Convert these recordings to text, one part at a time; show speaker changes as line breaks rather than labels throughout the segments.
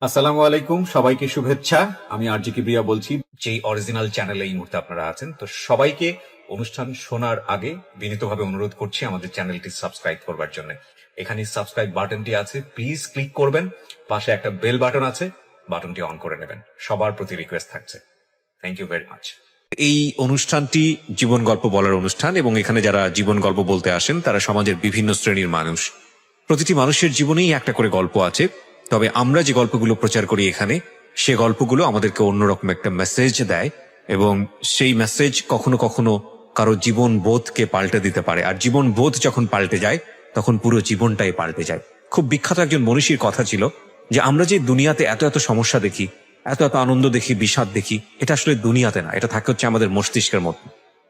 আসসালামু আলাইকুম, সবাইকে শুভেচ্ছা। আমি আরজি কিবরিয়া বলছি, যেই অরিজিনাল চ্যানেলে এই মুহূর্তে আপনারা আছেন। তো সবাইকে অনুষ্ঠান শোনার আগে বিনীতভাবে অনুরোধ করছি আমাদের চ্যানেলটি সাবস্ক্রাইব করবার জন্য। এখানে সাবস্ক্রাইব বাটনটি আছে, প্লিজ ক্লিক করবেন। পাশে একটা বেল বাটন আছে, বাটনটি অন করে নেবেন। সবার প্রতি রিকোয়েস্ট থাকছে। Thank you very much. এই অনুষ্ঠানটি জীবন গল্প বলার অনুষ্ঠান, এবং এখানে যারা জীবন গল্প বলতে আসেন তারা সমাজের বিভিন্ন শ্রেণীর মানুষ। প্রতিটি মানুষের জীবনেই একটা করে গল্প আছে, তবে আমরা যে গল্পগুলো প্রচার করি এখানে, সে গল্পগুলো আমাদেরকে অন্যরকম একটা মেসেজ দেয়, এবং সেই মেসেজ কখনো কখনো কারো জীবন বোধকে পাল্টে দিতে পারে। আর জীবন বোধ যখন পাল্টে যায় তখন পুরো জীবনটাই পাল্টে যায়। খুব বিখ্যাত একজন মনীষীর কথা ছিল যে আমরা যে দুনিয়াতে এত এত সমস্যা দেখি, এত এত আনন্দ দেখি, বিষাদ দেখি, এটা আসলে দুনিয়াতে না, এটা থাকে হচ্ছে আমাদের মস্তিষ্কের মধ্যে।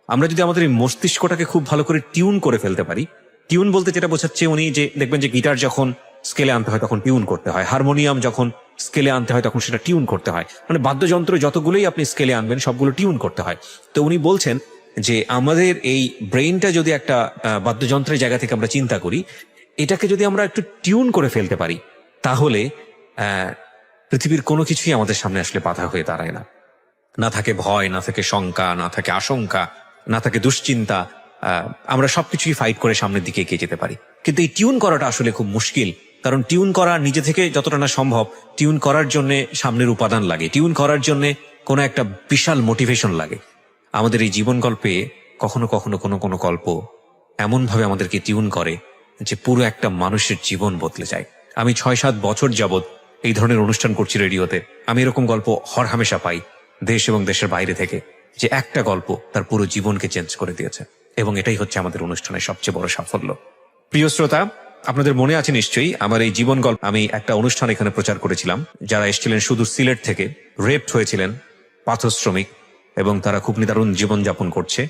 আমরা যদি আমাদের এই মস্তিষ্কটাকে খুব ভালো করে টিউন করে ফেলতে পারি, টিউন বলতে যেটা বোঝাচ্ছে উনি, যে দেখবেন যে গিটার যখন স্কেলে আনতে হয় তখন টিউন করতে হয়, হারমোনিয়াম যখন স্কেলে আনতে হয় তখন সেটা টিউন করতে হয়, মানে বাদ্যযন্ত্র যতগুলোই আপনি স্কেলে আনবেন সবগুলো টিউন করতে হয়। তো উনি বলছেন যে আমাদের এই ব্রেইনটা যদি একটা বাদ্যযন্ত্রের জায়গা থেকে আমরা চিন্তা করি, এটাকে যদি আমরা একটু টিউন করে ফেলতে পারি, তাহলে পৃথিবীর কোনো কিছুই আমাদের সামনে আসলে বাধা হয়ে দাঁড়ায় না। না থাকে ভয়, না থাকে শঙ্কা, না থাকে আশঙ্কা, না থাকে দুশ্চিন্তা। আমরা সবকিছুই ফাইট করে সামনের দিকে এগিয়ে যেতে পারি। কিন্তু এই টিউন করাটা আসলে খুব মুশকিল, কারণ টিউন করা নিজে থেকে যতটা না সম্ভব, টিউন করার জন্য সামনের উপাদান লাগে, টিউন করার জন্য কোনো একটা বিশাল মোটিভেশন লাগে। আমাদের এই জীবন গল্পে কখনো কখনো কোনো কোনো গল্প এমনভাবে আমাদেরকে টিউন করে যে পুরো একটা মানুষের জীবন বদলে যায়। আমি 6-7 বছর যাবৎ এই ধরনের অনুষ্ঠান করছি রেডিওতে। আমি এরকম গল্প হরহামেশা পাই দেশ এবং দেশের বাইরে থেকে, যে একটা গল্প তার পুরো জীবনকে চেঞ্জ করে দিয়েছে, এবং এটাই হচ্ছে আমাদের অনুষ্ঠানের সবচেয়ে বড় সাফল্য। প্রিয় শ্রোতা, আপনাদের মনে আছে নিশ্চয়ই আমার এই জীবন গল্প, আমি একটা অনুষ্ঠান এখানে প্রচার করেছিলাম। যারা এসেছিলেন সুদূর সিলেট থেকে, রেপড হয়েছিলেন, পাথর শ্রমিক, এবং তারা খুব নিদারুণ জীবনযাপন করছে।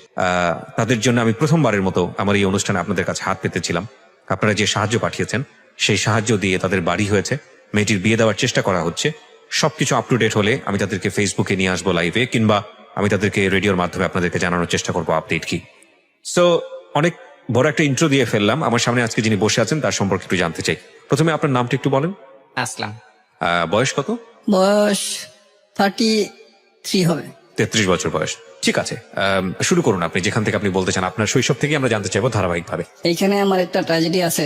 তাদের জন্য আমি প্রথমবারের মতো আমার এই অনুষ্ঠানে আপনাদের কাছে হাত পেতেছিলাম। আপনারা যে সাহায্য পাঠিয়েছেন সেই সাহায্য দিয়ে তাদের বাড়ি হয়েছে, মেয়েটির বিয়ে দেওয়ার চেষ্টা করা হচ্ছে। সবকিছু আপ টু ডেট হলে আমি তাদেরকে ফেসবুকে নিয়ে আসবো লাইভে, কিংবা আমি তাদেরকে রেডিওর মাধ্যমে আপনাদেরকে জানানোর চেষ্টা করবো আপডেট কি। সো অনেক বড় একটা ইন্ট্রো দিয়ে ফেললাম। আমার সামনে আজকে যিনি বসে আছেন তার সম্পর্কে একটু জানতে চাই। প্রথমে আপনার নামটা একটু বলেন।
আসলাম।
বয়স কত?
বয়স 33 হবে।
33 বছর বয়স। ঠিক আছে, শুরু করুন আপনি যেখান থেকে আপনি বলতে চান। আপনার শৈশব থেকে আমরা জানতে চাইবো ধারাবাহিকভাবে।
এইখানে আমার একটা ট্র্যাজেডি আছে।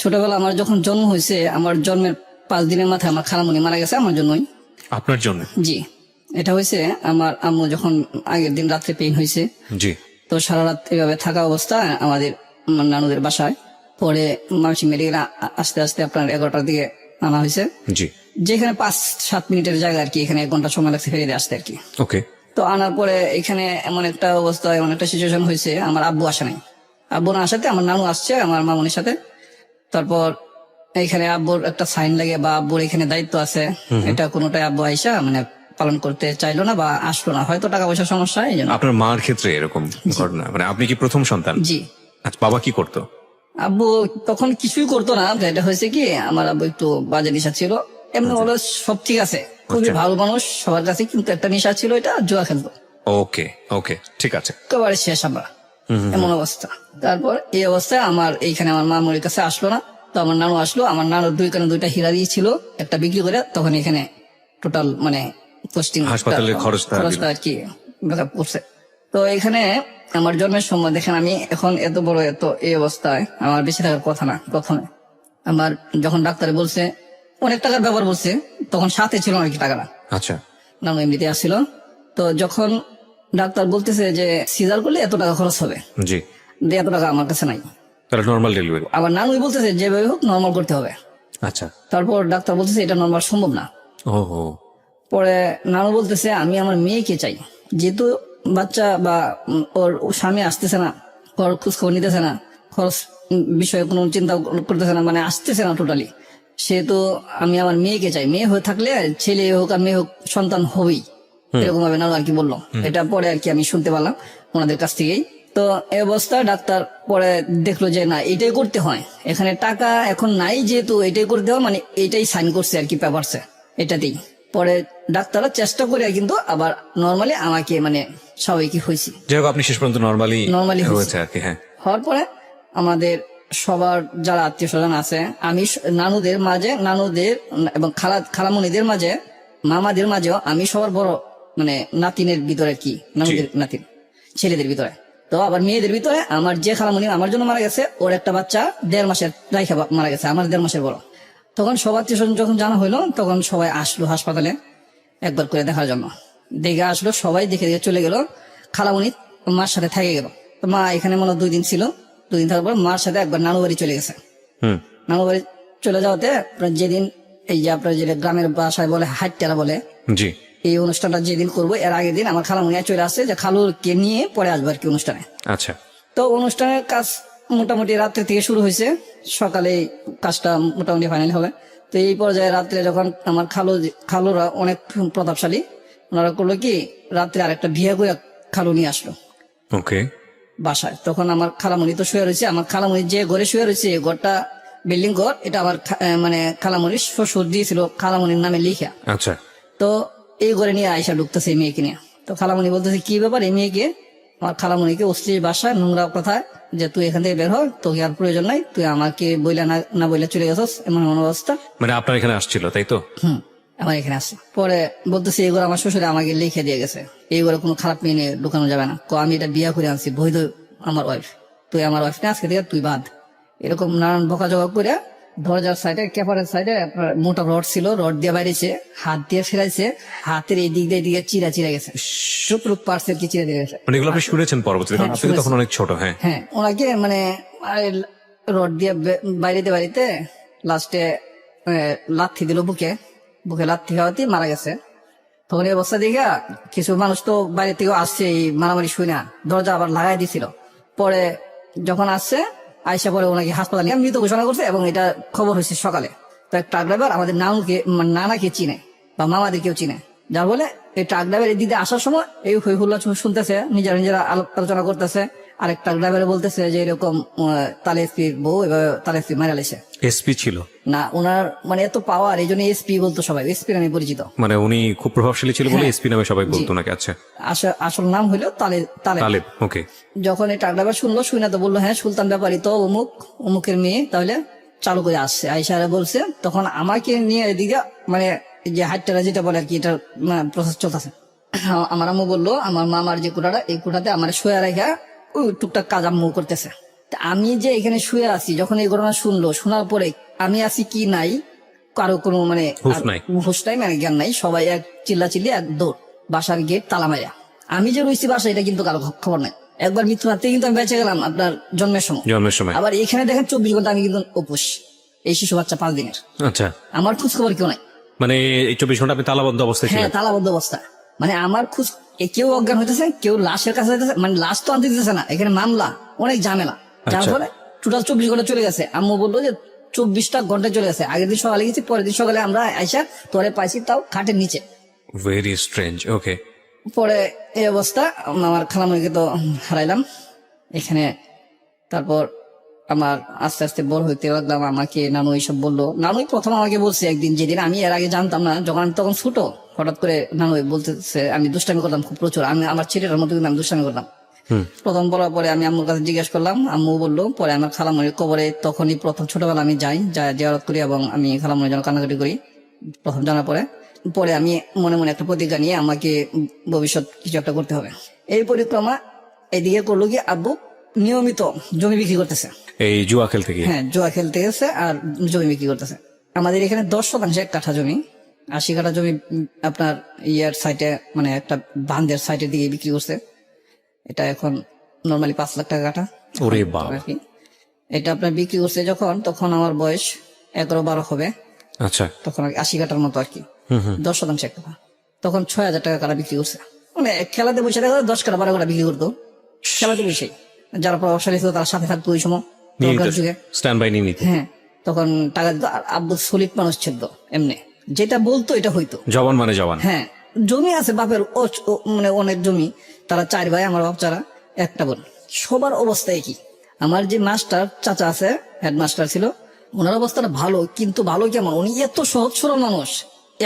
ছোটবেলা আমার যখন জন্ম হয়েছে, আমার জন্মের 5 দিনের মাথায় আমার খালামণি মারা গেছে আমার জন্যই।
আপনার জন্য?
জি, এটা হয়েছে আমার আম্মু যখন আগের দিন রাত্রে পেইন হয়েছে।
জি।
তো সারা রাত এভাবে থাকা অবস্থা আমাদের নানুদের বাসায়। পরে মানসিক মেডিকেল আস্তে আস্তে আপনার 11টার দিকে আনা হয়েছে।
জি।
যেখানে 5-7 মিনিটের জায়গা আর কি, এখানে 1 ঘন্টা সময় লাগছে ফেরিয়ে আসতে আর কি।
ওকে।
তো আনার পরে এখানে এমন একটা অবস্থা, এমন একটা সিচুয়েশন হয়েছে, আমার আব্বু আসে নাই। আব্বু না আসাতে আমার নানু আসছে আমার মামনির সাথে। তারপর এখানে আব্বুর একটা সাইন লাগে বা আব্বুর এখানে দায়িত্ব আছে, এটা কোনোটাই আব্বু আইসা মানে পালন করতে চাইলো না বা আসলো না, হয়তো টাকা পয়সার সমস্যা এই জন্য।
আপনার মার ক্ষেত্রে এরকম ঘটনা? মানে আপনি কি প্রথম সন্তান?
জি।
আচ্ছা, বাবা কি করতো?
আব্বু তখন কিছুই করতো না। এটা হয়েছে কি, আমার আব্বু একটু বাজে নেশা ছিল। এমনি হলো সব ঠিক আছে, খুবই ভালো মানুষ সবার কাছে, কিন্তু একটা নেশা ছিল, এটা জুয়া খেলতো।
ওকে ওকে, ঠিক আছে।
একেবারে শেষ আমরা, এমন অবস্থা। তারপর এই অবস্থায় আমার এইখানে আমার মামুরির কাছে আসলো না। তো আমার নানু আসলো। আমার নানুর 2 কানে 2টা হীরা দিয়েছিল, একটা বিক্রি করে তখন এখানে টোটাল মানে পোস্টিং
হাসপাতালের খরচটা
আর কি ব্যাকআপ করছে। তো এখানে আমার জন্মের সময় দেখেন, আমি এখন এত বড় এত এই অবস্থায় আমার বেশি থাকার কথা না। প্রথমে আমার যখন ডাক্তারে বলছে অনেক টাকার ব্যাপার বলছে, তখন সাথে ছিল অনেক টাকা না।
আচ্ছা।
নানু এমনিতে আসছিল। তো যখন ডাক্তার বলতেছে যে সিজার করলে এত টাকা খরচ হবে,
জি,
এত টাকা আমার কাছে নাই।
তাহলে নরমাল ডেলিভারি?
আবার নানুই বলতেছে যেভাবে হোক নর্মাল করতে হবে।
আচ্ছা।
তারপর ডাক্তার বলতেছে এটা নর্মাল সম্ভব না।
ওহো।
পরে নানু বলতেছে আমি আমার মেয়েকে চাই, যেহেতু বাচ্চা বা ওর স্বামী আসতেছে না, ওর খোঁজখবর নিতেছে না, খরচ বিষয়ে কোনো চিন্তা করতেছে না, মানে আসতেছে না টোটালি, সেহেতু আমি আমার মেয়েকে চাই। মেয়ে হয়ে থাকলে ছেলে হোক আর মেয়ে হোক সন্তান হবেই, এরকম ভাবে নানু আর কি বললো। এটা পরে আর কি আমি শুনতে পারলাম ওনাদের কাছ থেকেই। তো এই অবস্থা ডাক্তার পরে দেখলো যে না, এটাই করতে হয়, এখানে টাকা এখন নাই, যেহেতু এটাই করতে হয়, মানে এটাই সাইন করছে আর কি পেপারসে, এটাতেই। পরে ডাক্তাররা চেষ্টা করে কিন্তু আবার নর্মালি আমাকে মানে স্বাভাবিকই হয়েছি।
যাই হোক, আপনি শেষ পর্যন্ত নর্মালি
নর্মালি
হয়েছে আর কি। হ্যাঁ।
হওয়ার পরে আমাদের সবার যারা আত্মীয় স্বজন আছে, আমি নানুদের মাঝে, নানুদের এবং খালামণিদের মাঝে, মামাদের মাঝেও আমি সবার বড়, মানে নাতিনের ভিতরে কি, নানুদের নাতিন ছেলেদের ভিতরে। তো আবার মেয়েদের ভিতরে আমার যে খালামণি আমার জন্য মারা গেছে, ওর একটা বাচ্চা 1.5 মাসের রাইখা মারা গেছে, আমার 1.5 মাসের বড়। তখন সবার আত্মীয় স্বজন যখন জানা হইলো, তখন সবাই আসলো হাসপাতালে একবার করে দেখার জন্য। দেখে আসলো সবাই, দেখে দেখে চলে গেল। খালামণি মার সাথে থেকে গেল। তো মা এখানে মনে 2 দিন ছিল, 2 দিন থাকার পর মার সাথে একবার নানু বাড়ি চলে গেছে। নানু বাড়ি চলে যাওয়াতে আপনার যেদিন এই যে আপনার যেটা গ্রামের বাসায় বলে হাট্টারা বলে,
জি,
এই অনুষ্ঠানটা যেদিন করবো এর আগের দিন আমার খালামণি চলে আসছে যে খালুকে নিয়ে পরে আসবে আর কি অনুষ্ঠানে।
আচ্ছা।
তো অনুষ্ঠানের কাজ মোটামুটি রাত্রে থেকে শুরু হয়েছে, সকালে কাজটা মোটামুটি ফাইনাল হবে। তো এই পর্যায়ে রাত্রে যখন আমার খালুরা অনেক প্রতাপশালী, ওনারা করলো কি রাত্রে আরেকটা বিয়ে করে খালু নিয়ে আসলো
ওকে
বাসায়। তখন আমার খালামণি তো শুয়ে রয়েছে, আমার খালামণি যে ঘরে শুয়ে রয়েছে এই ঘরটা বিল্ডিং ঘর, এটা আমার মানে খালামণির শ্বশুর দিয়েছিল খালামণির নামে লিখা।
আচ্ছা।
তো এই ঘরে নিয়ে আয়সা ঢুকতেছে এই মেয়েকে নিয়ে। তো খালামণি বলতেছে কি ব্যাপার এই মেয়েকে, আমার খালামণিকে অশ্লীল ভাষা নোংরা কথা যে তুই এখান থেকে বের হ, তোকে আর প্রয়োজন নাই, তুই আমাকে বইলা না বইলা চলে গেছস, এমন অবস্থা।
মানে আপনার এখানে আসছিল তাই তো?
আমার এখানে আসছে। পরে বলতেছি এই ঘরে আমার শ্বশুরে আমাকে লিখে দিয়ে গেছে, এই ঘরে কোনো খারাপ মেয়ে নিয়ে ঢুকানো যাবে না। আমি এটা বিয়া করে আনছি, বৈধ আমার ওয়াইফ, তুই আমার ওয়াইফ না, আজকে থেকে তুই বাদ। এরকম নানান বকাঝকা করে দরজার সাইডে ক্যাপারের সাইডে মোটা রড ছিল, রড দিয়ে বাইরেছে, হাত দিয়ে ফেরাইছে, হাতের এই দিক দিয়ে চিরা গেছে, চতুর্থ পার্সেল কি চিরা দিয়ে গেছে।
মানে এগুলো আপনি শুনেছেন পরবর্তীতে, কারণ আপনি তখন অনেক ছোট। হ্যাঁ
হ্যাঁ, ওনাকে মানে রড দিয়ে বাড়িতে লাস্টে লাথি দিল বুকে লাথি খাওয়াতে মারা গেছে। তখন এই অবস্থা দেখে কিছু মানুষ তো বাইরে থেকে আসছে, এই মারামারি শুই না, দরজা আবার লাগাই দিছিল। পরে যখন আসছে আয়সা পরে ওনাকে হাসপাতালে মৃত ঘোষণা করছে, এবং এটা খবর হয়েছে সকালে। তো ট্রাক ড্রাইভার আমাদের নানাকে চিনে বা মামাদের কেউ চিনে, যার বলে এই ট্রাক ড্রাইভার এদিকে আসার সময় এই হই হুল্লা শুনতেছে, নিজেরা আলোচনা করতেছে। আরেক ট্রাক ড্রাইভার বলতেছে যে এরকম তালে এসপির বউ এবার তালে এসপি মারা লেছে।
এসপি ছিল না
ওনার, মানে এত পাওয়ার, এই জন্য এসপি বলতো সবাই, এসপি নামে পরিচিত।
মানে উনি খুব প্রভাবশালী ছিল বলে এসপি নামে সবাই বলতো নাকি? আচ্ছা,
আসল নাম হইলো তালেব।
ওকে।
যখন এই ট্রাক ড্রাইভার শুনলো, শুনে তো বললো হ্যাঁ সুলতান ব্যাপারী তো অমুকের মেয়ে, তাহলে চালু করে আসছে। আইসারা বলছে, তখন আমাকে নিয়ে এদিকে মানে যে হাইটটা যেটা বলে আর কি, এটার প্রসেস চলতেছে। আমার আম্মু বললো আমার মামার যে কোটাটা, এই কোটাতে আমার শুয়ে রেখা ওই টুকটাক কাজ আম্মু করতেছে। আমি যে এখানে শুয়ে আছি, যখন এই ঘটনা শোনার পরে আমি আছি কি নাই, কারো কোনো মানে হুশ নাই, মানে জ্ঞান নাই, সবাই এক চিল্লাচিল্লি, এক দৌড়, বাসার গেট তালা মাইরা। আমি যে রয়েছি বাসা, এটা কিন্তু কারো খবর নাই। একবার মৃত্যু হাতে কিন্তু আমি বেঁচে গেলাম আপনার জন্মের সময়। আবার এখানে দেখেন 24 ঘন্টা আমি কিন্তু উপোস, এই শিশু বাচ্চা 5 দিনের।
আচ্ছা,
আমার খোঁজ খবর কেউ নাই।
মানে এই 24 ঘন্টা আপনি তালাবদ্ধ অবস্থায় ছিলেন?
হ্যাঁ, তালাবদ্ধ অবস্থা। মানে আমার খোঁজ, কেউ অজ্ঞান হইতেছে, কেউ লাশের কাছে হইতেছে, মানে লাশ তো আনতে দিতেছে না, এখানে মামলা, অনেক ঝামেলা, যার ফলে টোটাল 24 ঘন্টা চলে গেছে। আম্মু বললো যে 24টা ঘন্টা চলে গেছে। আগের দিন সকালে গেছি, পরের দিন সকালে আমরা আইসা তোরে পাইছি, তাও খাটের নিচে।
Very strange. ওকে।
পরে এই অবস্থা, আমার খালামণিকে তো হারাইলাম এখানে। তারপর আমার আস্তে আস্তে বড় হইতে লাগলাম, আমাকে নানু এইসব বললো। নানুই প্রথম আমাকে বলছে একদিন, যেদিন আমি এর আগে জানতাম না, যখন আমি তখন ছোট, হঠাৎ করে নানু বলতেছে, আমি দুষ্টামি করতাম খুব প্রচুর, আমি আমার ছেলেটার মতো কিন্তু আমি দুষ্টামি করতাম। প্রথম বলার পরে আমি আম্মুর কাছে জিজ্ঞেস করলাম, আম্মু বললো। পরে আমার খালামণির কবরে তখনই প্রথম ছোটবেলা আমি যাই জিয়ারত করি, এবং আমি খালামণির জন্য কান্নাকাটি করি প্রথম জানার পরে আমি মনে মনে একটা প্রতিজ্ঞা নিয়ে আমাকে ভবিষ্যৎ কিছু একটা করতে হবে। এই পরিক্রমা এদিকে করলো কি, আব্বু নিয়মিত জমি বিক্রি করতেছে,
এই জুয়া খেলতে গিয়ে।
হ্যাঁ, জুয়া খেলতে গেছে আর জমি বিক্রি করতেছে। আমাদের এখানে 10% 1 কাঠা জমি, 80 কাঠা জমি আপনার ইয়ার সাইডে, মানে একটা বান্ধের সাইডের দিকে বিক্রি করছে। এটা এখন নর্মালি 5 লাখ টাকা কাঠা।
ওরে বাবা।
এটা আপনার বিক্রি করছে যখন, তখন আমার বয়স 11-12 হবে।
আচ্ছা,
তখন 80 কাঠার মতো আর কি, 10% 1 কাঠা। তখন 6000 টাকা কাঠা বিক্রি করছে। মানে খেলাতে বসে দেখা 10 কাঠা 12 কাঠা বিক্রি করতো খেলাতে বসে। যারা প্রভাবশালী ছিল তার সাথে থাকতো ওই সময় যুগে, স্ট্যান্ড বাই নিয়ে নিত। হ্যাঁ, তখন টাকা দিত। আর আব্বু সলিড মানুষ ছিল এমনি, যেটা বলতো এটা হইতো।
জবান মানে জবান।
হ্যাঁ, জমি আছে বাপের, মানে অনেক জমি। তারা 4 ভাই, আমার বাপ ছাড়া একটা বোন। সবার অবস্থা একই। আমার যে মাস্টার চাচা আছে, হেডমাস্টার ছিল, ওনার অবস্থাটা ভালো, কিন্তু ভালো কেমন, উনি এত সহজ সরল মানুষ,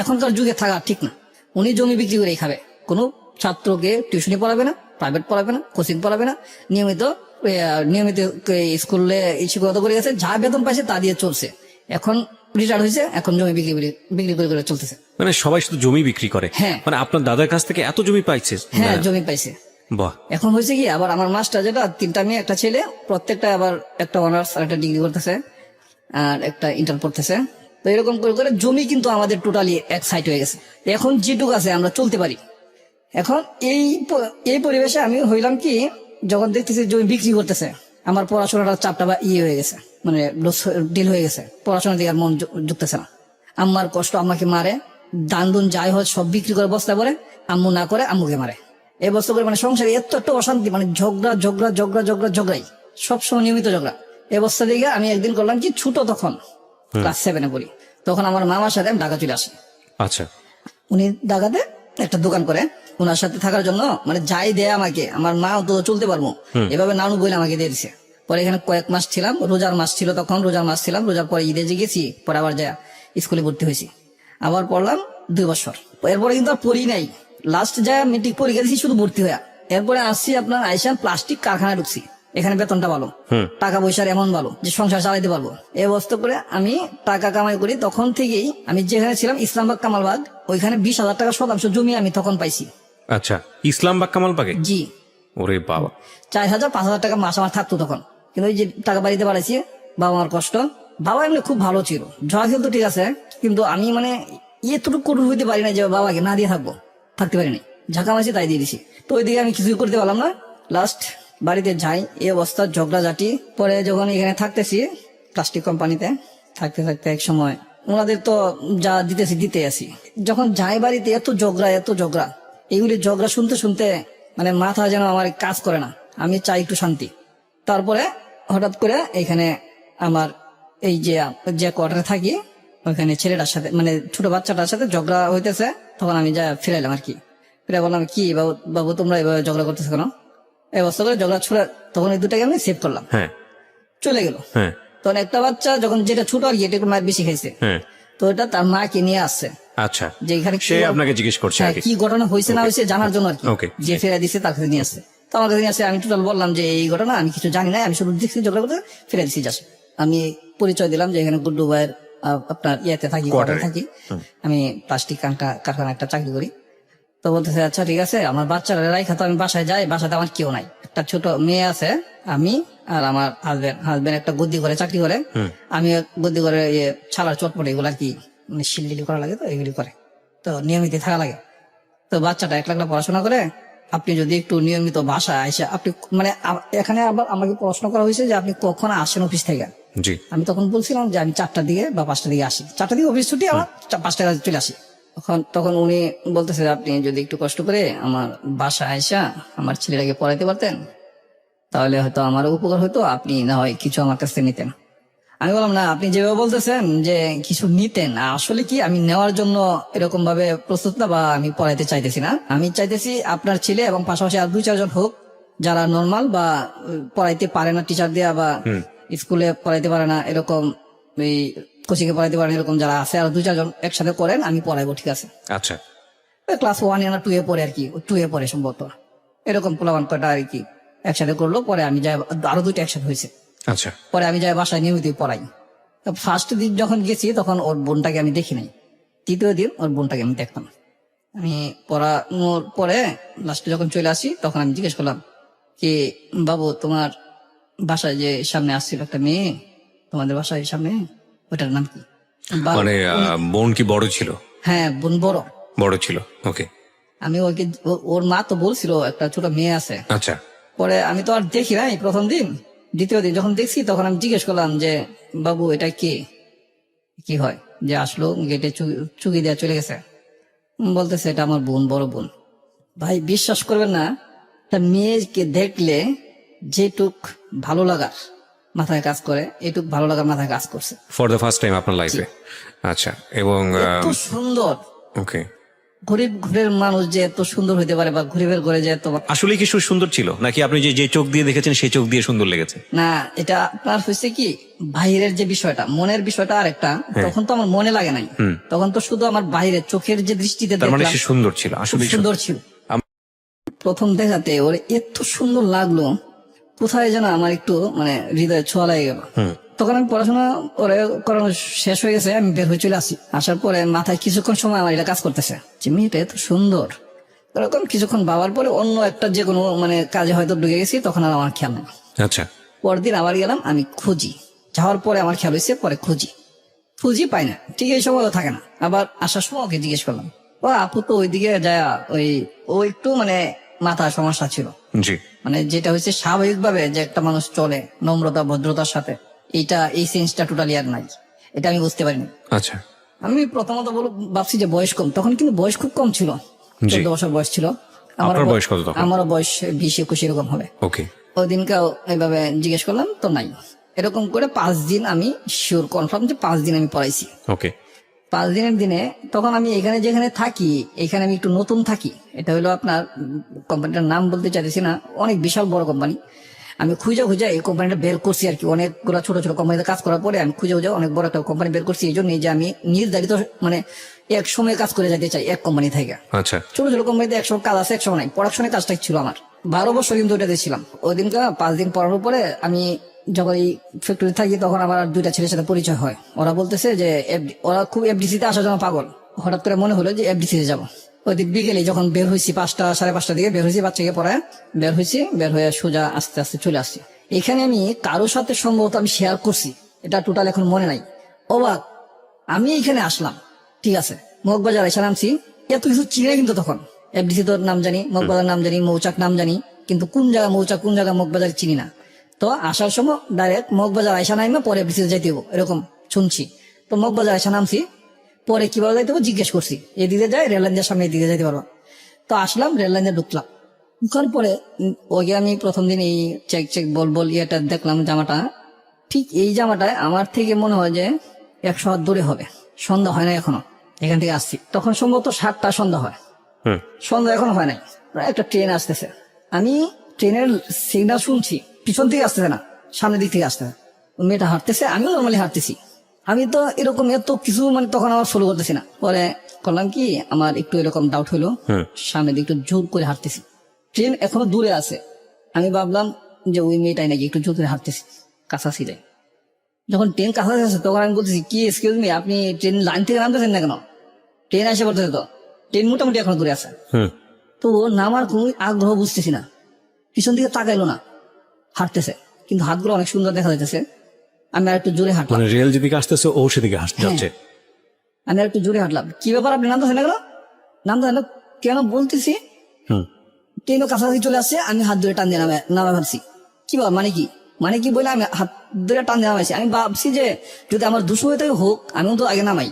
এখনকার যুগে থাকা ঠিক না। উনি জমি বিক্রি করে খাবে, কোনো ছাত্রকে টিউশনি পড়াবে না, প্রাইভেট পড়াবে না, কোচিং পড়াবে না, নিয়মিত নিয়মিত স্কুলে শিক্ষকতা করে গেছে, যা বেতন পাইছে তা দিয়ে চলছে। এখন রিটায়ার হয়েছে, এখন জমি বিক্রি করে করে চলতেছে।
মানে সবাই শুধু জমি বিক্রি করে?
হ্যাঁ।
মানে আপনার দাদার কাছ থেকে এত জমি পাইছে?
হ্যাঁ, জমি পাইছে।
বাহ।
এখন হয়েছে কি, আবার আমার মাস্টার যেটা 3টা মেয়ে 1টা ছেলে, প্রত্যেকটা আবার একটা অনার্স আর একটা ডিগ্রি করতেছে আর একটা ইন্টার পড়তেছে। তো এরকম করে করে জমি কিন্তু আমাদের টোটালি এক সাইড হয়ে গেছে। এখন যেটুক আছে আমরা চলতে পারি। এখন এই পরিবেশে আমি হইলাম কি, যখন দেখতেছি জমি বিক্রি করতেছে, আমার পড়াশোনাটার চাপটা বা হয়ে গেছে, মানে ডিল হয়ে গেছে, পড়াশোনার দিকে আর মন ঢুকতেছে না। আম্মার কষ্ট, আম্মাকে মারে, দান দুন যাই হয় সব বিক্রি করে বস্তা পরে, আম্মু না করে আম্মুকে মারে। এই বস্তা করে মানে সংসারে এত একটা অশান্তি, মানে ঝগড়াই, সবসময় নিয়মিত ঝগড়া। এই অবস্থা দিকে আমি একদিন করলাম কি, ছোট তখন ক্লাস 7-এ পড়ি, তখন আমার মামার সাথে আমি ঢাকা চলে আসি।
আচ্ছা।
উনি ঢাকাতে একটা দোকান করে, ওনার সাথে থাকার জন্য মানে যাই দেয় আমাকে, আমার মা তো চলতে পারবো এভাবে, নানু বলে আমাকে দিয়ে দিছে। পরে এখানে কয়েক মাস ছিলাম, রোজার মাস ছিল তখন, রোজার মাস ছিলাম, রোজার পরে ঈদে যে গেছি, পরে আবার যা স্কুলে ভর্তি হয়েছি, আবার পড়লাম 2 বছর। এরপরে কিন্তু আর পড়ি নাই, লাস্ট যা মেট্রিক পরীক্ষা দিয়েছি শুধু ভর্তি হয়ে। এরপরে আসছি আপনার আইসান প্লাস্টিক কারখানায় ঢুকছি, এখানে বেতনটা ভালো, টাকা পয়সার এমন ভালো যে সংসার চালাইতে পারবো। এই অবস্থা করে আমি টাকা কামাই করি। তখন থেকেই আমি যেখানে ছিলাম ইসলামবাগ কামালবাগ, ওইখানে 20,000 টাকা শতাংশ জমি আমি তখন পাইছি।
আচ্ছা, ইসলামবাগ কামালবাগে?
জি।
ওরে বাবা।
4,000-5,000 টাকা মাস আমার থাকতো তখন, কিন্তু ওই যে টাকা বাড়িতে বাড়াইছি, বাবা মার কষ্ট। বাবা এমনি খুব ভালো ছিল, জয়া খেলতো ঠিক আছে, কিন্তু আমি মানে এতটুকু কঠোর হইতে পারি না যে বাবাকে না দিয়ে থাকতে পারিনি, যা কামাইছি তাই দিয়ে দিছি। তো ওইদিকে আমি কিছুই করতে পারলাম না। লাস্ট বাড়িতে যাই, এই অবস্থা, ঝগড়াঝাটি। পরে যখন এখানে থাকতেছি প্লাস্টিক কোম্পানিতে, থাকতে থাকতে এক সময় ওনাদের তো যা দিতেছি দিতে আসি, যখন যাই বাড়িতে এত ঝগড়া, এইগুলি ঝগড়া শুনতে শুনতে মানে মাথা যেন আমার কাজ করে না, আমি চাই একটু শান্তি। তারপরে হঠাৎ করে এখানে আমার এই যে কোয়ার্টারে থাকি, ওইখানে ছেলেটার সাথে মানে ছোট বাচ্চাটার সাথে ঝগড়া হইতেছে। তখন আমি যা ফিরাইলাম আর কি, ফিরে বললাম কি বাবু তোমরা এভাবে ঝগড়া করতেছো কেন? এই অবস্থা করে ঝগড়া ছুড়ে তখন এই দুটাকে আমি সেভ করলাম, চলে গেল। তখন একটা বাচ্চা যখন যেটা ছোট আর কি, এটা একটু মায়ের বেশি খাইছে, তো এটা তার মাকে নিয়ে আসছে।
আচ্ছা।
যে এখানে
সে আপনাকে জিজ্ঞেস করছে
কি ঘটনা হয়েছে না হয়েছে জানার জন্য আর কি, যে ফেরা দিচ্ছে তার কাছে নিয়ে আসছে। তো আমার কাছে নিয়ে আসছে, আমি টোটাল বললাম যে এই ঘটনা আমি কিছু জানি না, আমি শুধু দেখছি ঝগড়া করতে, ফেরা দিচ্ছি যাস। আমি পরিচয় দিলাম যে এখানে গুড্ডু ভাইয়ের আপনার ইয়েতে থাকি, থাকি আমি প্লাস্টিক কারখানা একটা চাকরি করি। তো বলতেছে আচ্ছা ঠিক আছে, আমার বাচ্চারা রাইখা তো আমি বাসায় যাই, বাসাতে আমার কেউ নাই, একটা ছোট মেয়ে আছে, আমি আর আমার হাজবেন্ড একটা গদ্দি করে চাকরি করে, আমি গদ্দি করে ছালার চটপট এগুলো আর কি মানে শিলডিলি করা লাগে, তো এগুলি করে, তো নিয়মিত থাকা লাগে। তো বাচ্চাটা 1 লাখ পড়াশোনা করে, আপনি যদি একটু নিয়মিত বাসায় আসে, আপনি মানে এখানে আবার আমাকে প্রশ্ন করা হয়েছে যে আপনি কখন আসেন অফিস থেকে। আমি তখন বলছিলাম যে আমি 4টার দিকে বা 5টার দিকে আসি, 4টার দিকে অফিস ছুটি, আমার 5টার কাছে চলে আসি। তখন উনি বলতেছে আপনি যদি একটু কষ্ট করে আমার বাসায় আইসা আমার ছেলেটাকে পড়াইতে পারতেন, তাহলে হয়তো আমার উপকার হতো, আপনি না হয় কিছু আমার কাছ থেকে নিতেন। আমি বললাম না, আপনি যেভাবে বলতেছেন যে কিছু নিতেন, আসলে কি আমি নেওয়ার জন্য এরকম ভাবে প্রস্তুত না, বা আমি পড়াইতে চাইতেছি না। আমি চাইতেছি আপনার ছেলে এবং পাশাপাশি আর 2-4 জন হোক যারা নর্মাল বা পড়াইতে পারে না, টিচার দেয়া বা স্কুলে পড়াইতে পারে না, এরকম এই কোচিং এ পড়াইতে পারেন, এরকম যারা আছে, আর 2-4 জন একসাথে করেন, আমি পড়াইবো, ঠিক আছে?
আচ্ছা।
ক্লাস 1 না 2 এ পড়ে আর কি, 2 এ পড়ে সম্ভবত, এরকম পোলাবান কয়টা আর কি একসাথে করলো। পরে আমি যাই, আরো 2টা একসাথে হয়েছে।
আচ্ছা।
পরে আমি যাই বাসায় নিয়মিত পড়াই। ফার্স্ট দিন যখন গেছি তখন ওর বোনটাকে আমি দেখি নাই, 3য় দিন ওর বোনটাকে আমি দেখতাম। আমি পড়ানোর পরে লাস্টে যখন চলে আসি, তখন আমি জিজ্ঞেস করলাম কি বাবু তোমার বাসায় যে সামনে আসছিল একটা মেয়ে, তোমাদের বাসায় সামনে, ওটার নাম কি?
মানে বোন কি বড় ছিল?
হ্যাঁ, বোন বড়
ছিল। ওকে।
আমি ওকে, ওর মা তো বলছিল একটা ছোট মেয়ে আছে।
আচ্ছা।
পরে আমি তো আর দেখি নাই প্রথম দিন, 2য় দিন যখন দেখছি তখন আমি জিজ্ঞেস করলাম যে বাবু এটা কে, কি হয়? যে আসলো, গেটে চুকি দেয়া চলে গেছে, বলতেছে এটা আমার বোন, বড় বোন। ভাই বিশ্বাস করবেন না, একটা মেয়েকে দেখলে যেটুক ভালো লাগার মাথায় কাজ করে, এটুক ভালো লাগার মাথায় কাজ করছে
ফর দ্য ফার্স্ট টাইম আপনার লাইফে। আচ্ছা। এবং
এত সুন্দর,
ওকে,
ঘুরের মানুষ যে এত সুন্দর হইতে পারে, বা ঘুরের ঘরে যে এত,
আসলে কি সুন্দর ছিল, নাকি আপনি যে চোখ দিয়ে দেখেছেন সেই চোখ দিয়ে সুন্দর লেগেছে?
না, এটা আপনার হয়েছে কি বাহিরের যে বিষয়টা, মনের বিষয়টা আর একটা, তখন তো আমার মনে লাগে নাই, তখন তো শুধু আমার বাইরের চোখের যে দৃষ্টিতে
তার মানে
দেখলাম,
সে সুন্দর ছিল, আসলে
সুন্দর ছিল। প্রথম দেখাতে ওর এত সুন্দর লাগলো, কোথায় যেন আমার একটু মানে হৃদয়ে ছোঁয়া লাগে গেল। তখন আমি পড়াশোনা করে করানো শেষ হয়ে গেছে, আমি বের হয়ে চলে আসি। আসার পরে মাথায় কিছুক্ষণ সময় আমার এটা কাজ করতেছে যে মেয়েটা এত সুন্দর। এরকম কিছুক্ষণ ভাবার পরে অন্য একটা যে কোনো মানে কাজে হয়তো ঢুকে গেছি, তখন আর আমার খেয়াল নেই।
আচ্ছা,
পরদিন আবার গেলাম, আমি খুঁজি, যাওয়ার পরে আমার খেয়াল হয়েছে, পরে খুঁজি পাই না, ঠিক এই সময় থাকে না। আবার আসার সময় ওকে জিজ্ঞেস করলাম, ও আপু তো ওইদিকে যায়, ও একটু মানে মাথা সমস্যা ছিল,
জি,
মানে যেটা হচ্ছে স্বাভাবিকভাবে যে একটা মানুষ চলে নম্রতা ভদ্রতার সাথে, এই সেন্সটা টোটালি আর নাই। এটা আমি বুঝতে পারিনি।
আচ্ছা,
আমি প্রথমত ভাবছি যে বয়স কম, তখন কিন্তু বয়স খুব কম ছিল, 14 বছর বয়স ছিল।
আপনার বয়স কত তখন?
আমারও বয়স 20-21 এরকম হবে।
ওকে,
ওই দিনকেও এইভাবে জিজ্ঞেস করলাম, তো নাই। এরকম করে 5 দিন আমি শিওর কনফার্ম যে 5 দিন আমি পড়াইছি।
ওকে,
5 দিনের দিনে তখন আমি এখানে যেখানে থাকি, এখানে আমি একটু নতুন থাকি। এটা হলো আপনার কোম্পানিটার নাম বলতে চাইতেছি না, অনেক বিশাল বড় কোম্পানি। আমি খুঁজে এই কোম্পানিটা বের করছি আর কি। অনেকগুলো ছোট ছোট কোম্পানিতে কাজ করার পরে আমি খুঁজে অনেক বড় একটা কোম্পানি বের করছি, এই জন্যই যে আমি নির্ধারিত মানে এক সময় কাজ করে যেতে চাই এক কোম্পানি থেকে।
আচ্ছা,
ছোট ছোট কোম্পানিতে 100 কাজ আছে, 100 নাই। প্রোডাকশনের কাজটাই ছিল আমার। 12 বছর কিন্তু ওইটাতে ছিলাম। ওই দিনকে 5 দিন পড়ানোর পরে আমি যখন এই ফ্যাক্টরি থাকি, তখন আমার 2টা ছেলের সাথে পরিচয় হয়। ওরা বলতেছে যে ওরা খুব এফডিসি তে আসার জন্য পাগল। হঠাৎ করে মনে হলো যে এফডিসি তে যাবো। ওই দিন বিকেলে যখন বের হয়েছি, 5টা 5:30 দিকে বের হয়েছি, বাচ্চাকে পড়ায় বের হয়ে সোজা আস্তে আস্তে চলে আসছি। এখানে আমি কারোর সাথে সম্ভবত আমি শেয়ার করছি, এটা টোটাল এখন মনে নাই। অবাক, আমি এখানে আসলাম, ঠিক আছে, মগবাজার এসে নামছি, এত কিছু চিনে কিন্তু তখন এফডিসি তোর নাম জানি, মগবাজার নাম জানি, মৌচাক নাম জানি, কিন্তু কোন জায়গা মৌচাক কোন জায়গা মগবাজার চিনি না। তো আসার সময় ডাইরেক্ট মগবাজার আয়সা নামে পরে এফডিসিতে যাইতে হবো এরকম শুনছি। তো মগবাজার আয়সা নামছি, পরে কিভাবে যাইতে হবে জিজ্ঞেস করছি, এদিকে যাই রেল লাইনের সামনে এদিকে যাইতে পারবো। তো আসলাম, রেল লাইনে ঢুকলাম। ঢুকার পরে ওকে আমি প্রথম দিন এই চেক বল ইয়েটা দেখলাম, জামাটা ঠিক এই জামাটায় আমার থেকে মনে হয় যে 100 হাত দূরে হবে। সন্ধ্যা হয় না এখনো, এখান থেকে আসছি তখন সম্ভবত 7টা সন্ধ্যা হয়, সন্ধ্যা এখনো হয় নাই। একটা ট্রেন আসতেছে, আমি ট্রেনের সিগন্যাল শুনছি, পিছন থেকে আসতেছে না, সামনের দিক থেকে আসতেছে। মেয়েটা হাঁটতেছে, আমিও নর্মালি হাঁটতেছি। আমি তো এরকম এত কিছু মানে তখন আমার ফলো করতেছি না। পরে করলাম কি, আমার একটু এরকম ডাউট হইলো, সামনের দিকে একটু জোর করে হাঁটতেছি, ট্রেন এখনো দূরে আছে। আমি ভাবলাম যে ওই মেয়েটাই নাকি, একটু জোর করে হাঁটতেছি কাছাকাছি যাই। যখন ট্রেন কাছাকাছি আছে তখন আমি বলতেছি, কি এক্সকিউজ মি, আপনি ট্রেন লাইন থেকে নামতেছেন না কেন? ট্রেন এসে পড়তেছে, তো ট্রেন মোটামুটি এখনো দূরে আছে। তো নামার কোনো আগ্রহ বুঝতেছি না, পিছন দিকে তাকাইলো না, হাঁটতেছে, কিন্তু হাতগুলো অনেক সুন্দর দেখা যাইতেছে। আমি আর একটু জোরে হাঁটলাম,
মানে রেল যেদিকে আসতেছে ও সেদিকে যাচ্ছে।
আমি আর একটু জোরে হাঁটলাম, কি ব্যাপার আপনি নামতেছেন না কেন? নামতেছেন না কেন বলতেছি, ট্রেনও কাছাকাছি চলে আসছে, আমি হাত ধরে টান দিয়ে নামা ভাবছি, কি বাবা মানে কি বলে আমি হাত ধরে টান দিয়ে নামাইছি। আমি ভাবছি যে যদি আমার দুশো হয়ে থাকে হোক, আমিও তো আগে নামাই।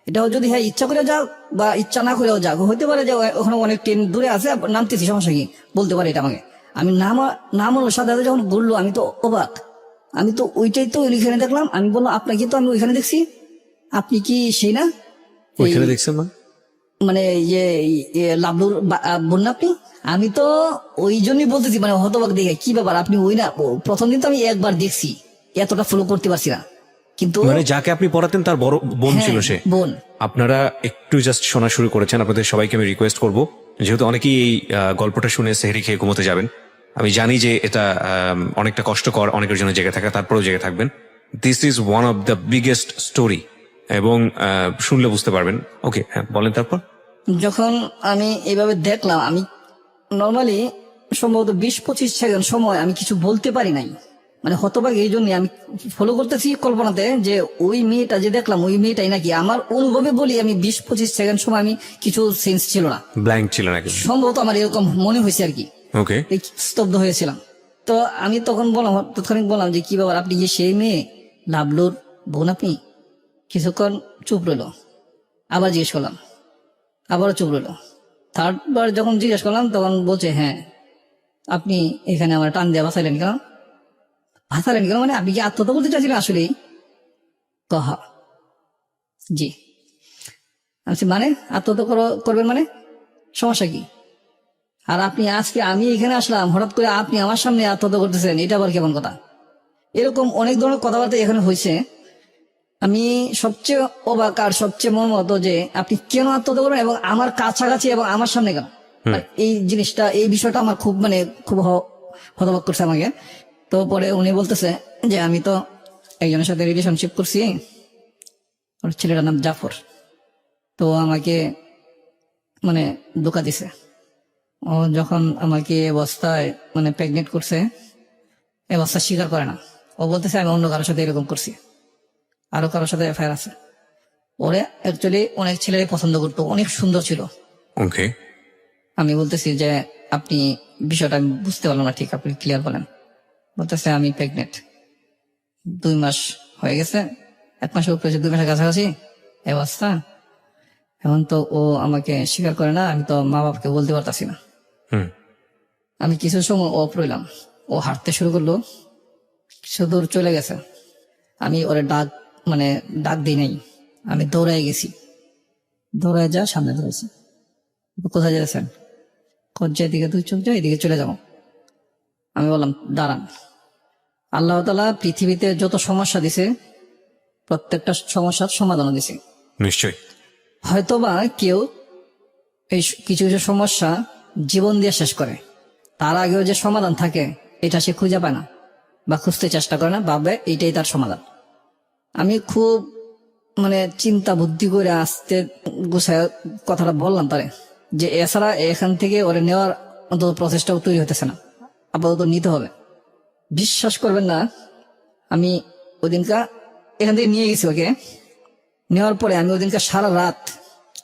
এটা যদি হ্যাঁ ইচ্ছা করে যাক বা ইচ্ছা না করেও যাক, হইতে পারে যে ওখানে অনেক ট্রেন দূরে আছে, নামতেছি, সমস্যা কি, বলতে পারে এটা আমাকে। আমি নামানোর সাথে সাথে যখন বললো, আমি তো অবাক, আমি তো ওইটাই তো ওইখানে দেখলাম। আমি বললাম, আপনাকে তো আমি ওইখানে দেখছি, আপনি কি সেই না
ওইখানে দেখছেন না,
মানে লাভলুর বোন না আপনি? আমি তো ওই জন্যই বলতেছি, মানে হতবাক দেখে, কি ব্যাপার আপনি ওই না? প্রথম দিন তো আমি একবার দেখছি, এতটা ফলো করতে পারছি না, কিন্তু
মানে যাকে আপনি পড়াতেন তার বড় বোন ছিল সে?
বোন।
আপনারা একটু জাস্ট শোনা শুরু করেছেন, আপনাদের সবাইকে আমি রিকোয়েস্ট করব, যেহেতু অনেকেই এই গল্পটা শুনে সেহরি খেয়ে ঘুমোতে যাবেন, আমি জানি যে এটা অনেকটা কষ্টকর অনেকের জন্য জেগে থাকা, তারপরেও জেগে থাকবেন। This is one of the biggest story, এবং শুনলে বুঝতে পারবেন। ওকে, হ্যাঁ বলেন তারপর।
যখন আমি এইভাবে দেখলাম, আমি নর্মালি সম্ভবত 20-25 সেকেন্ড সময় আমি কিছু বলতে পারি নাই, মানে হতবাক। এই জন্য আমি ফলো করতেছি কল্পনাতে যে ওই মেয়েটা যে দেখলাম ওই মেয়েটাই নাকি। আমার অনুভবে বলি, আমি 20-25 সেকেন্ড সময় আমি কিছু সেন্স ছিল না,
ব্ল্যাঙ্ক ছিল নাকি?
সম্ভবত আমার এরকম মনে হয়েছে আর কি।
ওকে,
স্তব্ধ হয়েছিলাম। তো আমি তখন তৎক্ষণিক বললাম যে কি ব্যাপার, আপনি কি সেই মেয়ে লাভলুর বোন? আপনি কিছুক্ষণ চুপ রইল, আবার জিজ্ঞেস করলাম, আবারও চুপ রইল। থার্ডবার যখন জিজ্ঞেস করলাম তখন বলছে, হ্যাঁ। আপনি এখানে আমার টান দিয়ে বাঁচালেন কেন? মানে আপনি কি আত্মহত্যা করতে চাইছিলেন আসলেই? কহা জি। আমি মানে আত্মহত্যা করবেন মানে সমস্যা কি? আর আপনি আজকে আমি এখানে আসলাম, হঠাৎ করে আপনি আমার সামনে আত্মহত্যা করতেছেন, এটা আবার কেমন কথা? এরকম অনেক ধরনের কথাবার্তা এখানে হয়েছে। আমি সবচেয়ে অবাক আর সবচেয়ে মর্মাহত যে আপনি কেন আত্মহত্যা করবেন এবং আমার কাছাকাছি এবং আমার সামনে কেন? এই জিনিসটা, এই বিষয়টা আমার খুব হতবাক করছে আমাকে। তো পরে উনি বলতেছে যে আমি তো একজনের সাথে রিলেশনশিপ করছি, ওর ছেলেটার নাম জাফর। তো আমাকে মানে ধোঁকা দিছে। ও যখন আমাকে এ অবস্থায় মানে প্রেগনেন্ট করছে, এ অবস্থা স্বীকার করে না। ও বলতেছে আমি অন্য কারোর সাথে এরকম করছি, আরো কারোর সাথে এফআইআর আছে। ওরে অ্যাকচুয়ালি অনেক ছেলেরই পছন্দ করতো, অনেক সুন্দর ছিল।
ওকে,
আমি বলতেছি যে আপনি বিষয়টা আমি বুঝতে পারলাম না ঠিক, আপনি ক্লিয়ার বলেন। বলতেছে আমি প্রেগনেন্ট, 2 মাস হয়ে গেছে, 1 মাসের উপরে 2 মাসের কাছাকাছি এই অবস্থা। এখন তো ও আমাকে স্বীকার করে না, আমি তো মা বাবাকে বলতে পারতাছি না।
হুম,
আমি কিছু সময় অফ রইলাম, ও হাঁটতে শুরু করলো, কিছু দূর চলে গেছে। আমি ওরে ডাক দিই নাই, আমি দৌড়ায় গেছি। দৌড়ায় যা সামনে ধরেছি, কোথায় যাচ্ছেন? যেদিকে তুই চোখ যা, এদিকে চলে যাবো। আমি বললাম দাঁড়ান, আল্লাহ তাআলা পৃথিবীতে যত সমস্যা দিছে প্রত্যেকটা সমস্যার সমাধানও দিছে।
নিশ্চয়ই।
হয়তোবা কেউ এই কিছু কিছু সমস্যা জীবন দিয়ে শেষ করে, তার আগেও যে সমাধান থাকে এটা সে খুঁজে পায় না বা খুঁজতে চেষ্টা করে না, ভাবে এইটাই তার সমাধান। আমি খুব চিন্তা বুদ্ধি করে আস্তে গুছায় কথাটা বললাম তারে, যে এছাড়া এখান থেকে ওরে নেওয়ার অন্তত প্রচেষ্টাও তৈরি হতেছে না, আপাতত নিতে হবে। বিশ্বাস করবেন না, আমি ওদিনকা এখান থেকে নিয়ে গেছি ওকে। নেওয়ার পরে আমি ওদিনকা সারা রাত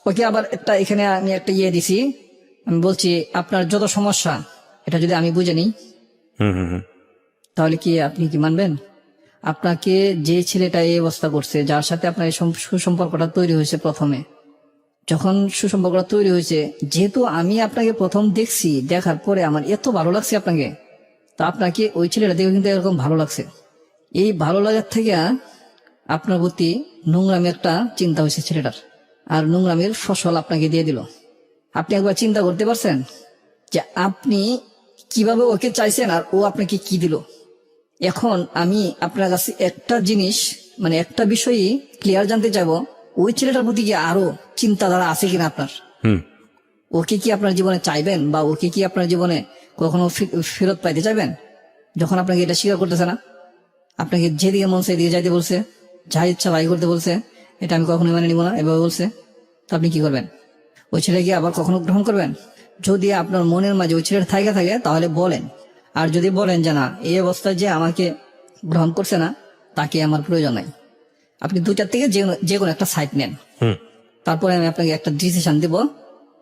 ওকে আবার এখানে আমি একটা দিছি, আমি বলছি আপনার যত সমস্যা এটা যদি আমি বুঝে নিই
হুম হুম হুম,
তাহলে কি আপনি কি মানবেন? আপনাকে যে ছেলেটা এই অবস্থা করছে, যার সাথে আপনার এই সুসম্পর্কটা তৈরি হয়েছে, প্রথমে যখন সুসম্পর্কটা তৈরি হয়েছে, যেহেতু আমি আপনাকে প্রথম দেখছি, দেখার পরে আমার এত ভালো লাগছে আপনাকে, তা আপনাকে ওই ছেলেটা দেখে কিন্তু এরকম ভালো লাগছে। এই ভালো লাগার থেকে আপনার প্রতি নোংরামি একটা চিন্তা হয়েছে ছেলেটার, আর নোংরামির ফসল আপনাকে দিয়ে দিল। আপনি একবার চিন্তা করতে পারছেন যে আপনি কিভাবে ওকে চাইছেন আর ও আপনাকে কি দিল? এখন আমি আপনার কাছে একটা জিনিস একটা বিষয়ই ক্লিয়ার জানতে চাইবো, ওই ছেলেটার প্রতি কি আরো চিন্তাধারা আছে কিনা আপনার?
হুম।
ওকে কি আপনার জীবনে চাইবেন, বা ওকে কি আপনার জীবনে কখনো ফেরত পাইতে চাইবেন? যখন আপনাকে এটা স্বীকার করতেছে না, আপনাকে যেদিকে মন চাই এদিকে যাইতে বলছে, যা ইচ্ছা ভাই করতে বলছে, এটা আমি কখনোই মানে নিব না এভাবে বলছে, তো আপনি কি করবেন? ওই ছেলেকে আবার কখনো গ্রহণ করবেন? যদি আপনার মনের মাঝে ওই ছেলের থাকে তাহলে বলেন। আর যদি বলেন যে না, এই অবস্থায় যে আমাকে গ্রহণ করছে না, তাকে আমার প্রয়োজন নাই, আপনি 2টার থেকে যে কোনো একটা সাইড নেন।
হুম।
তারপরে আমি আপনাকে একটা ডিসিশন দিব,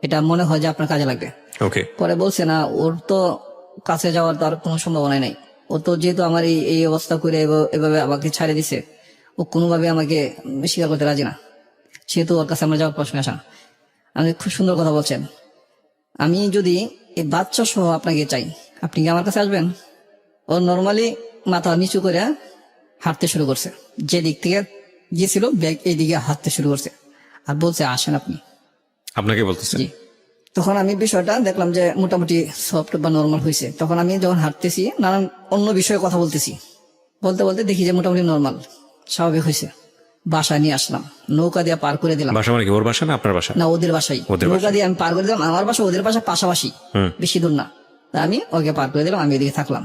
এটা মনে হয় যে আপনার কাজে লাগবে।
ওকে।
পরে বলছে না, ওর তো কাছে যাওয়ার তার কোনো সম্ভাবনা নাই। ও তো যেহেতু আমার এই অবস্থা করে এভাবে আমাকে ছাড়ে দিছে, ও কোনোভাবে আমাকে স্বীকার করতে রাজি না, সেহেতু ওর কাছে আমার যাওয়ার প্রশ্ন আসা। আপনি খুব সুন্দর কথা বলছেন। আমি যদি এই বাচ্চা সহ আপনাকে চাই, আপনি কি আমার কাছে আসবেন? ও নর্মালি মাথা নিচু করে হাঁটতে শুরু করছে, যে দিক থেকে গিয়েছিল ব্যাগ এই দিকে হাঁটতে শুরু করছে, আর বলছে আসেন আপনি।
আপনাকে বলতেছেন?
জি। তখন আমি বিষয়টা দেখলাম যে মোটামুটি সফট বা নর্মাল হয়েছে। তখন আমি যখন হাঁটতেছি, নানান অন্য বিষয়ে কথা বলতেছি, বলতে বলতে দেখি যে মোটামুটি নর্মাল, স্বাভাবিক হয়েছে। বাসায় নিয়ে আসলাম, নৌকা দিয়ে পার করে দিলাম।
বাসা মানে কি, ওর বাসা না আপনার বাসা?
না, ওদের বাসায়। নৌকা দিয়ে আমি পার করে দিলাম, আমার বাসা ওদের বাসা পাশাপাশি, বেশি দূর না। তা আমি ওকে পার করে দিলাম, আমি এদিকে থাকলাম।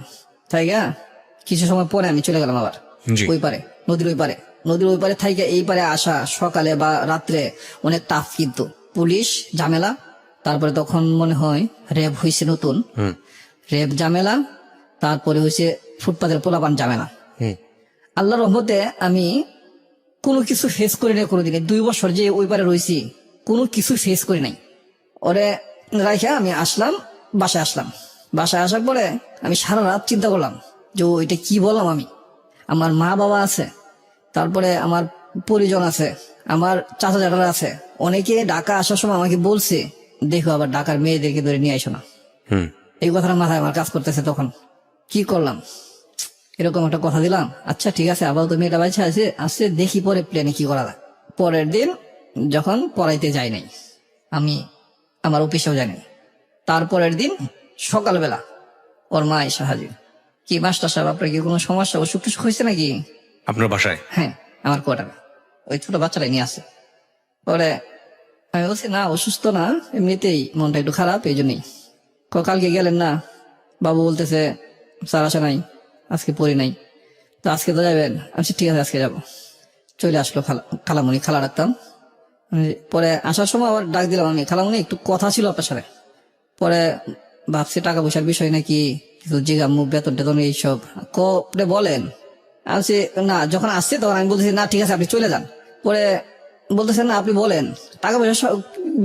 তাই কিছু সময় পরে আমি চলে গেলাম আবার ওই পারে, নদীর ওই পারে। নদীর ওই পারে থাইকা এই পারে আসা সকালে বা রাত্রে অনেক টাফ, কিন্তু পুলিশ ঝামেলা, তারপরে তখন মনে হয় র্যাব হয়েছে নতুন, র্যাব ঝামেলা, তারপরে হয়েছে ফুটপাতের পোলাপান ঝামেলা। আল্লাহর রহমতে আমি কোনো কিছু ফেস করি নাই কোনোদিনে। 2 বছর যে ওই পারে রয়েছি, কোনো কিছু ফেস করি নাই। ওরে রাইখা আমি আসলাম, বাসায় আসলাম। বাসায় আসার পরে আমি সারা রাত চিন্তা করলাম যে ওইটা কি বললাম আমি। আমার মা বাবা আছে, তারপরে আমার পরিজন আছে, আমার চাচা চাচারা আছে, অনেকে ঢাকা আসার সময় আমাকে বলছে দেখো আবার ঢাকার মেয়েদেরকে ধরে নিয়ে আইসো না। এই কথাটা মাথায় আমার কাজ করতেছে। তখন কি করলাম, এরকম একটা কথা দিলাম, আচ্ছা ঠিক আছে, আবার তো মেয়েটা বাচ্চা আছে দেখি পরে প্ল্যানে কি করা যায়। পরের দিন যখন পড়াইতে যাই নাই, আমি আমার অফিসেও যাইনি, তারপরের দিন সকালবেলা ওর মা এসে হাজির। কি মাস্টার সাহেব, আপনার কি কোনো সমস্যা, অসুখ টুসুখ হয়েছে নাকি?
আপনার বাসায়?
হ্যাঁ, আমার কোয়ার্টারে ওই ছোট বাচ্চাটাই নিয়ে আসে। পরে আমি বলছি না, অসুস্থ না, এমনিতেই মনটা একটু খারাপ, এই জন্যই। কালকে গেলেন না? বাবু বলতেছে স্যার আসে নাই, আজকে পড়ি নাই, তো আজকে তো যাবেন? আচ্ছা ঠিক আছে আজকে যাবো। চলে আসলো খালামণি, খালা ডাকতাম। পরে আসার সময় আবার ডাক দিলাম আমি, খালামণি একটু কথা ছিল আপনার সাথে। পরে ভাবছি টাকা পয়সার বিষয় নাকি, কিছু জিগামু, বেতন টেতন এইসব কপরে বলেন। আমি না, যখন আসছে তখন আমি বলতেছি না ঠিক আছে আপনি চলে যান। পরে বলতেছেন না আপনি বলেন, টাকা পয়সার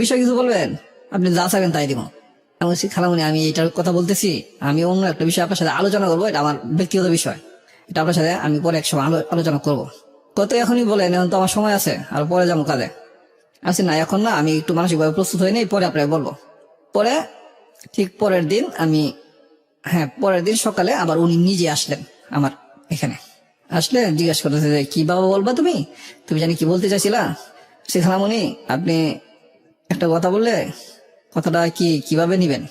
বিষয় কিছু বলবেন, আপনি যা চাইবেন তাই দিব। আমি বলছি খালামণি আমি এইটার কথা বলতেছি, আমি অন্য একটা বিষয় আপনার সাথে আলোচনা করবো, এটা আমার ব্যক্তিগত বিষয়, এটা আপনার সাথে আমি পরে এক সময় আলোচনা করবো। কত এখনই বলেন, এখন তো আমার সময় আছে, আর পরে যাবো কাজে। আচ্ছা না এখন না, আমি একটু মানসিকভাবে প্রস্তুত হই নাই, পরে আপনাকে বলবো। পরে ঠিক পরের দিন পরের দিন সকালে আবার উনি নিজে আসলেন আমার এখানে। আসলে জিজ্ঞাসা করতেছে যে কি বাবা বলবা তুমি, তুমি জানি কি বলতে চাইছিলা। সে খালামণি আপনি একটা কথা বললে কথাটা কিভাবে নিবেন,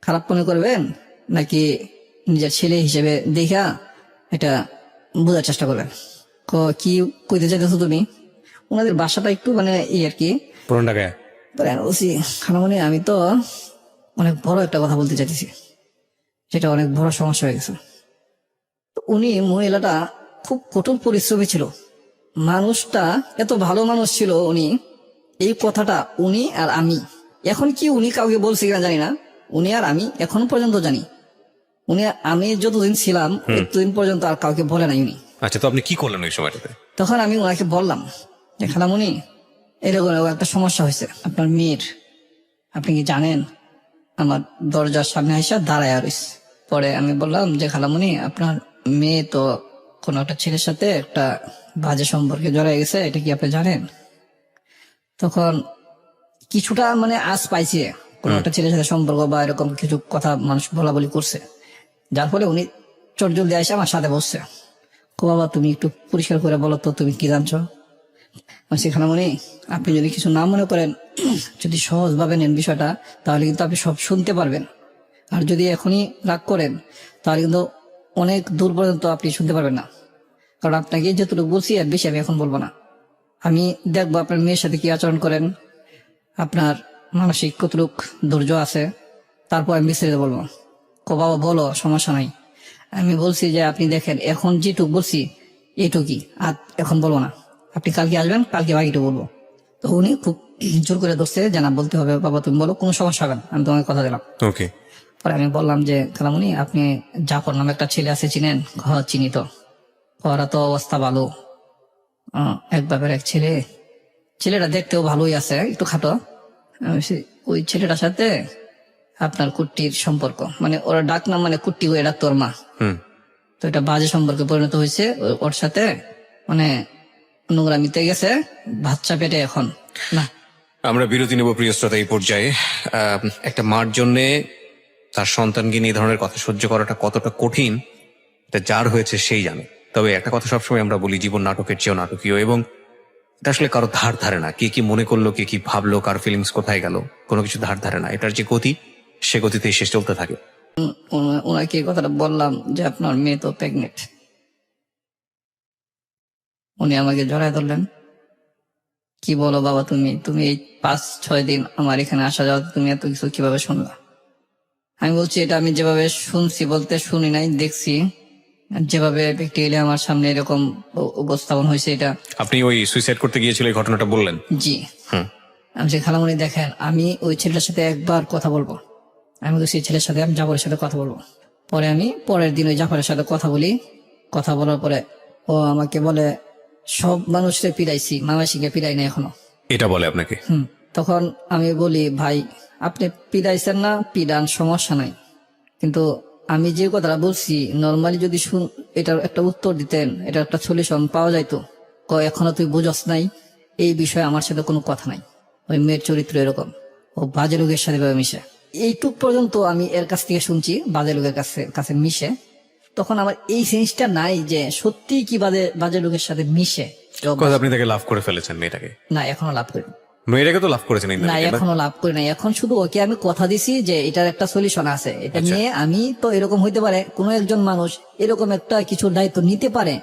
খারাপ মনে করবেন নাকি নিজের ছেলে হিসেবে দেখা এটা বোঝার চেষ্টা করবেন। কি কইতে চাইতেছো তুমি? ওনাদের বাসাটা একটু মানে আর কি
পুরান ঢাকায়।
বলছি খালামণি আমি তো অনেক বড় একটা কথা বলতে চাইতেছি, সেটা অনেক বড় সমস্যা হয়ে গেছে। উনি মহিলাটা খুব কঠোর পরিশ্রমী ছিল, মানুষটা এত ভালো মানুষ ছিল। উনি এই কথাটা উনি আর আমি, এখন কি উনি কাউকে বলছে কিনা জানি না, উনি আর আমি এখন পর্যন্ত জানি, উনি আমি যতদিন ছিলাম ততদিন পর্যন্ত আর কাউকে বলে নাই উনি।
আচ্ছা, তো আপনি কি করলেন ওই সময়টাতে?
তখন আমি ওনাকে বললাম যে খালামণি এরকম একটা সমস্যা হয়েছে আপনার মেয়ের, আপনি কি জানেন? আমার দরজার সামনে এসে দাঁড়ায় রইছে। পরে আমি বললাম যে খালামণি আপনার মেয়ে তো কোনো একটা ছেলের সাথে একটা বাজে সম্পর্কে জড়ায় গেছে, এটা কি আপনি জানেন? তখন কিছুটা মানে আজ পাইছে, কোনো একটা ছেলের সাথে সম্পর্ক বা এরকম কিছু কথা মানুষ বলা বলি করছে, যার ফলে উনি চটজলদি এসে আমার সাথে বসছে। বাবা তুমি একটু পরিষ্কার করে বলো তো তুমি কি জানছো। খালামণি আপনি যদি কিছু না মনে করেন, যদি সহজ ভাবে নেন বিষয়টা, তাহলে কিন্তু আপনি সব শুনতে পারবেন। আর যদি এখনই রাগ করেন তাহলে কিন্তু অনেক দূর পর্যন্ত আপনি শুনতে পারবেন না, কারণ আপনাকে যতটুকু বলছি আর বেশি আমি এখন বলবো না। আমি দেখবো আপনার মেয়ের সাথে কি আচরণ করেন, আপনার মানসিক কতটুক ধৈর্য আছে, তারপর আমি বিস্তারিত বলবো। বাবা বলো সমস্যা নাই। আমি বলছি যে আপনি দেখেন এখন যেটুক বলছি এইটুকি, আর এখন বলবো না, আপনি কালকে আসবেন, কালকে বাকিটুকু বলবো। তো উনি খুব জোর করে ধরছে যে না বলতে হবে, বাবা তুমি বলো, কোনো সমস্যা হবে না, আমি তোমাকে কথা দিলাম।
ওকে।
পরে আমি বললাম যে খালামণি আপনি জাফর নামে একটা ছেলে আছে চিনেন? চিনি তো, ওরা তো অবস্থা ভালো, এক বাপের এক ছেলে, ছেলেটা দেখতেও ভালোই আছে, একটু খাটো। ওই ছেলেটার সাথে আপনার কুট্টির সম্পর্ক, মানে ওরা ডাক নাম মানে কুট্টি, ওই ডাক তোর মা। তো এটা বাজে সম্পর্কে পরিণত হয়েছে ওর সাথে, মানে নোংরামিতে গেছে, বাচ্চা পেটে এখন না।
আমরা বিরতি নেব প্রিয় শ্রোতা এই পর্যায়ে। একটা মার জন্য তার সন্তানকে নিয়ে এই ধরনের কথা সহ্য করাটা কতটা কঠিন এটা যার হয়েছে সেই জানে। তবে একটা কথা সবসময় আমরা বলি, জীবন নাটকের চেয়েও নাটকীয়, এবং এটা আসলে কারো ধার ধারে না। কে কি মনে করলো, কে কি ভাবলো, কার ফিলিংস কোথায় গেল, কোনো কিছু ধার ধারে না। এটার যে গতি, সে গতিতেই শেষ চলতে থাকে।
ওনাকে এই কথাটা বললাম যে আপনার মেয়ে তো প্রেগনেন্ট। উনি আমাকে জড়ায় ধরলেন, কি বলো বাবা তুমি, তুমি এই 5-6 দিন আমার এখানে আসা যাওয়া, তুমি এত কিছু কিভাবে শুনলা? আমি বলছি এটা আমি যেভাবে শুনছি বলতে শুনি নাই, দেখছি যেভাবে প্র্যাকটিক্যালি আমার সামনে এরকম উপস্থাপন হয়েছে। এটা
আপনি ওই সুইসাইড করতে গিয়েছিল এই ঘটনাটা বললেন?
জি। আমি যে খালামণি দেখেন আমি ওই ছেলেটার সাথে একবার কথা বলবো, আমি তো সেই ছেলের সাথে আমি জাফরের সাথে কথা বলবো। পরে আমি পরের দিন ওই জাফরের সাথে কথা বলি, কথা বলার পরে ও আমাকে বলে সব মানুষকে পিড়াইছি, মামাসিকে পিড়াই না এখনো, এটা বলে আপনাকে। তখন আমি বলি ভাই আপনি পিড়াইছেন না, পিড়ান, সমস্যা নাই, কিন্তু আমি যে কথাটা বলছি নর্মালি যদি এটার একটা উত্তর দিতেন, এটা একটা সলিউশন পাওয়া যাইতো। এখনো তুই বুঝস নাই, এই বিষয়ে আমার সাথে কোনো কথা নাই, ওই মেয়ের চরিত্র এরকম, ও বাজে লোকের সাথে মিশে। এইটুক পর্যন্ত আমি এর কাছ থেকে শুনছি বাজে লোকের কাছে মিশে। তখন আমার এই সেন্সটা নাই যে সত্যি কি বাজে লোকের সাথে মিশে।
আপনি তাকে লাভ করে ফেলেছেন মেয়েটাকে?
না এখনো লাভ করি,
মেয়েটাকে তো লাভ করেছেন
না এখনো লাভ করি নাই। এখন শুধু ওকে আমি কথা দিছি যে এটার একটা সলিউশন আছে, এটা নিয়ে আমি তো এরকম হইতে পারে কোন একজন মানুষ এরকম একটা কিছু দায়িত্ব নিতে পারে,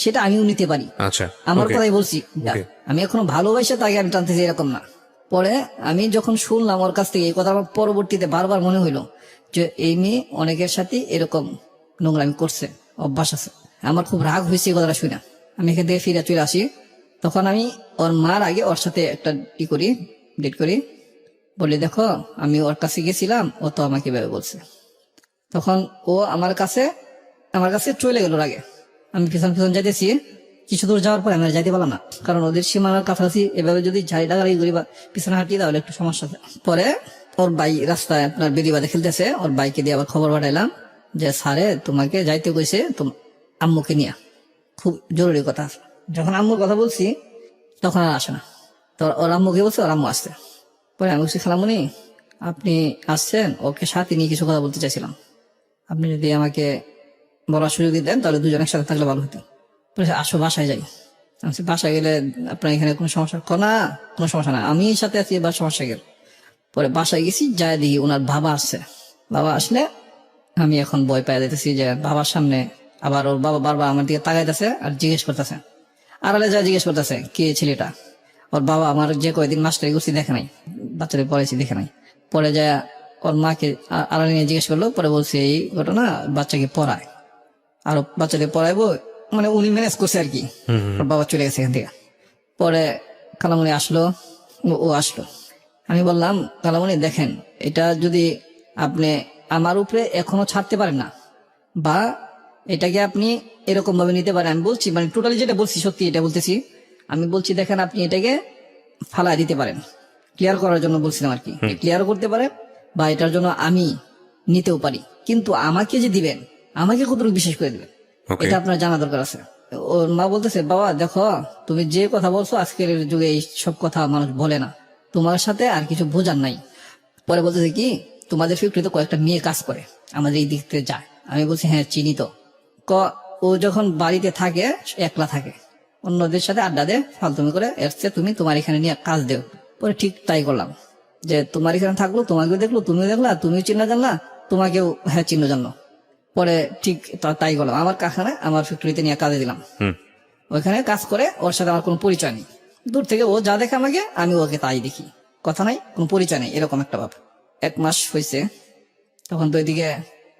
সেটা আমিও নিতে পারি।
আচ্ছা,
আমার কথাই বলছি, আমি এখনো ভালোবাসা তাকে আমি টানতেছি এরকম না। পরে আমি যখন শুনলাম ওর কাছ থেকে এই কথা, আমার পরবর্তীতে বারবার মনে হইলো যে এই মেয়ে অনেকের সাথে এরকম নোংরামি করছে, অভ্যাস আছে। আমার খুব রাগ হয়েছে এই কথাটা শুনে। আমি এখান থেকে ফিরে চলে আসি। তখন আমি ওর মার আগে ওর সাথে একটা ডেট করি, বলি দেখো আমি ওর কাছে গেছিলাম, ও তো আমাকে এভাবে বলছে। তখন ও আমার কাছে চলে গেল আগে। আমি পিছন পিছন যাইতেছি, কিছু দূর যাওয়ার পরে আমি আর যাইতে পারলাম না, কারণ ওদের সীমানার কাছাকাছি এভাবে যদি ঝাড়ি ডাগাড়ি করি বা পিছনে হাঁটি তাহলে একটু সমস্যা আছে। পরে ওর ভাই রাস্তায় আপনার বেরিবাদে খেলতেছে, ওর বাইকে দিয়ে আবার খবর পাঠাইলাম যে স্যারে তোমাকে যাইতে কইছে আম্মুকে নিয়ে, খুব জরুরি কথা। যখন আম্মুর কথা বলছি তখন আর আসে না, তো ওর আম্মুকে বলছে, ওর আম্মু আসছে। পরে আমি বলছি খালামুনি আপনি আসছেন, ওকে সাথে নিয়ে কিছু কথা বলতে চাইছিলাম, আপনি যদি আমাকে বলার সুযোগ দিতেন তাহলে দুজন একসাথে থাকলে ভালো হতো। বলেছে আসো বাসায় যাই। আমি বলছি, বাসায় গেলে আপনার এখানে কোনো সমস্যা? না কোনো সমস্যা না, আমি সাথে আছি, এবার সমস্যা গেল। পরে বাসায় গেছি, যাই দেখি ওনার বাবা আসছে। বাবা আসলে আমি এখন ভয় পাই দিতেছি যে বাবার সামনে আবার ওর বাবা বারবার আমার দিকে তাকাইতেছে আর জিজ্ঞেস করতেছে, আড়ালে যা জিজ্ঞেস করতেছে কে ছেলেটা। ওর বাবা আমার যে কয়েকদিন মাস্টারি করছি দেখে নাই, বাচ্চাদের পড়াইছি দেখে নাই। পরে যা ওর মাকে আড়ালে নিয়ে জিজ্ঞেস করলো, পরে বলছে এই ঘটনা, বাচ্চাকে পড়ায়, আরো বাচ্চাদের পড়াইবো, মানে উনি ম্যানেজ করছে আর কি। ওর বাবা চলে গেছে এখান থেকে। পরে কালামণি আসলো, ও আসলো। আমি বললাম কালামণি দেখেন, এটা যদি আপনি আমার উপরে এখনো ছাড়তে পারেন না, বা এটাকে আপনি এরকম ভাবে নিতে পারেন, আমি বলছি মানে টোটালি যেটা বলছি সত্যি এটা বলতেছি। আমি বলছি দেখেন আপনি এটাকে ফালা দিতে পারেন, ক্লিয়ার করার জন্য বলছিলাম আর কি, ক্লিয়ার করতে পারেন, বা এটার জন্য আমি নিতেও পারি, কিন্তু আমাকে যে দিবেন, আমাকে কতটুকু বিশেষ করে দিবেন এটা আপনার জানা দরকার আছে। ওর মা বলতেছে বাবা দেখো তুমি যে কথা বলছো আজকের যুগে এই সব কথা মানুষ বলে না, তোমার সাথে আর কিছু বোঝার নাই। পরে বলতেছে কি তোমাদের ফ্যাক্টরিতে কয়েকটা মেয়ে কাজ করে, আমাদের এই দিক থেকে যায়। আমি বলছি হ্যাঁ চিনি তো। ও যখন বাড়িতে থাকে একলা থাকে, অন্যদের সাথে আড্ডা দেয় ফালতুমি করে, এসছে তুমি তোমার এখানে নিয়ে কাজ দেও। পরে ঠিক তাই করলাম, যে তোমার এখানে থাকলো, তোমাকেও দেখলো, তুমিও দেখলা, তুমিও চিন্তা জানলা, তোমাকেও হ্যাঁ চিহ্ন জানলো। পরে ঠিক তাই করলাম, আমার কারখানা আমার ফ্যাক্টরিতে নিয়ে কাজে দিলাম। ওইখানে কাজ করে, ওর সাথে আমার কোনো পরিচয় নেই, দূর থেকে ও যা দেখে আমাকে আমি ওকে তাই দেখি, কথা নাই, কোনো পরিচয় নেই, এরকম একটা ভাব। 1 মাস হয়েছে, তখন তো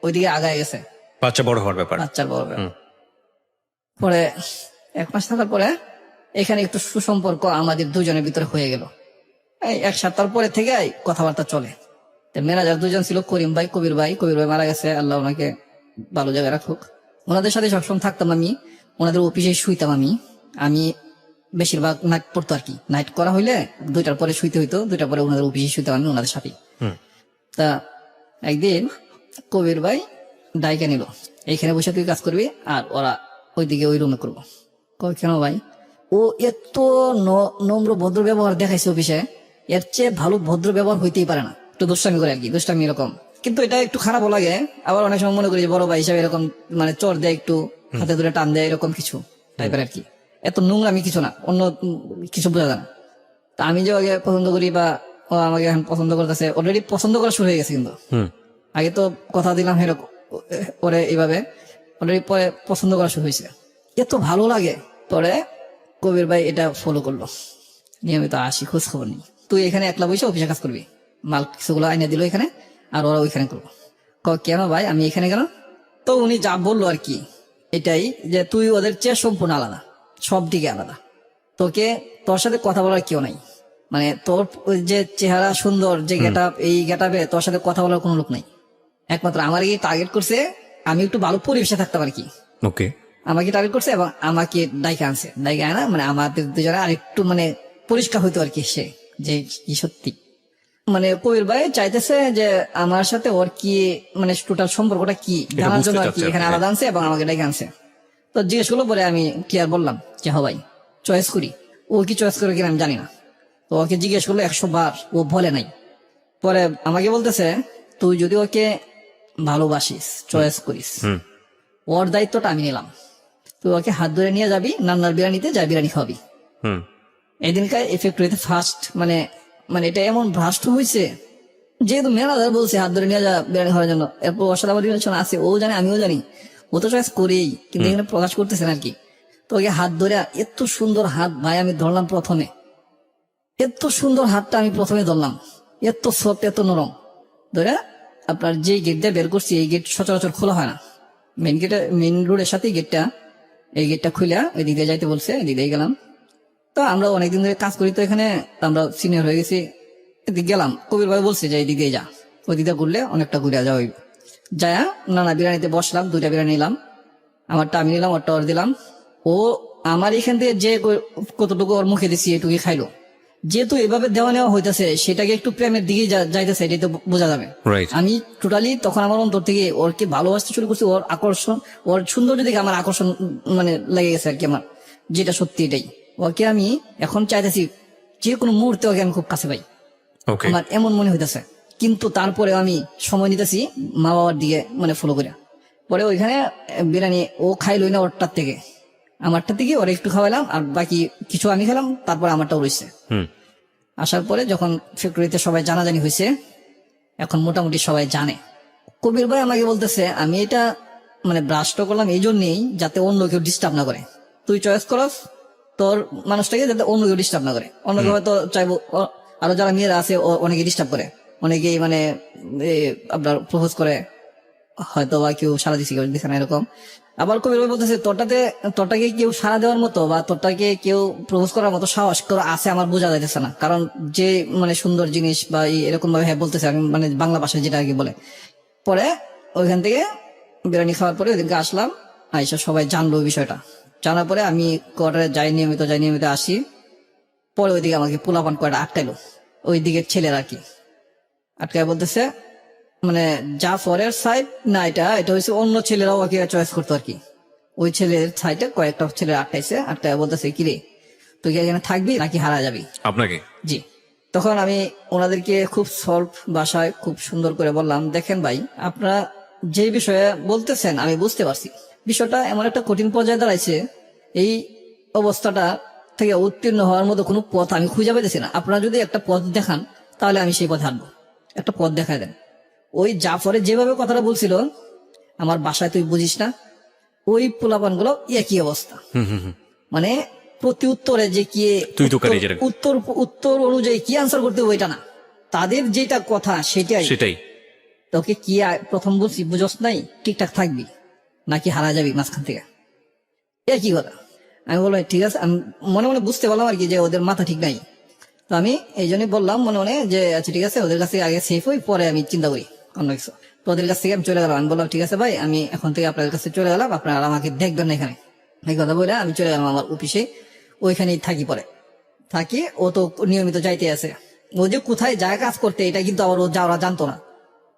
ওইদিকে আগায় গেছে,
বাচ্চা বড় হওয়ার ব্যাপার।
বাচ্চার বড় ব্যাপার। পরে 1 মাস থাকার পরে এখানে একটু সুসম্পর্ক আমাদের দুজনের ভিতরে হয়ে গেল। এই 1 সপ্তাহ পরে থেকে কথাবার্তা চলে। ম্যানেজার দুজন ছিল, করিম ভাই, কবির ভাই মারা গেছে, আল্লাহ ওনাকে ভালো জায়গায় রাখুক। ওনাদের সাথে সবসময় থাকতাম আমি, ওনাদের অফিসে শুইতাম আমি বেশিরভাগ নাইট পড়তো আর কি, নাইট করা হইলে 2টার পরে শুইতে হইতো, 2টার পরে ওনাদের অফিসে শুইতাম আমি ওনাদের সাথে। তা একদিন কবির ভাই ডাইকা নিল, এইখানে বসে তুই কাজ করবি আর ওরা ওইদিকে ওই রুমে করবো। কেন ভাই? ও এত নম্র ভদ্র ব্যবহার দেখাইছে অফিসে, এর চেয়ে ভালো ভদ্র ব্যবহার হইতেই পারে না। একটু দুষ্টামি করে আর কি, দুষ্টামি এরকম, কিন্তু এটা একটু খারাপও লাগে। আবার অনেক সময় মনে করি যে বড় ভাই হিসাবে এরকম মানে চর দেয়, একটু হাতে ধরে টান দেয়, এরকম কিছু টাইপের আর কি। এত নোংরামি কিছু না, অন্য কিছু বোঝা যায় না। তা আমি যে আগে পছন্দ করি বা ও আমাকে এখন পছন্দ করতেছে, অলরেডি পছন্দ করা শুরু হয়ে গেছে, কিন্তু আগে তো কথা দিলাম এরকম, পরে এইভাবে অলরেডি পরে পছন্দ করা শুরু হয়েছে, এত ভালো লাগে। পরে কবির ভাই এটা ফলো করলো, নিয়মিত আসি, খোঁজ খবর নেই, তুই এখানে একলা বসে অফিসে কাজ করবি, মাল কিছুগুলো আইনে দিল এখানে, আর ওরা ওইখানে করবো। কেন ভাই আমি এখানে কেন? তো উনি যা বললো আর কি এটাই, যে তুই ওদের চেয়ে সম্পূর্ণ আলাদা, সব দিকে আলাদা, তোর সাথে কথা বলার কেউ নাই, মানে তোর যে চেহারা সুন্দর, যে গেটআপ, এই গেটআপে তোর সাথে কথা বলার কোনো লোক নাই। একমাত্র আমার টার্গেট করছে আমি একটু ভালো পরিবেশে থাকতাম আর কি,
ওকে,
আমাকে টার্গেট করছে এবং আমাকে ডাইকা আনা, মানে আমাদের দুজনে আর একটু মানে পরিষ্কার হইতো আর কি, সে যে কি সত্যি মানে কবির ভাই চাইতেছে যে আমার সাথে ওর কি মানে টোটাল সম্পর্কটা কি জানার জন্য আর কি এখানে আলাদা আনছে এবং আমাকে ডাইকা আনছে। তো জিজ্ঞেস করলো, পরে আমি ক্লিয়ার বললাম যে হ্যাঁ ভাই চয়েস করি। ও কি চয়েস করে কিনা আমি জানি না, তো ওকে জিজ্ঞেস করলো 100 বার, ও বলে নাই। পরে আমাকে বলতেছে তুই যদি ওকে ভালোবাসিস, চয়েস করিস, ওর দায়িত্বটা আমি নিলাম, তুই ওকে হাত ধরে নিয়ে যাবি নান্নার বিরিয়ানিতে, যা বিরিয়ানি খাওয়াবি। এদিনকার এফেক্ট হইতে ফার্স্ট মানে এটা এমন ভ্রাষ্ট হয়েছে, যেহেতু ম্যানেজার বলছে হাত ধরে নিয়ে যা বিরিয়ানি খাওয়ার জন্য, এরপর ওর সাথে আমার রিলেশন আছে, ও জানে আমিও জানি, ও তো চয়েস করেই, কিন্তু এখানে প্রকাশ করতেছেন আর কি। তো ওকে হাত ধরে, এত সুন্দর হাত ভাই আমি ধরলাম প্রথমে, এত সুন্দর হাতটা আমি প্রথমে ধরলাম, এত সফট, এত নরম, ধরে আপনার যে গেট দিয়ে বের করছি, এই গেট সচরাচর খোলা হয় না, মেইন রোডের সাথে গেটটা, এই গেটটা খুলে ওই দিক দিয়ে যাইতে বলছে, এদিক দিয়ে গেলাম। তো আমরা অনেকদিন ধরে কাজ করি তো এখানে, তো আমরা সিনিয়র হয়ে গেছি, এদিক গেলাম। কবির ভাই বলছে যে এই দিক দিয়ে যা, ওই দিকটা ঘুরলে অনেকটা ঘুরে যাওয়া হইব। যায়া নানা বিরিয়ানিতে বসলাম, 2টা বিরিয়ানি নিলাম, আমারটা আমি নিলাম, ওরটা ওর দিলাম। ও আমার এখান থেকে যে কতটুকু ওর মুখে দিছি এটুকুই খাইলো। যেহেতু এভাবে দেওয়া নেওয়া হইতেছে, সেটাকে একটু প্রেমের দিকে যাইতেছে, এটাই তো বোঝা যাবে।
রাইট।
আমি টোটালি তখন আমার অন্তর থেকে ওরকে ভালোবাসতে শুরু করছি, ওর আকর্ষণ, ওর সৌন্দর্য দেখে আমার আকর্ষণ মানে লেগে গেছে আর কি আমার, যেটা সত্যি এটাই। ওকে আমি এখন চাইতেছি যে কোনো মুহূর্তে ওকে আমি খুব কাছে পাই,
ওকে।
আমার এমন মনে হইতেছে। কিন্তু তারপরে আমি সময় নিতেছি মা বাবার দিকে মানে ফলো করে। পরে ওইখানে বিরিয়ানি ও খাইলই না ওরটার থেকে, আমারটা থেকে ওরা একটু খাওয়াইলাম, আর বাকি কিছু আমি খেলাম, তারপরে আমারটাও রয়েছে।
হুম।
আসার পরে যখন ফ্যাক্টরিতে সবাই জানাজানি হয়েছে, এখন মোটামুটি সবাই জানে। কবির ভাই আমাকে বলতেছে আমি এটা মানে ব্রাশটা করলাম এই জন্যই যাতে অন্য কেউ ডিস্টার্ব না করে। তুই চয়েস করস তোর মানুষটাকে, যাতে অন্য কেউ ডিস্টার্ব না করে। অন্য কেউ হয়তো চাইবো, আরো যারা মেয়েরা আছে অনেকে ডিস্টার্ব করে, অনেকেই মানে আপনার প্রপোজ করে, হয়তো বা কেউ সারা দিচ্ছে কেউ দিচ্ছে না এরকম। আবার কবির ভাই বলতেছে তোরটাকে কেউ সারা দেওয়ার মতো বা তোরটাকে কেউ প্রপোজ করার মতো সাহস তোর আছে আমার বোঝা যাইতেছে না, কারণ যে মানে সুন্দর জিনিস বা এরকম ভাবে হ্যাঁ বলতেছে, আমি মানে বাংলা ভাষায় যেটা আগে বলে। পরে ওইখান থেকে বিরিয়ানি খাওয়ার পরে ওইদিনকে আসলাম, আইসা সবাই জানলো ওই বিষয়টা। জানার পরে আমি কোয়ার্টারে যাই নিয়মিত আসি। পরে ওইদিকে আমাকে পোলাপান কয়টা আটকাইলো, ওই দিকের ছেলেরা আর কি আটকায়, বলতেছে মানে জাফরের সাইড না, এটা হচ্ছে অন্য ছেলেরাও ওকে চয়েস করতো আর কি। ওই ছেলের সাইডে কয়েকটা ছেলে আটকায় বলতেছে কিরে তুই কি এখানে থাকবি নাকি হারা যাবি
আপনাকে?
জি। তখন আমি ওনাদেরকে খুব সলভ ভাষায় খুব সুন্দর করে বললাম, দেখেন ভাই আপনারা যে বিষয়ে বলতেছেন আমি বুঝতে পারছি, বিষয়টা এমন একটা কঠিন পর্যায়ে দাঁড়াইছে, এই অবস্থাটা থেকে উত্তীর্ণ হওয়ার মতো কোনো পথ আমি খুঁজে পাইতেছি না। আপনারা যদি একটা পথ দেখান তাহলে আমি সেই পথে হাঁটবো, একটা পথ দেখায় দেন। ওই জাফরে যেভাবে কথাটা বলছিল, আমার বাসায় তুই বুঝিস না, ওই পোলাপান গুলো একই অবস্থা। মানে প্রতি উত্তরে যে কি
তুই তো কারে যেটা
উত্তর অনুযায়ী কি আনসার করতে হবে ওইটা না, তাদের যেটা কথা সেটাই। তোকে কি প্রথম বলছি বুঝস নাই, ঠিকঠাক থাকবি নাকি হারা যাবি মাঝখান থেকে, একই কথা। আমি বললাম ঠিক আছে, আমি মনে মনে বুঝতে পারলাম আর কি যে ওদের মাথা ঠিক নাই। তো আমি এই জন্যই বললাম মনে মনে যে আচ্ছা ঠিক আছে, ওদের কাছে আগে সেফ হই, পরে আমি চিন্তা করি অন্য কিছু। তো ওদের কাছ থেকে আমি চলে গেলাম, আমি বললাম ঠিক আছে ভাই আমি এখন থেকে আপনাদের কাছে চলে গেলাম, আপনারা আমাকে দেখবেন না এখানে। এই কথা বলে আমি চলে গেলাম আমার অফিসে, ওইখানেই থাকি। পরে থাকি, ও তো নিয়মিত যাইতে আছে, ও যে কোথায় যায় কাজ করতে এটা কিন্তু আবার ও যাওয়া জানতো না,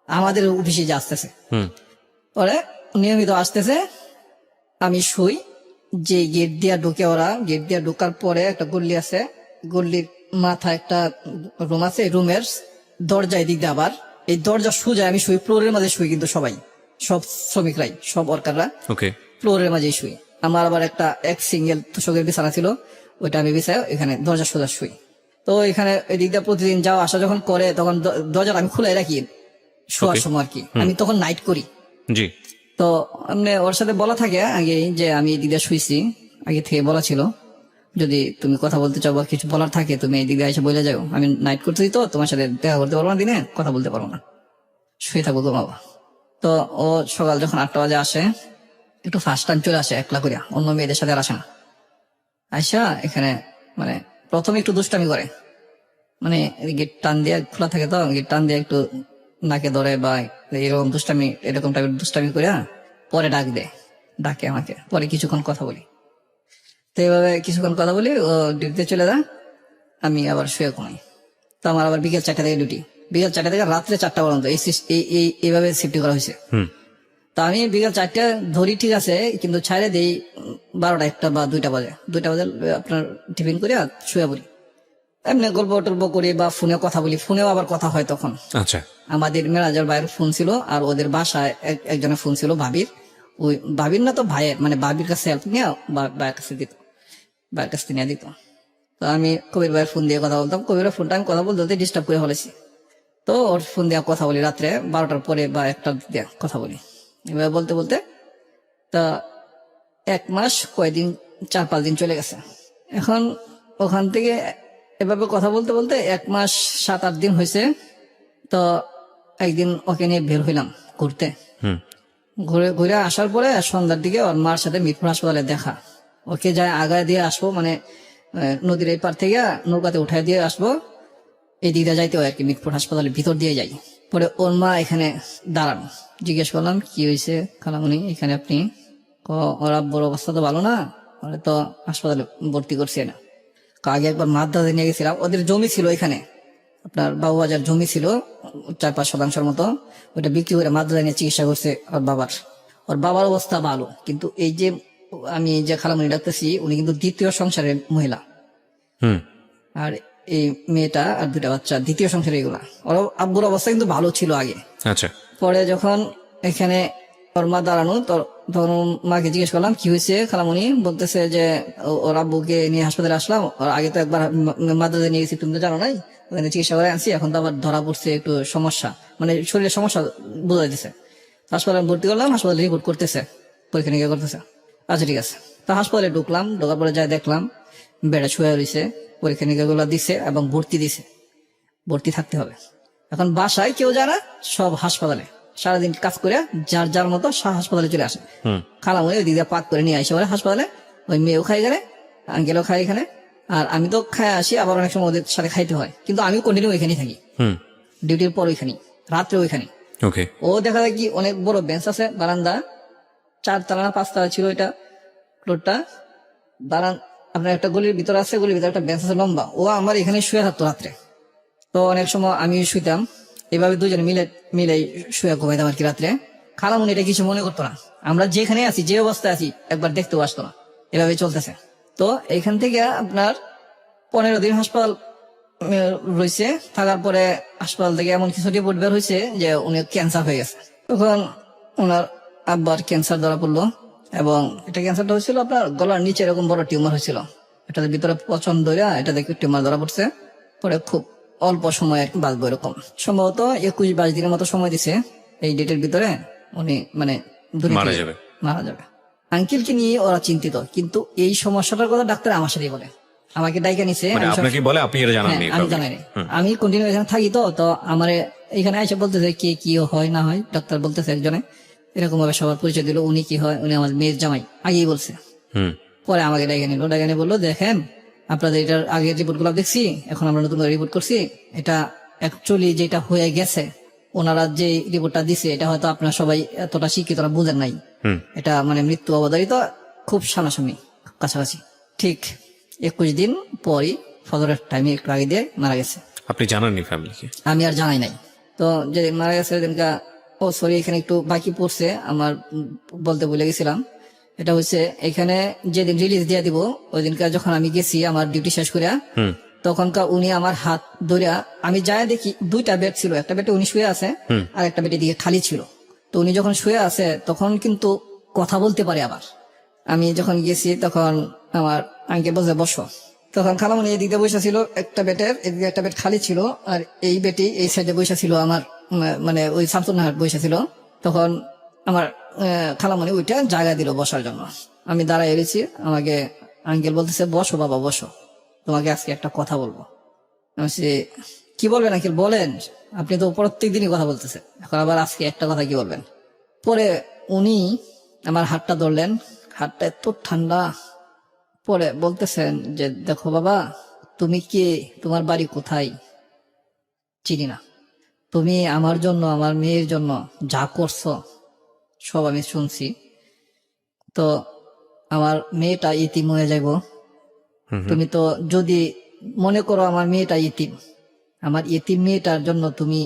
আমাদের অফিসে যে আসতেছে। পরে নিয়মিত আসতেছে, আমি শুই, যে গেট দিয়া ঢুকে ওরা, গেট দিয়া ঢোকার পরে একটা গল্লি আছে, গল্লির মাথায় একটা রুম আছে, রুমের দরজায় দিক দিয়ে আবার এই দরজা সোজা আমি শুই, ফ্লোরের মাঝে শুই, কিন্তু সব শ্রমিকরাই সব ওয়ার্কাররা
ওকে
ফ্লোরের মাঝেই শুই। আমার আবার এক সিঙ্গেল তোষকের বিছানা ছিল, ওইটা আমি বিছাই এখানে দরজা সোজা শুই। তো এখানে এদিক দিয়ে প্রতিদিন যাওয়া আসা যখন করে তখন দরজাটা আমি খুলে রাখি শোয়ার সময় আর কি, আমি তখন নাইট করি।
জি।
তো এমনি ওর সাথে বলা থাকে আগে যে আমি এই দিক দিয়ে শুইছি, আগে থেকে বলা ছিল যদি তুমি কথা বলতে চাও বা কিছু বলার থাকে তুমি এই দিক দিয়ে এসে বলে যাও, আমি নাইট করতেছি তো তোমার সাথে দেখা করতে পারবো না, দিনে কথা বলতে পারবো না, শুয়ে থাকবো তো বাবা। তো ও সকাল যখন 8টা বাজে আসে, একটু ফার্স্ট টাইম চলে আসে একলা করিয়া, অন্য মেয়েদের সাথে আর আসে না। আইসা এখানে মানে প্রথমে একটু দুষ্টামি করে, মানে গেট টান দিয়ে খোলা থাকে তো, গেট টান দিয়ে একটু নাকে ধরে বা এরকম টাইপের দুষ্টামি করে পরে ডাকে আমাকে, পরে কিছুক্ষণ কথা বলি। তো এইভাবে কিছুক্ষণ কথা বলি, ও ডিউটিতে চলে যায়, আমি আবার শুয়ে ঘুমাই। তো আমার আবার বিকেল 4টা থেকে ডিউটি, বিকেল 4টা থেকে রাত্রে 4টা পর্যন্ত এইভাবে শিফটি করা হয়েছে। তো আমি বিকেল 4টা ধরি ঠিক আছে, কিন্তু ছাড়ে দেই 12টা 1টা বা 2টা বাজে আপনার টিফিন করে শুয়ে পড়ি। এমনি গল্প টল্প করি বা ফোনে কথা বলি, ফোনেও আবার কথা হয় তখন।
আচ্ছা।
আমাদের ম্যানেজার ভাইয়ের ফোন ছিল, আর ওদের বাসায় একজনের ফোন ছিল ভাবির, ওই ভাবির না তো ভাইয়ের, মানে ভাবির কাছে হেল্প নিয়ে ভাইয়ের কাছে নিয়ে দিত। তো আমি কবির ভাইয়ের ফোন দিয়ে কথা বলতাম, কবির ফোনটা আমি কথা বলতে ডিস্টার্ব করে ফেলেছি, তো ওর ফোন দিয়ে কথা বলি রাত্রে 12টার পরে বা 1টা দিয়ে কথা বলি। এভাবে বলতে বলতে তা 1 মাস কয়েকদিন 4-5 দিন চলে গেছে। এখন ওখান থেকে এভাবে কথা বলতে বলতে 1 মাস 7-8 দিন হয়েছে। তো একদিন ওকে নিয়ে বের হইলাম ঘুরতে, ঘুরে ঘুরে আসার পরে সন্ধ্যার দিকে ওর মার সাথে মিরপুর হাসপাতালে দেখা। ওকে যায় আগায় দিয়ে আসবো, মানে নদীর এই পার থেকে নৌকাতে উঠাই দিয়ে আসবো, এই দিকটা যাইতে হয় আর কি, মিরপুর হাসপাতালের ভিতর দিয়ে যাই। পরে ওর মা এখানে দাঁড়ান, জিজ্ঞেস করলাম কি হয়েছে খালামণি এখানে আপনি? ওর আব্বুর অবস্থা তো ভালো না, ওরা তো হাসপাতালে ভর্তি করছে না। আগে একবার মাদ্রাজে নিয়ে গেছিলাম, ওদের জমি ছিল এখানে, আপনার বাবুবাজার জমি ছিল 4-5 শতাংশের মতো, ওইটা বিক্রি করে মাদ্রাজে নিয়ে চিকিৎসা করছে ওর বাবার অবস্থা ভালো। কিন্তু এই যে আমি যে খালামণি ডাকতেছি উনি কিন্তু দ্বিতীয় সংসারের মহিলা, আর এই মেয়েটা আর 2টা বাচ্চা দ্বিতীয় সংসারে এগুলা। ওর আব্বুর অবস্থা কিন্তু ভালো ছিল আগে।
আচ্ছা,
পরে যখন এখানে ওর মা দাঁড়ানো, তখন মাকে জিজ্ঞেস করলাম কি হয়েছে খালামণি, বলতেছে যে ওর আব্বুকে নিয়ে হাসপাতালে আসলাম, ওর আগে তো একবার মাদ্রাজে নিয়ে গেছি, তুমি তো জানো নাই, ওখানে চিকিৎসা করে আনছি, এখন তো আবার ধরা পড়ছে একটু সমস্যা, মানে শরীরের সমস্যা বোঝাই দিছে। হাসপাতালে ভর্তি করলাম, হাসপাতালে রিপোর্ট করতেছে, পরীক্ষা নিরীক্ষা করতেছে। আচ্ছা ঠিক আছে, তো হাসপাতালে ঢুকলাম, ঢোকার পরে যাই দেখলাম বেডে শুয়ে রয়েছে, পরীক্ষা নিরীক্ষা গুলো দিছে এবং ভর্তি দিছে, ভর্তি থাকতে হবে। এখন বাসায় কেউ যায় না, সব হাসপাতালে সারাদিন কাজ করে যার যার মতো হাসপাতালে চলে আসে। খালামণি ওই দিকে পাক করে নিয়ে আসে ওরা হাসপাতালে, ওই মেয়েও খাই গেলে, আঙ্কেলও খাই এখানে, আর আমি তো খাই আসি, আবার অনেক সময় ওদের সাথে খাইতে হয়, কিন্তু আমি কন্টিনিউ ওইখানেই থাকি, ডিউটির পর ওইখানেই, রাত্রে ওইখানে।
ওকে।
ও দেখা যায় কি অনেক বড় বেঞ্চ আছে, বারান্দা 4 তলা না 5 তলা ছিল এটা ফ্লোরটা, আপনার একটা গলির ভিতর আছে, গলির ভিতরে একটা বেঞ্চ আছে লম্বা, ও আমার এখানে শুয়ে থাকতো রাত্রে। তো অনেক সময় আমি শুইতাম, এভাবে দুজনে মিলে শুয়ে ঘুমাইতাম আর কি রাত্রে। খালামণি এটা কিছু মনে করতো না, আমরা যেখানে আছি যে অবস্থায় আছি একবার দেখতেও আসতো না, এভাবে চলতেছে। তো এখান থেকে আপনার 15 দিন হাসপাতাল রয়েছে, থাকার পরে হাসপাতাল থেকে এমন কিছু রিপোর্ট বের হয়েছে যে উনি ক্যান্সার হয়ে গেছে। তখন ওনার আব্বার ক্যান্সার ধরা পড়লো, এবং এটা ক্যান্সারটা হয়েছিল আপনার গলার নিচে এরকম বড় টিউমার হয়েছিল, এটার ভিতরে পচন ধরে এটা দেখে টিউমার ধরা পড়ছে। পরে খুব অল্প সময় আর কি বাঁচবো, এরকম সম্ভবত 21-22 দিনের মতো সময় দিছে, এই ডেটের ভিতরে উনি মানে মারা যাবে। আঙ্কেলকে নিয়ে ওরা চিন্তিত, কিন্তু এই সমস্যাটার কথা ডাক্তার আমার সাথেই বলে, আমাকে ডাইকা নিছে,
আপনাকে বলে আপনি এটা জানাননি?
আমি জানাইনি, আমি কন্টিনিউ এখানে থাকি, তো আমার এখানে এসে বলতেছে কে কি হয় না হয়, ডাক্তার বলতেছে একজনে এরকম ভাবে সবার পরিচয় দিল, উনি কি হয়, উনি আমার মেয়ের জামাই, আগেই বলছে। পরে আমাকে ডাইকা নিয়ে বললো দেখেন আপনাদের এটার আগের রিপোর্ট গুলো দেখছি, এখন আমরা নতুন রিপোর্ট করছি, এটা অ্যাকচুয়ালি যেটা হয়ে গেছে, ওনারা যে রিপোর্টটা দিছে এটা হয়তো আপনারা সবাই এতটা শিক্ষিতরা বুঝেন নাই, এটা মানে মৃত্যু অবধারিত, খুব সামনাসামনি কাছাকাছি, ঠিক 21 দিন পরই ফজরের টাইমে একটু আগে দিয়ে মারা গেছে।
আপনি জানাননি ফ্যামিলিকে?
আমি আর জানাই নাই। তো যেদিন মারা গেছে সেদিনকা, ও সরি এখানে একটু বাকি পড়ছে আমার, বলতে ভুলে গেছিলাম, এটা হচ্ছে এখানে যেদিন রিলিজ দিয়ে দিব ওই দিনকার যখন আমি গেছি আমার ডিউটি শেষ করে, তখনকার উনি আমার হাত ধরে, আমি যাই দেখি 2টা বেড ছিল, একটা বেডে উনি শুয়ে আছে আর একটা বেডে দিকে খালি ছিল। তো উনি যখন শুয়ে আছে তখন কিন্তু কথা বলতে পারে। আবার আমি যখন গেছি তখন আমার আঙ্কেল বসে বসো, তখন খালামণি এদিকে বসে ছিল, একটা বেডের এদিকে একটা বেড খালি ছিল, আর এই বেডটি এই সাইডে বসে ছিল আমার, মানে ওই শামসুন্নাহার বসে ছিল। তখন আমার খালামণি ওইটা জায়গা দিল বসার জন্য, আমি দাঁড়ায় এসেছি, আমাকে আঙ্কেল বলতেছে বসো বাবা বসো, তোমাকে আজকে একটা কথা বলবো। আমি কি বলবেন আঙ্কেল বলেন, আপনি তো প্রত্যেক দিনই কথা বলতেছেন, এখন আবার আজকে একটা কথা কি বলবেন? পরে উনি আমার হাতটা ধরলেন, হাতটা এত ঠান্ডা, পরে বলতেছেন যে দেখো বাবা তুমি কে, তোমার বাড়ি কোথায়, চিনি না, তুমি আমার জন্য আমার মেয়ের জন্য যা করছো সব আমি শুনছি, তো আমার মেয়েটা ইতিম হয়ে যাইব, তুমি তো যদি মনে করো আমার মেয়েটা ইতিম, আমার ইতিম মেয়েটার জন্য তুমি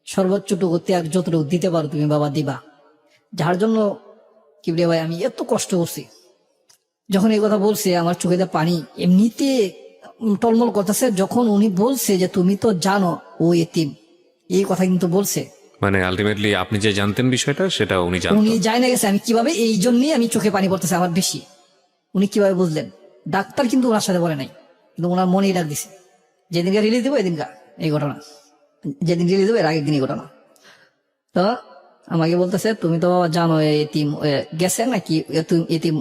সর্বোচ্চটুকু ত্যাগ যতটুকু দিতে পারো তুমি বাবা দিবা, যার জন্য কিবরিয়া ভাই আমি এত কষ্ট করছি। যখন এই কথা বলছে আমার চোখে পানি এমনিতে টলমল করতেছে, যখন উনি বলছে যে তুমি তো জানো ও ইতিম, এই কথা কিন্তু বলছে,
মানে আলটিমেটলি আপনি যে জানতেন বিষয়টা সেটা উনি জানতেন,
উনি জানে গেছে আমি কিভাবে, এই জন্যই আমি চোখে পানি পড়তেছে আমার বেশি। উনি কিভাবে বুঝলেন? ডাক্তার কিন্তু ওনার সাথে বলে নাই, কিন্তু ওনার মনেই ডাক দিছে, যেদিনকে রিলিজ দেবো এদিনকা এই ঘটনা, যেদিন রিলিজ দেবো এর আগের দিনই ঘটনা। তো আমাকে বলতেছে তুমি তো বাবা জানো এতিম গেছে নাকি, এতিম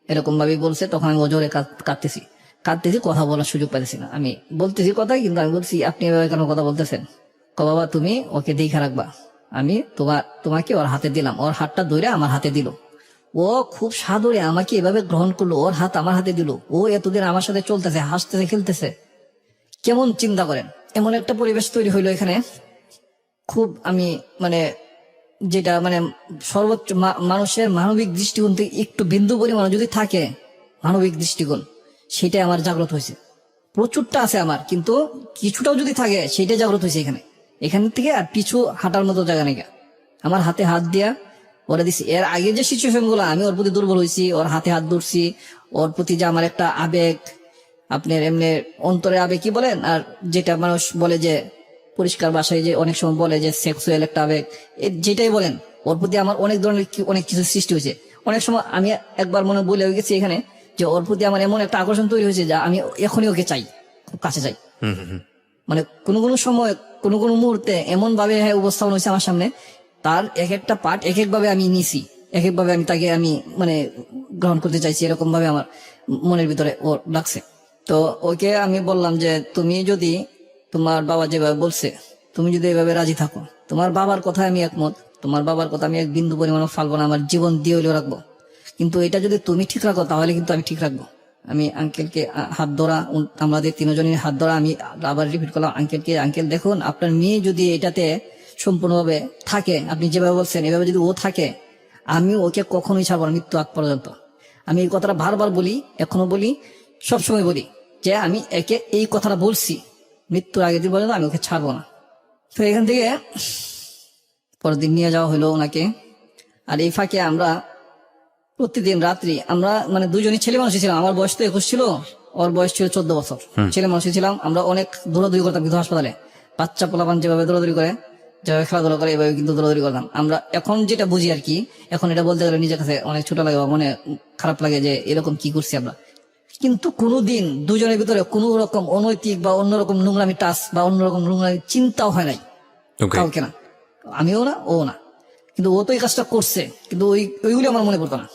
এরকম ভাবে বলছে। তখন আমি জোরে কাঁদতেছি, কথা বলার সুযোগ পাইতেছি না, আমি বলতেছি কথা, কিন্তু আমি বলছি আপনি এভাবে কেন কথা বলতেছেন? বাবা তুমি ওকে দেখে রাখবা, আমি তোমাকে ওর হাতে দিলাম। ওর হাতটা ধরে আমার হাতে দিল। ও খুব সাদরে আমাকে এভাবে গ্রহণ করলো, ওর হাত আমার হাতে দিল। ও এতদিন আমার সাথে চলতেছে, হাসতেছে, খেলতেছে। কেমন চিন্তা করেন, এমন একটা পরিবেশ তৈরি হইলো এখানে। খুব আমি মানে যেটা মানে সর্বোচ্চ মানুষের মানবিক দৃষ্টিকোণ থেকে একটু বিন্দু পরিমাণ যদি থাকে, মানবিক দৃষ্টিকোণ, সেটাই আমার জাগ্রত হয়েছে। প্রচুরটা আছে আমার, কিন্তু কিছুটাও যদি থাকে সেটাই জাগ্রত হয়েছে এখান থেকে। আর পিছু হাঁটার মতো জায়গা নেই। আমার হাতে হাত দিয়া ওরা দিছি। এর আগে যে সিচুয়েশন গুলো আমি ওর প্রতি দুর্বল হয়েছি, ওর হাতে হাত ধরছি, ওর প্রতি যে আমার একটা আবেগ, আপনার এমনি অন্তরে আবেগ কি বলেন, আর যেটা মানুষ বলে যে পরিষ্কার ভাষায় যে অনেক সময় বলে যে সেক্সুয়াল একটা আবেগ, যেটাই বলেন, ওর প্রতি আমার অনেক ধরনের অনেক কিছু সৃষ্টি হয়েছে। অনেক সময় আমি একবার মনে বলে গেছি এখানে যে ওর প্রতি আমার এমন একটা আকর্ষণ তৈরি হয়েছে যে আমি এখনই ওকে চাই, খুব কাছে চাই। মানে কোনো কোনো সময় কোনো কোনো মুহূর্তে এমন ভাবে উপস্থাপন হয়েছে আমার সামনে, তার এক একটা পার্ট এক এক ভাবে আমি নিছি, এক এক ভাবে আমি তাকে আমি মানে গ্রহণ করতে চাইছি, এরকম ভাবে আমার মনের ভিতরে ও লাগছে। তো ওকে আমি বললাম যে তুমি যদি তোমার বাবা যেভাবে বলছে, তুমি যদি এভাবে রাজি থাকো, তোমার বাবার কথা আমি একমত, তোমার বাবার কথা আমি এক বিন্দু পরিমাণ ফালবো না, আমার জীবন দিয়ে হইলেও রাখবো। কিন্তু এটা যদি তুমি ঠিক রাখো তাহলে কিন্তু আমি ঠিক রাখবো। আমি আঙ্কেলকে হাত ধরা, আমাদের তিনজনের হাত ধরা, আমি আবার রিপিট করলাম আঙ্কেলকে, আঙ্কেল দেখুন আপনার মেয়ে যদি এটাতে সম্পূর্ণভাবে থাকে, আপনি যেভাবে বলছেন এভাবে যদি ও থাকে, আমি ওকে কখনোই ছাড়বো না মৃত্যু আগ পর্যন্ত। আমি এই কথাটা বারবার বলি, এখনো বলি, সবসময় বলি যে আমি একে এই কথাটা বলছি, মৃত্যুর আগের দিন পর্যন্ত আমি ওকে ছাড়বো না। তো এখান থেকে পরের দিন নিয়ে যাওয়া হলো ওনাকে। আর এই ফাঁকে আমরা প্রতিদিন রাত্রি আমরা মানে দুজনই ছেলে মানুষই ছিলাম। আমার বয়স তো 21 ছিল, ওর বয়স ছিল 14 বছর। ছেলে মানুষই ছিলাম আমরা, অনেক দৌড়াদৌড়ি করতাম কিন্তু হাসপাতালে। বাচ্চা পোলাপান যেভাবে দৌড়াদৌড়ি করে, যেভাবে খেলাধুলা করে, এভাবে কিন্তু দৌড়াদৌড়ি করতাম আমরা। এখন যেটা বুঝি আর কি, এখন এটা বলতে গেলে নিজের কাছে অনেক ছোট লাগে, মনে খারাপ লাগে যে এরকম কি করছি আমরা। কিন্তু কোনোদিন দুজনের ভিতরে কোনো রকম অনৈতিক বা অন্যরকম নোংরামি টাচ বা অন্যরকম নোংরামি চিন্তাও হয় নাই কাউকে, না আমিও না ও না। কিন্তু ও তো এই কাজটা করছে, কিন্তু ওইগুলি আমার মনে পড়তো না।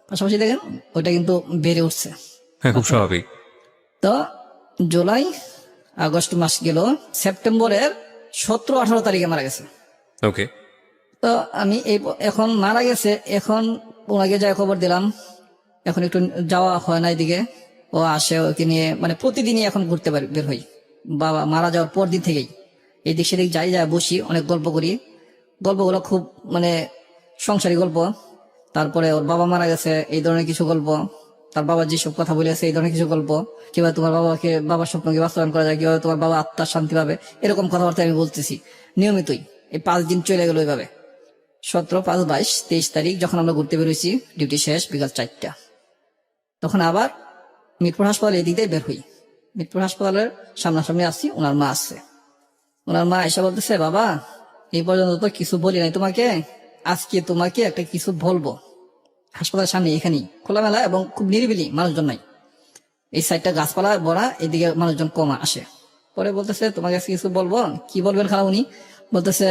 পাশাপাশি দেখেন ওইটা কিন্তু বেড়ে উঠছে।
হ্যাঁ, খুব স্বাভাবিক।
তো জুলাই আগস্ট মাস গেল, সেপ্টেম্বরের 17-18 তারিখে মারা গেছে।
ওকে।
তো আমি এখন মারা গেছে, এখন ওনাকে যাই খবর দিলাম। এখন একটু যাওয়া হয় না এদিকে, ও আসে, ওকে নিয়ে মানে প্রতিদিনই এখন ঘুরতে বের হই। বাবা মারা যাওয়ার পর দিন থেকেই এদিক সেদিক যাই, যা বসি, অনেক গল্প করি। গল্পগুলো খুব মানে সংসারী গল্প। তারপরে ওর বাবা মারা গেছে এই ধরনের কিছু গল্প, তার বাবা যেসব কথা বলেছে এই ধরনের কিছু গল্প, কিভাবে তোমার বাবার স্বপ্নকে বাস্তবায়ন করা যায়, কিভাবে তোমার বাবা আত্মার শান্তি পাবে, এরকম কথাবার্তা আমি বলতেছি নিয়মিতই। এই 5 দিন চলে গেল এইভাবে। 17, 5, 22, 23 তারিখ যখন আমরা ঘুরতে বেরোইছি, ডিউটি শেষ বিকাল 4টা, তখন আবার মিরপুর হাসপাতালে এদিক দিয়ে বের হই। মিরপুর হাসপাতালের সামনাসামনি আসছি, ওনার মা আসছে। ওনার মা এসে বলতেছে, বাবা এই পর্যন্ত তো কিছু বলি নাই তোমাকে, আজকে তোমাকে একটা কিছু বলবো। হাসপাতালের সামনে এখানেই খোলামেলা এবং খুব নিরিবিলি, মানুষজন নাই, এই সাইডটা গাছপালা ভরা, এদিকে মানুষজন কম আসে। পরে বলতেছে তোমাকে আজকে কিছু বলবো। কি বলবেন খালামুনি? বলতেছে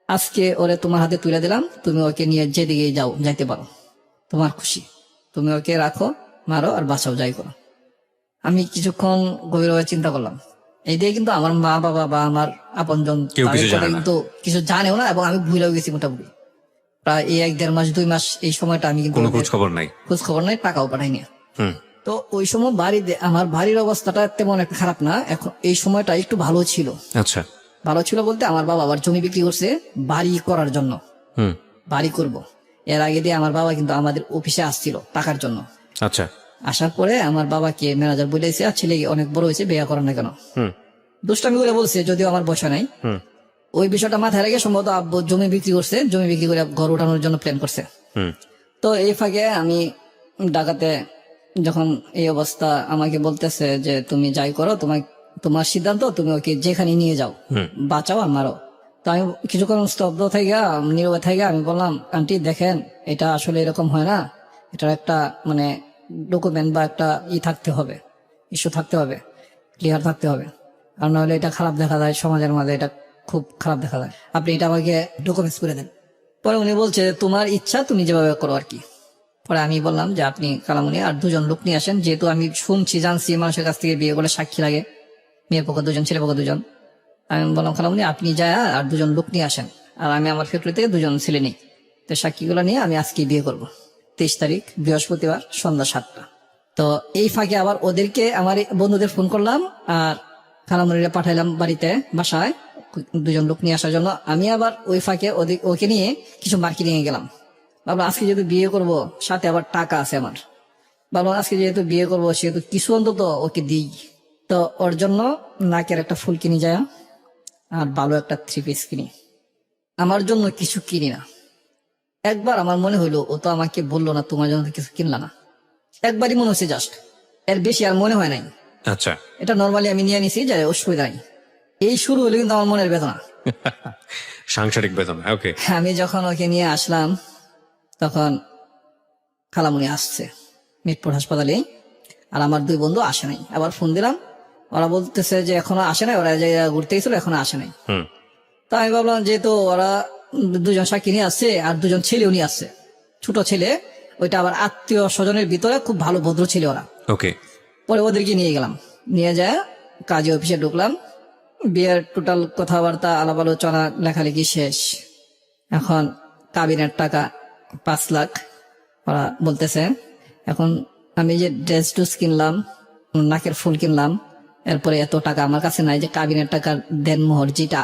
আজকে ওরে তোমার হাতে তুলে দিলাম, তুমি ওকে নিয়ে যেদিকে যাইতে পারো, তোমার খুশি, তুমি ওকে রাখো, মারো আর বাঁচাও, যাই করো। আমি কিছুক্ষণ গভীরভাবে চিন্তা করলাম। এই দিয়ে কিন্তু আমার মা বাবা বা আমার আপনজন কিন্তু কিছু জানেও না, এবং আমি ভুলেও গেছি মোটামুটি। প্রায় এই 1-1.5 মাস 2 মাস এই সময়টা আমি কিন্তু
খোঁজ খবর নাই,
টাকাও পাঠাইনি। তো ওই সময় আমার বাড়ির অবস্থাটা তেমন একটা খারাপ না, এখন এই সময়টা একটু ভালো ছিল।
আচ্ছা,
ভালো ছিল বলতে আমার বাবা আবার জমি বিক্রি করছে বাড়ি করার জন্য, বাড়ি করব। এর আগে দিয়ে আমার বাবা কিন্তু আমাদের অফিসে আসছিল টাকার জন্য।
আচ্ছা,
আসার পরে আমার বাবাকে ম্যানেজার বলেছে, আর ছেলে অনেক বড় হয়েছে, বিয়ে করেন না কেন, দুষ্টামি করে বলছে, যদিও আমার বসা নাই। ওই বিষয়টা মাথায় রেখে সম্ভবত আব্বু জমি বিক্রি করছে, জমি বিক্রি করে ঘর উঠানোর জন্য প্ল্যান করছে। তো এই ফাঁকে আমি ঢাকাতে যখন এই অবস্থা, আমাকে বলতেছে যে তুমি যাই করো, তোমার সিদ্ধান্ত, তুমি ওকে যেখানে নিয়ে যাও, বাঁচাও আর মারো। তো আমি কিছুক্ষণ স্তব্ধ থেকে নীরবে থেকে আমি বললাম, আন্টি দেখেন এটা আসলে এরকম হয় না, এটার একটা মানে ডকুমেন্ট বা একটা থাকতে হবে, ইস্যু থাকতে হবে, ক্লিয়ার থাকতে হবে, আর নাহলে এটা খারাপ দেখা যায় সমাজের মাঝে, এটা খুব খারাপ দেখা যায়, আপনি এটা আমাকে ডকুমেন্টস করে দেন। পরে উনি বলছে তোমার ইচ্ছা, তুমি যেভাবে করো আর কি। পরে আমি বললাম যে আপনি কালামুনি আর 2 জন লোক নিয়ে আসেন, যেহেতু আমি শুনছি জানছি মানুষের কাছ থেকে বিয়ে করলে সাক্ষী লাগে, মেয়ের পক্ষ 2 জন ছেলে পক্ষ 2 জন। আমি বললাম খালামুনি আপনি যায় আর 2 জন লোক নিয়ে আসেন, আর আমি আমার ফ্যাক্টরি থেকে 2 জন ছেলে নিই। তো সাক্ষীগুলো নিয়ে আমি আজকে বিয়ে করব 23 তারিখ বৃহস্পতিবার সন্ধ্যা 7টা। তো এই ফাঁকে আবার ওদেরকে আমার এই বন্ধুদের ফোন করলাম আর খালামুড়িরা পাঠাইলাম বাড়িতে বাসায় 2 জন লোক নিয়ে আসার জন্য। আমি আবার ওই ফাঁকে ওকে নিয়ে কিছু মার্কেটিং এ গেলাম। ভাবলাম আজকে যেহেতু বিয়ে করব, সাথে আবার টাকা আছে আমার, ভাবলাম আজকে যেহেতু বিয়ে করবো সেহেতু কিছু অন্তত ওকে দিই। তো ওর জন্য নাকের একটা ফুল কিনি যায় আর ভালো একটা 3 পিস কিনি। আমার জন্য কিছু কিনি না। একবার আমার মনে হইলো ও তো আমাকে বললো না তোমার জন্য তো কিছু কিনলা না, একবারই মনে হচ্ছে জাস্ট, এর বেশি আর মনে হয় নাই।
আচ্ছা।
এটা নর্মালি আমি নিয়ে নিছি যে অসুবিধা নাই। এই শুরু হলো কিন্তু আমার মনের বেদনা।
সাংসারিক বেদনা। ওকে।
আমি যখন ওকে নিয়ে আসলাম তখন খালামুনি আসছে মিরপুর হাসপাতালে, আর আমার 2 বন্ধু আসে নাই। আবার ফোন দিলাম, ওরা বলতেছে যে এখনো আসে নাই, ওরা যে ঘুরতে গেছিল এখনো আসে নাই। তো আমি ভাবলাম যেহেতু ওরা 2 জন সাক্ষী নিয়ে আসছে আর 2 জন ছেলেও নিয়ে আসছে, ছোট ছেলে, ওইটা আবার আত্মীয় স্বজনের ভিতরে খুব ভালো ভদ্র ছেলে ওরা।
ওকে।
পরে ওদেরকে নিয়ে গেলাম, নিয়ে যায় কাজী অফিসে ঢুকলাম। বিয়ের টোটাল কথাবার্তা আলাপ আলোচনা লেখালেখি শেষ। এখন কাবিনের টাকা 5 লাখ ওরা বলতেছে। এখন আমি যে ড্রেস টুস কিনলাম, নাকের ফুল কিনলাম, এরপরে এত টাকা আমার কাছে নাই যে কাবিনের টাকা দেন মোহর যেটা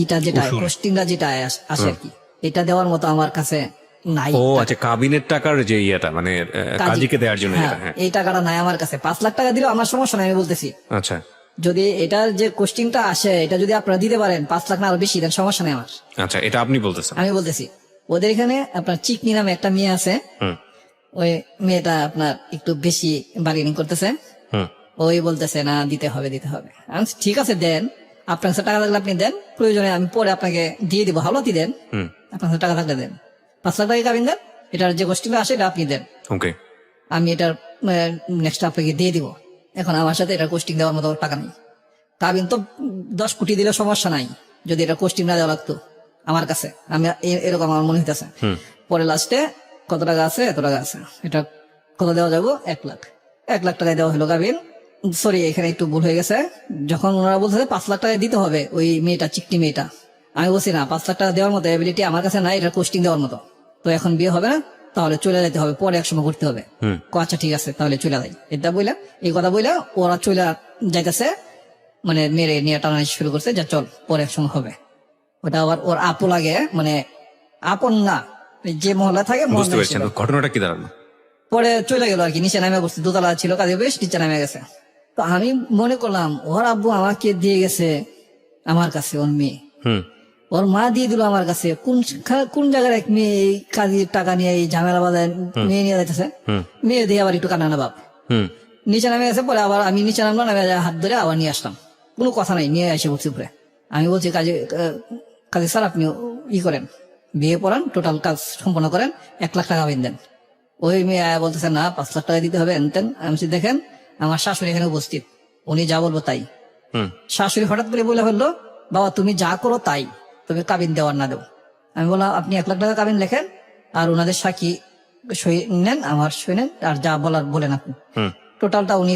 ইটা যেটা কোস্টিংটা যেটা আসে আর কি, এটা দেওয়ার মতো আমার কাছে নাই।
ও আচ্ছা, কাবিনের টাকার যে ইয়েটা মানে কাজীকে দেওয়ার জন্য
হ্যাঁ,
যেটা, হ্যাঁ।
এই টাকাটা নাই আমার কাছে। 5 লাখ টাকা দিলেও আমার সমস্যা নাই, আমি বলতেছি।
আচ্ছা
যদি এটার যে কোস্টিংটা আসে এটা যদি আপনারা দিতে পারেন 5 লাখ না আরো বেশি দেন, সমস্যা নেই আমার।
আচ্ছা, এটা আপনি বলতেছেন?
আমি বলতেছি ওদের এখানে আপনার চিকনি নামে একটা মেয়ে আছে, ওই মেয়েটা আপনার একটু বেশি বার্গেনিং করতেছে। ওই বলতেছে না দিতে হবে দিতে হবে। আমি বলছি, ঠিক আছে দেন, আপনার কাছে টাকা থাকলে আপনি দেন, প্রয়োজনে আমি পরে আপনাকে দিয়ে দিব, হাওলাতি দেন, আপনার কাছে টাকা থাকলে দেন। 5 লাখ টাকা কাবিন দেন, এটার যে গোষ্ঠীটা আসে এটা আপনি দেন,
ওকে,
আমি এটার নেক্সট আপনাকে দিয়ে দিব। এখন আমার সাথে এটা কোস্টিং দেওয়ার মতো টাকা নেই। কাবিন তো 10 কোটি দিলে সমস্যা নাই, যদি এটা কোস্টিং না দেওয়া লাগতো আমার কাছে, আমি এরকম আমার মনে হইতেছে। পরে লাস্টে কত টাকা আছে, এত টাকা আছে, এটা কত দেওয়া যাবো, 1 লাখ। 1 লাখ টাকায় দেওয়া হলো কাবিন। সরি, এখানে একটু ভুল হয়ে গেছে। যখন ওনারা বলছে 5 লাখ টাকা দিতে হবে ওই মেয়েটা, চিকনি মেয়েটা, আমি বলছি না 5 লাখ টাকা দেওয়ার মতো এবিলিটি আমার কাছে নাই, এটা কোস্টিং দেওয়ার মতো। তো এখন বিয়ে হবে না, তাহলে চলে যেতে হবে, পরে একসময় করতে হবে। আচ্ছা ঠিক আছে, তাহলে চলে যাই। এটা বইলা, এই কথা বইলা ওরা চলে যাইতেছে, মানে মেরে নিয়ে টানা শুরু করছে, যা চল পরে একসময় হবে। ওটা আবার ওর আপু লাগে, মানে আপন না, যে মহল্লা থাকে
বুঝতে পারছেন ঘটনাটা কি দাঁড়ালো?
পরে চলে গেল আর কি, নিচে নামে বসছে, দোতলা ছিল কাজে, বেশ নিচে নামে গেছে। তো আমি মনে করলাম ওর আব্বু আমাকে দিয়ে গেছে আমার কাছে, ওর মেয়ে, ওর মা দিয়ে দিল আমার কাছে। কোন জায়গার এক মেয়ে এই কাজের টাকা নিয়ে এই ঝামেলা বাজায় মেয়ে নিয়ে যাইতেছে, মেয়ে দিয়ে আবার একটু কান্না না বাপ। নিচে নামে গেছে, পরে আবার আমি নিচে নামলাম, নামে হাত ধরে আবার নিয়ে আসলাম, কোনো কথা নাই, নিয়ে এসে বলছি উপরে। আমি বলছি কাজে স্যার আপনি করেন, বিয়ে পড়ান, টোটাল কাজ সম্পন্ন করেন, 1 লাখ টাকা দেন। ওই মেয়ে বলতেছে না 5 লাখ টাকা দিতে হবে এনতেন। আমি দেখেন আমার শাশুড়ি এখানে উপস্থিত, উনি যা বলবো তাই। শাশুড়ি হঠাৎ করে বলে ফেললো, বাবা তুমি যা করো তাই, তুমি কাবিন দেওয়ার না দেও। আমি বললাম আপনি 1 লাখ টাকা কাবিন লেখেন আর ওনাদের সাক্ষী সই নেন, আমার সই নেন, আর যা বলার বলেন আপনি। টোটালটা উনি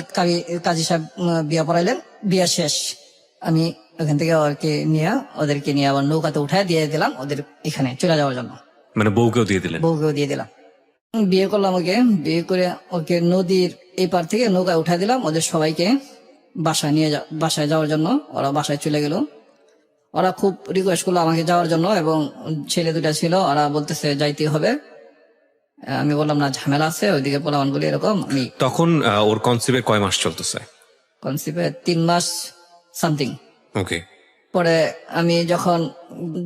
কাজী সাহেব বিয়ে পড়াইলেন। বিয়ে শেষ, আমি ওখান থেকে ওদেরকে নিয়ে আবার নৌকাতে উঠায় দিয়ে দিলাম ওদের এখানে চলে যাওয়ার জন্য।
মানে বউকেও দিয়ে দিলেন?
বউকেও দিয়ে দিলাম। বিয়ে করলাম ওকে, বিয়ে করে ওকে নদীর এই পার থেকে নৌকায় উঠায় দিলাম, ওদের সবাইকে বাসায় যাওয়ার জন্য। ওরা বাসায় চলে গেল। ওরা খুব রিকোয়েস্ট করলো আমাকে যাওয়ার জন্য, এবং ছেলে 2টা ছিল, ওরা বলতেছে যাইতে হবে। আমি বললাম না ঝামেলা আছে, ওইদিকে পোলাবান বলি এরকম। আমি
তখন ওর কনসিভে কয় মাস চলতেছে?
কনসিভে 3 মাস সামথিং।
ওকে।
পরে আমি যখন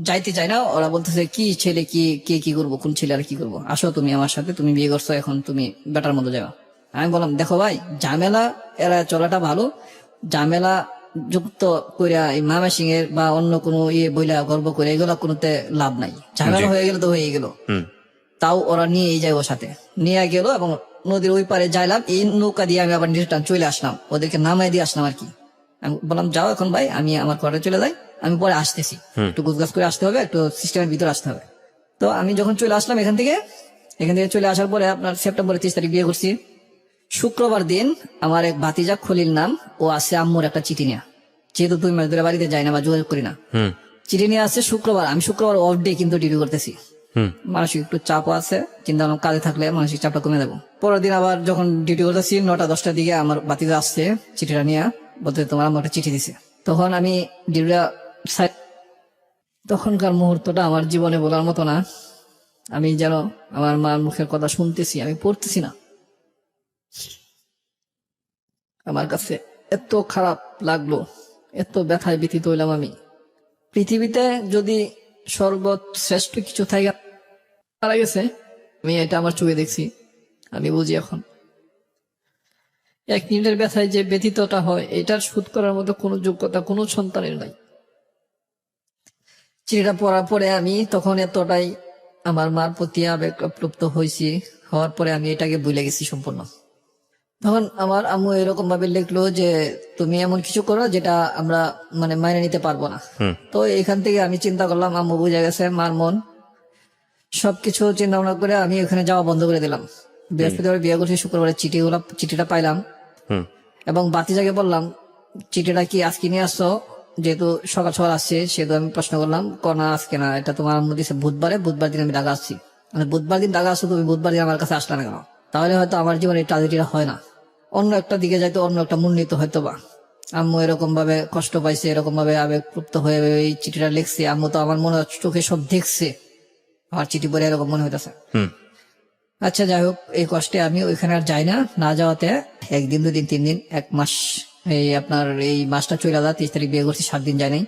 যাইতে চাই না, ওরা বলতেছে কি ছেলে কি করবো, কোন ছেলে আর কি করবো, আসো তুমি আমার সাথে, তুমি বিয়ে করছো, এখন তুমি বেটার মতো যাও। আমি বললাম দেখো ভাই, ঝামেলা এরা চলাটা ভালো, ঝামেলা যুক্ত করিয়া এই মামা সিং এর বা অন্য কোনো বইলা গর্ব করে এগুলা কোনোতে লাভ নাই। ঝামেলা হয়ে গেল তো হয়ে গেল। তাও ওরা নিয়ে যাই, ওর সাথে নিয়ে গেল, এবং নদীর ওই পারে যাইলাম, এই নৌকা দিয়ে আমি আবার রিটার্ন চলে আসলাম, ওদেরকে নামাই দিয়ে আসলাম আর কি। আমি বললাম যাও এখন ভাই, আমি আমার ঘরে চলে যাই, আমি পরে আসতেছি, একটু গুজগাছ করে আসতে হবে, একটু সিস্টেমের ভিতরে আসতে হবে। তো আমি যখন চলে আসলাম এখান থেকে চলে আসার পরে আপনার সেপ্টেম্বরের 30 তারিখ বিয়ে করছি। শুক্রবার দিন আমার এক ভাতিজা খলিল নাম, ও আসে আম্মুর একটা চিঠি নিয়ে, যেহেতু 2 মাস ধরে বাড়িতে যাই না বা যোগাযোগ করি না, চিঠি নিয়ে আসছে শুক্রবার, আমি শুক্রবার অফ ডে কিন্তু ডিউটি করতেছি। মানসিক একটু চাপও আছে, চিন্তা ভাবনা কাজে থাকলে মানসিক চাপটা কমে দেবো। পরের দিন আবার যখন ডিউটি করতেছি 9টা-10টার দিকে আমার বাতিতে আসছে চিঠিটা নিয়ে, বলতে তোমার আমার একটা চিঠি দিছে। তখন আমি ডিউটিটা তখনকার মুহূর্তটা আমার জীবনে বলার মতো না। আমি যেন আমার মার মুখের কথা শুনতেছি, আমি পড়তেছি না। আমার কাছে এত খারাপ লাগলো, এত ব্যথায় ব্যথিত হইলাম আমি। পৃথিবীতে যদি সর্বশ্রেষ্ঠ কিছু থাকে মারা গেছে, আমি এটা আমার চোখে দেখছি, আমি বুঝি এখন। 1 মিনিটের ব্যথায় যে ব্যথিতটা হয়, এটার শোধ করার মতো কোনো যোগ্যতা কোনো সন্তানের নাই। চিঠিটা পড়ার পরে আমি তখন এতটাই আমার মার প্রতি আবেগ আপ্লুপ্ত হয়েছি, হওয়ার পরে আমি এটাকে ভুলে গেছি সম্পূর্ণ। তখন আমার আম্মু এরকম ভাবে লিখলো যে তুমি এমন কিছু করো যেটা আমরা মানে মাইনে নিতে পারবো না। তো এখান থেকে আমি চিন্তা করলাম আম্মু বুঝে গেছে মার মন, সবকিছু চিন্তা ভাবনা করে আমি ওখানে যাওয়া বন্ধ করে দিলাম। বৃহস্পতিবার বিয়ে করছি, শুক্রবারে চিঠিটা পাইলাম এবং বাতিজাকে বললাম চিঠিটা কি আজকে নিয়ে আসছো, যেহেতু সকাল সকাল আসছে, সেহেতু আমি প্রশ্ন করলাম না আজকে না, এটা তোমার আম্মু দিছে বুধবার দিন আমি ঢাকা আসছি। বুধবার দিন ঢাকা আসছো, তুমি বুধবার দিন আমার কাছে আসলে না কেন? তাহলে হয়তো আমার জীবনে এই ট্রাজেডিটা হয় না, অন্য একটা দিকে যাইতো, অন্য একটা মূল্যিত হয়তো বা। আম্মু এরকম ভাবে কষ্ট পাইছে, এরকম ভাবে আবেগপ্লুপ্ত হয়ে এই চিঠিটা লিখছে। আম্মু তো আমার মনে হচ্ছে চোখে সব দেখছে, আমার চিঠি পড়ে এরকম মনে হইতেছে। আচ্ছা যাই হোক, এই কষ্টে আমি ওইখানে আর যাই না। না যাওয়াতে 1 দিন 2 দিন 3 দিন 1 মাস, এই আপনার এই মাসটা চলে যা। 23 তারিখ বিয়ে করছি, 7 দিন যায় নাই।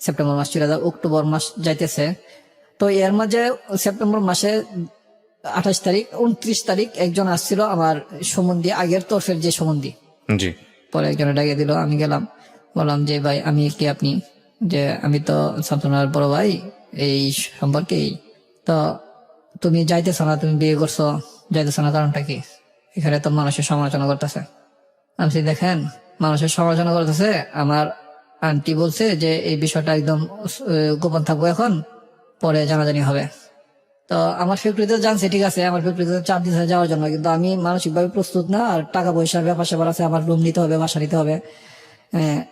সেপ্টেম্বর মাস চলে যা, অক্টোবর মাস যাইতেছে। তো এর মাঝে সেপ্টেম্বর মাসে 28 তারিখ 29 তারিখ একজন আসছিল আমার সম্বন্ধী, আগের তরফের যে সম্বন্ধী। পরে একজনে ডাকিয়ে দিল, আমি গেলাম, বললাম যে ভাই আমি কি আপনি, যে আমি তো শান্তনার বড় ভাই, এই সম্পর্কেই তো তুমি যাইতেছ না, তুমি বিয়ে করছো যাইতেছ না, কারণটা কি? এখানে তো মানুষের সমালোচনা করতেছে। আমি দেখেন মানুষের সমালোচনা করতেছে, আমার আন্টি বলছে যে এই বিষয়টা একদম গোপন থাকবো, এখন পরে জানাজানি হবে। তো আমার ফ্যাক্টরিতে জানছে, ঠিক আছে, আমার ফ্যাক্টরিতে চাপ দিতে যাওয়ার জন্য, কিন্তু আমি মানসিক ভাবে প্রস্তুত না। আর টাকা পয়সার ব্যাপার স্যাপার আছে, আমার রুম নিতে হবে, বাসা নিতে হবে।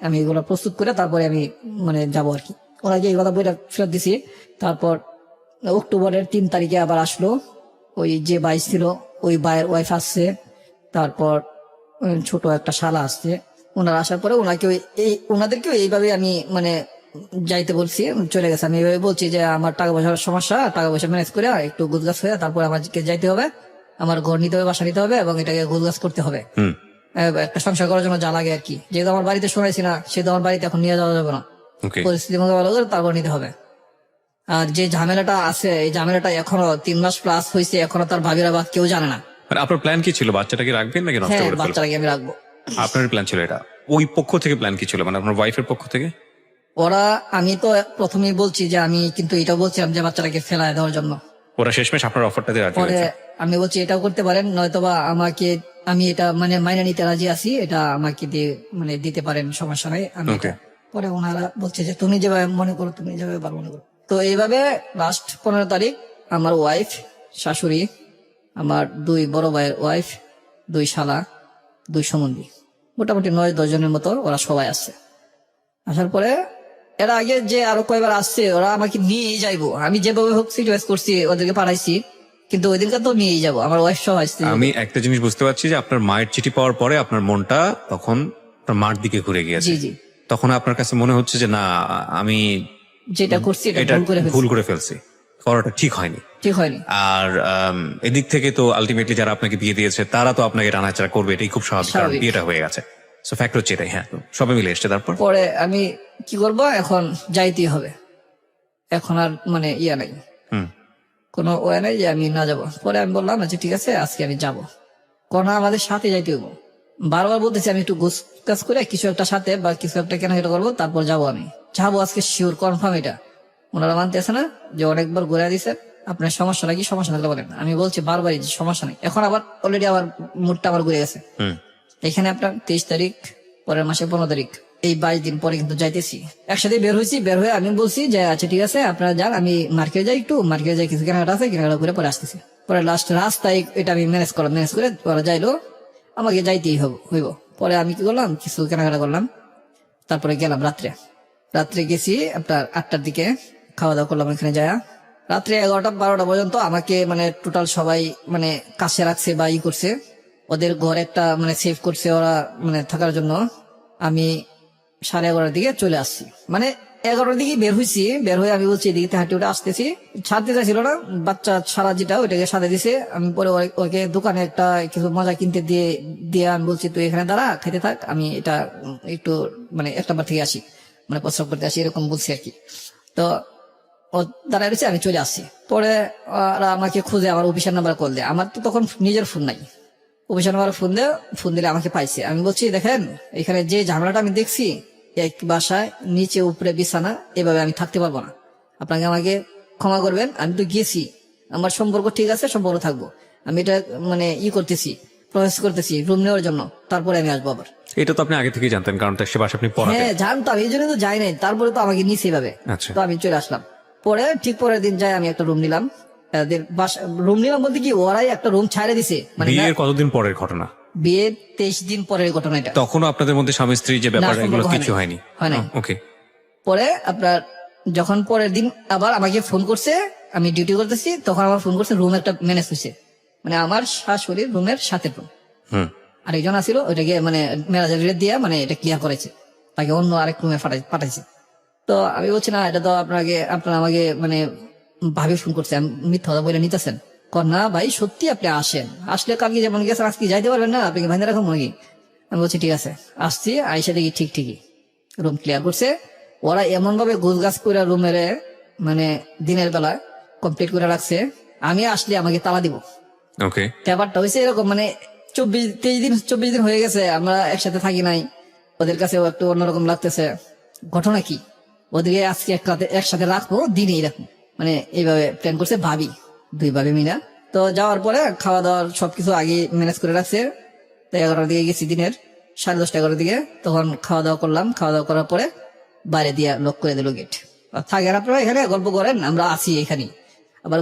আমি এগুলো প্রস্তুত করে তারপরে আমি মানে যাবো আর কি। ওনাকে এই কথা বইটা ফেরত দিছি। তারপর অক্টোবরের 3 তারিখে আবার আসলো ওই যে ভাই ছিল, ওই ভাইয়ের ওয়াইফ আসছে, তারপর ছোট একটা শালা আসছে। ওনারা আসার পরে ওনাদেরকেও এইভাবে আমি মানে যাইতে বলছি, চলে গেছে। আমি এইভাবে বলছি যে আমার টাকা পয়সার সমস্যা, টাকা পয়সা ম্যানেজ করে একটু গুজগাছ হয়ে তারপর আমাকে যাইতে হবে, আমার ঘর নিতে হবে, বাসা নিতে হবে এবং এটাকে গুজগাছ করতে হবে, একটা সংসার করার জন্য যা লাগে আর কি। যেহেতু আমার বাড়িতে শোনাইছি না, সেহেতু আমার বাড়িতে এখন নিয়ে যাওয়া যাবে না, পরিস্থিতি মতো ভালো করে তারপর নিতে হবে। আর যে ঝামেলাটা আছে, এই ঝামেলাটা এখনো 3 মাস প্লাস হয়েছে, এখনো তার ভাবিরা বা কেউ জানে না।
আপনার প্ল্যান কি ছিল? বাচ্চাটাকে রাখবেন নাকি নষ্ট
হ্যাঁ,
করে ফেলবেন?
বাচ্চাটাকে আমি রাখবো।
আপনার প্ল্যান ছিল এটা? ওই পক্ষ থেকে প্ল্যান কি ছিল, মানে আপনার ওয়াইফের পক্ষ থেকে?
ওরা, আমি তো প্রথমেই বলছি যে আমি কিন্তু এটাও বলছিলাম যে বাচ্চাটাকে ফেলায় দেওয়ার জন্য।
ওরা শেষমেশ আপনার অফারটা দিয়ে রাজি
পরে
হয়েছে?
আমি বলছি এটাও করতে পারেন, নয়তোবা আমাকে, আমি এটা মানে মাইনে নিতে রাজি আছি, এটা আমাকে দিয়ে মানে দিতে পারেন, সমস্যা নাই। আমি
Okay.
পরে ওনারা বলছে যে তুমি যেভাবে মনে করো, তুমি যেভাবে ভালো মনে করো। তো এইভাবে লাস্ট 15 তারিখ আমার ওয়াইফ, শাশুড়ি, আমার 2 বড় ভাইয়ের ওয়াইফ, 2 শালা, 2 সম্বন্ধী, মোটামুটি 9-10 জনের মতো ওরা সবাই আসছে। আসার পরে এর আগে যে আরো কয়েকবার আসছে, ওরা আমাকে নিয়েই যাইবো, আমি যেভাবে হোক সিরিয়াস করছি, ওদেরকে পাঠাইছি, কিন্তু ওই দিনকার তো নিয়েই যাবো, আমার ওয়াইফ সহ আসছে।
আমি একটা জিনিস বুঝতে পারছি যে আপনার মায়ের চিঠি পাওয়ার পরে আপনার মনটা তখন আপনার মার দিকে ঘুরে গিয়েছে।
জি জি,
তখন আপনার কাছে মনে হচ্ছে যে না, আমি
যেটা করছি এটা
এটা
ভুল করে
ভুল করে ফেলছি, করাটা ঠিক হয়নি।
ঠিক হয়নি।
আর এদিক থেকে তো আলটিমেটলি যারা আপনাকে বিয়ে দিয়েছে তারা তো আপনাকে টানাচাড়া করবে, এটাই খুব স্বাভাবিক, কারণ
স্বাভাবিক।
বিয়েটা হয়ে গেছে। সো ফ্যাক্ট হচ্ছে এটাই। হ্যাঁ, তো সবাই মিলে এসছে। তারপর
পরে আমি কি করব, এখন যাইতেই হবে, এখন আর মানে ইয়া নাই, কোনো ওয়ে নাই যে আমি না যাব। পরে আমি বললাম আচ্ছা ঠিক আছে, আজকে আমি যাব, কোনো আমাদের সাথে যাইতে হইব। বারবার বলতেছি আমি একটু গোছ কাজ করে কিছু একটা সাথে বা কিছু একটা কেনাকাটা করবো, তারপর যাবো, আমি যাবো আজকে শিওর কনফার্ম। এটা ওনারা মানতেছে না, যে অনেকবার ঘুরে দিছে, আপনার সমস্যা নাকি, সমস্যা থাকলে বলেন। আমি বলছি বারবারই যে সমস্যা নেই। এখন আবার অলরেডি আবার মুডটা আবার ঘুরে গেছে। এখানে আপনার 23 তারিখ, পরের মাসে 15 তারিখ, এই 22 দিন পরে কিন্তু যাইতেছি। একসাথে বের হয়েছি, বের হয়ে আমি বলছি যে আচ্ছা ঠিক আছে আপনারা যান, আমি মার্কেটে যাই, একটু মার্কেটে যাই, কিছু কেনাকাটা আছে, কেনাকাটা করে পরে আসতেছি। পরে লাস্ট রাস্তায় এটা আমি ম্যানেজ করে ওরা যাইলো, আমাকে যাইতেই হইব। পরে আমি কি করলাম, কিছু কেনাকাটা করলাম, তারপরে গেলাম রাত্রে। রাত্রে গেছি আপনার 8টার দিকে, খাওয়া দাওয়া করলাম এখানে যায়। রাত্রে 11টা 12টা পর্যন্ত আমাকে মানে টোটাল সবাই মানে কাছে রাখছে বা করছে, ওদের ঘর একটা মানে সেভ করছে ওরা মানে থাকার জন্য। আমি 11:30 দিকে চলে আসছি, মানে 11টার দিকে বের হয়েছি। বের হয়ে আমি বলছি এদিকে হাঁটি ওটা আসতেছি, ছাড়তে চাইছিল না বাচ্চা ছাড়া যেটা ওইটাকে সাথে দিছে। আমি পরে ওকে দোকানে একটা কিছু মজা কিনতে দিয়ে আমি বলছি তুই এখানে দাঁড়া খেতে থাক, আমি এটা একটু মানে 1 থেকে আসি, মানে প্রস্রাব করতে আসি এরকম বলছি আর কি। তো ও দাঁড়ায় রয়েছে, আমি চলে আসছি। পরে ওরা আমাকে খুঁজে আমার অফিসের নাম্বার কল দেয়। আমার তো তখন নিজের ফোন নাই, অফিসের নাম্বার ফোন দিলে আমাকে পাইছে। আমি বলছি দেখেন এখানে যে ঝামেলাটা আমি দেখছি, এক বাসায় নিচে উপরে বিছানা, এভাবে আমি থাকতে পারবো না, আপনাকে আমাকে ক্ষমা করবেন। আমি তো গেছি, আমার সম্পর্ক ঠিক আছে, সম্পর্ক থাকবো। আমি এটা মানে করতেছি, প্রসেস করতেছি রুম নেওয়ার জন্য, তারপরে আমি আসবো আবার।
এটা তো আপনি আগে থেকেই জানতেন, কারণ সে বাসা আপনি পড়াতেন।
হ্যাঁ জানতাম, এই জন্য তো যাই নাই। তারপরে তো আমাকে নিচে এভাবে,
আচ্ছা।
তো আমি চলে আসলাম। পরে ঠিক পরের দিন যাই আমি একটা রুম নিলাম। রুম নিলাম বলতে কি ওরাই একটা রুম ছাড়ে দিছে, মানে
বিয়ের কতদিন পরের ঘটনা?
বিয়ের 23 দিন পরের ঘটনা এটা।
তখনও আপনাদের মধ্যে স্বামী স্ত্রী যে ব্যাপার
না,
এগুলো
সম্পর্ক
কিছু হয়নি?
হয় নাই।
ওকে।
পরে আপনার যখন পরের দিন আবার আমাকে ফোন করছে, আমি ডিউটি করতেছি, তখন আমার ফোন করছে রুম একটা ম্যানেজ হয়েছে, মানে আমার শাশুড়ির রুমের সাথে রুম
হুম।
আরেকজন আসছিল, ওইটাকে মানে ম্যানেজার দিয়ে মানে এটা ক্লিয়ার করেছে, তাকে অন্য আরেক রুমে পাঠাইছে। তো আমি বলছি না, এটা তো আপনারা আমাকে মানে ভাবে ফোন করছে, আমি মিথ্যা কথা বলে নিতেছেন। না ভাই সত্যি আপনি আসেন, আসলে কালকে যেমন গেছেন আজকে যাইতে পারবেন না, আপনি ভাইনা রাখুন নাকি? আমি বলছি ঠিক আছে আসছি। আইসা দেখি ঠিকই রুম ক্লিয়ার করছে। ওরা এমন ভাবে গোছগাছ করে রুমের মানে দিনের বেলা কমপ্লিট করে রাখছে, আমি আসলে আমাকে তালা দিব।
ওকে।
ব্যাপারটা হয়েছে এরকম, মানে 24 দিন হয়ে গেছে আমরা একসাথে থাকি নাই, ওদের কাছেও একটু অন্যরকম লাগতেছে। ঘটনা কি, ওদেরকে আজকে একসাথে রাখবো, দিনেই রাখবো, মানে এইভাবে প্ল্যান করছে ভাবি, 2 ভাবি মিনা। তো যাওয়ার পরে খাওয়া দাওয়ার সবকিছু আগে ম্যানেজ করে রাখছে। তো 11টার দিকে গেছি, দিনের 10:30 11টার দিকে, তখন খাওয়া দাওয়া করলাম। খাওয়া দাওয়া করার পরে বাইরে দিয়ে লক করে দিল গেট। থাকেন আপনারা এখানে, গল্প করেন, আমরা আছি এখানে। আবার